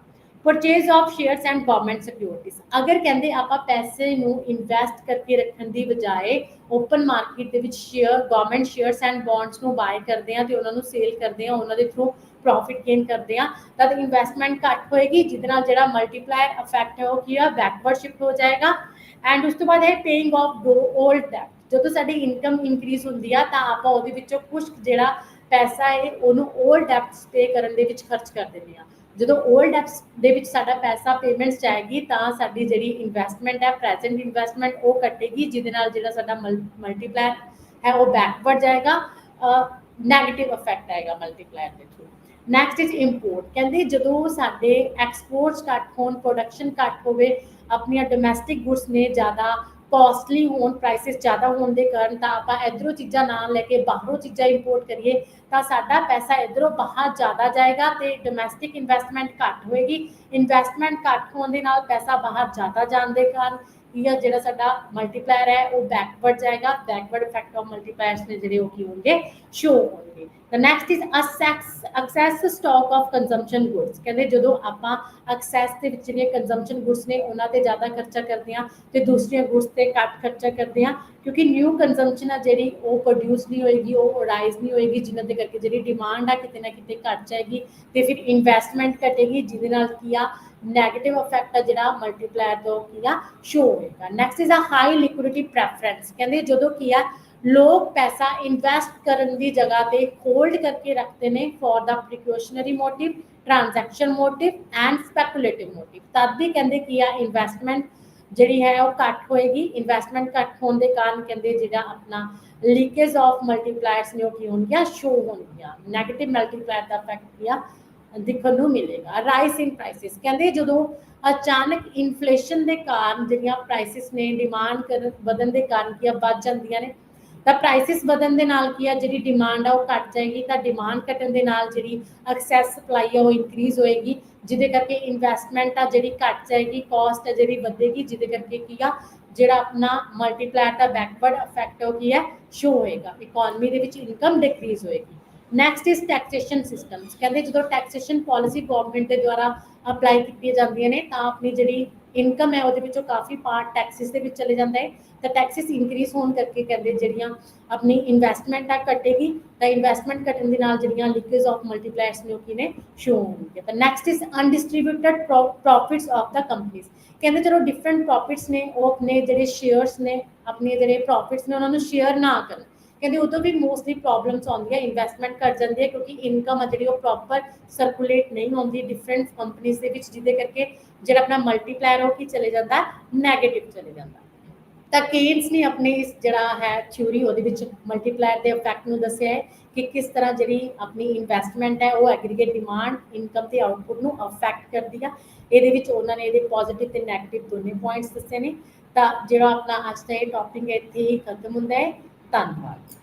Purchase of shares and government securities, अगर कहते आप पैसे इन्वेस्ट करके रखने की बजाय ओपन मार्केट के share government shares and bonds को बाय करते हैं तो उन्होंने सेल करते हैं, उन्होंने थ्रू प्रॉफिट गेन करते हैं, तब इन्वेस्टमेंट घट होएगी, जिसदे जो मल्टीप्लायर इफेक्ट है वो बैकवर्ड शिफ्ट हो जाएगा। एंड उस तो बाद है पेइंग ऑफ ओल्ड डेट, जो साडी इनकम इंक्रीज होंदी है तो आप ਉਹਦੇ ਵਿੱਚੋਂ कुछ ਜਿਹੜਾ पैसा है ਉਹਨੂੰ ओल्ड डेप्स पे ਕਰਨ ਦੇ ਵਿੱਚ ਖਰਚ ਕਰ ਦਿੰਦੇ ਆ। ਜਦੋਂ ओल्ड डेप्स ਦੇ ਵਿੱਚ ਸਾਡਾ ਪੈਸਾ ਪੇਮੈਂਟਸ ਜਾਏਗੀ ਤਾਂ ਸਾਡੀ ਜਿਹੜੀ ਇਨਵੈਸਟਮੈਂਟ ਹੈ ਪ੍ਰੈਜ਼ੈਂਟ ਇਨਵੈਸਟਮੈਂਟ ਉਹ ਕੱਟੇਗੀ, ਜਿਹਦੇ ਨਾਲ ਜਿਹੜਾ ਸਾਡਾ ਮਲਟੀਪਲਾਇਰ है वो बैकवर्ड जाएगा, नैगेटिव इफेक्ट आएगा मल्टीप्लायर के थ्रू। नैक्सट इज इंपोर्ट, कहते जो साडे एक्सपोर्ट्स घट हो, प्रोडक्शन घट हो, अपनिया डोमैसटिक गुड्स ने ज़्यादा कॉस्टली हो, प्राइसिस ज़्यादा होने के कारण तो आप इधरों चीज़ा ना लैके बाहरों चीज़ा इंपोर्ट करिए तो साडा पैसा इधरों बाहर ज़्यादा जाएगा तो डोमैसटिक इन्वेस्टमेंट घट होएगी, इन्वेस्टमेंट घट होने के नाल पैसा बाहर ज़्यादा जाने के कारण जो साडा मल्टीप्लायर है वो बैकवर्ड जाएगा, बैकवर्ड इफेक्ट ऑफ मल्टीप्लायर्स ने जो होंगे शो होंगे। The next is access stock of consumption goods, कहते जो आप एक्सैस के कंजम्पशन गुड्स ने उन्होंने ज़्यादा खर्चा करते हैं तो दूसरिया गुड्स से घट खर्चा करते हैं, क्योंकि न्यू कंजम्पशन है जी वो प्रोड्यूस नहीं होएगी, वो राइज नहीं होएगी, जिन्होंने करके जी डिमांड है कितने ना कितने घट जाएगी तो फिर इन्वेस्टमेंट घटेगी, जिसके नैगेटिव इफेक्ट है जो मल्टीप्लायर तो शो होएगा। Next is a high liquidity preference, कहते जो कि लोग पैसा इन्वेस्ट करने की जगह पे होल्ड करके रखते हैं for the precautionary motive, transaction motive and speculative motive, तब भी कहते कि इन्वेस्टमेंट जी है वो घट होएगी, इन्वेस्टमेंट घट होने के कारण कहते जो अपना लीकेज ऑफ मल्टीप्लायर्स ने हो शो होंगे, नैगेटिव मल्टीप्लायर का इफेक्ट दिखने को मिलेगा। राइस इन प्राइसिस, कहते जो अचानक इन्फ्लेशन के कारण जिहड़ियां प्राइसिस ने डिमांड कर बदन के कारण बढ़ जांदियां ने, तो प्राइसिस बदन के नाल जी डिमांड है वो घट जाएगी, तो डिमांड घटन के नाल जी एक्सैस सप्लाई है वो इंक्रीज होएगी, जिदे करके इन्वेस्टमेंट आ जी घट जाएगी, कॉस्ट है जी बढ़ेगी, जिदे करके जोड़ा अपना मल्टीप्लायर का बैकवर्ड इफेक्ट है शो होएगा, इकोनॉमी के विच इनकम डिक्रीज होएगी। नैक्सट इज टैक्सेशन सिस्टम्स, कहते जो टैक्सेशन पॉलिसी गवर्नमेंट के द्वारा अप्लाई की जाती ने तो अपनी जी इनकम है वो काफ़ी पार्ट टैक्सिस के चले जाता है, तो टैक्सिस इंक्रीज होने करके कहते जड़ियाँ अपनी इन्वेस्टमेंट है घटेगी, तो इन्वेस्टमेंट घटन के जड़ियाँ लीकेज ऑफ मल्टीप्लायर्स ने शो होंगे। तो next is undistributed profits of the companies, कहते चलो डिफरेंट प्रॉफिट्स ने वो अपने जो शेयर्स ने अपने जो प्रॉफिट्स ने उन्होंने शेयर ना कर, कहते उदों भी मोस्टली प्रॉब्लम्स आती है, इन्वेस्टमेंट घट जाती है क्योंकि इनकम है जी प्रॉपर सर्कुलेट नहीं होती डिफरेंट कंपनीज के जिदे करके जो अपना मल्टीप्लायर हो कि चले जाता है नैगेटिव चले जाता। तो केन्स ने अपने इस जड़ा है थ्योरी वो मल्टीप्लायर के इफेक्ट में दसिया है कि किस तरह जी अपनी इन्वेस्टमेंट है वो एग्रीगेट डिमांड इनकम के आउटपुट को अफेक्ट करती है, ये उन्होंने ये पॉजिटिव तो नैगेटिव दोनों पॉइंट्स दसे ने। तो जो अपना अज का टॉपिक है इत्थे ही खत्म होंदा है। धन्यवाद।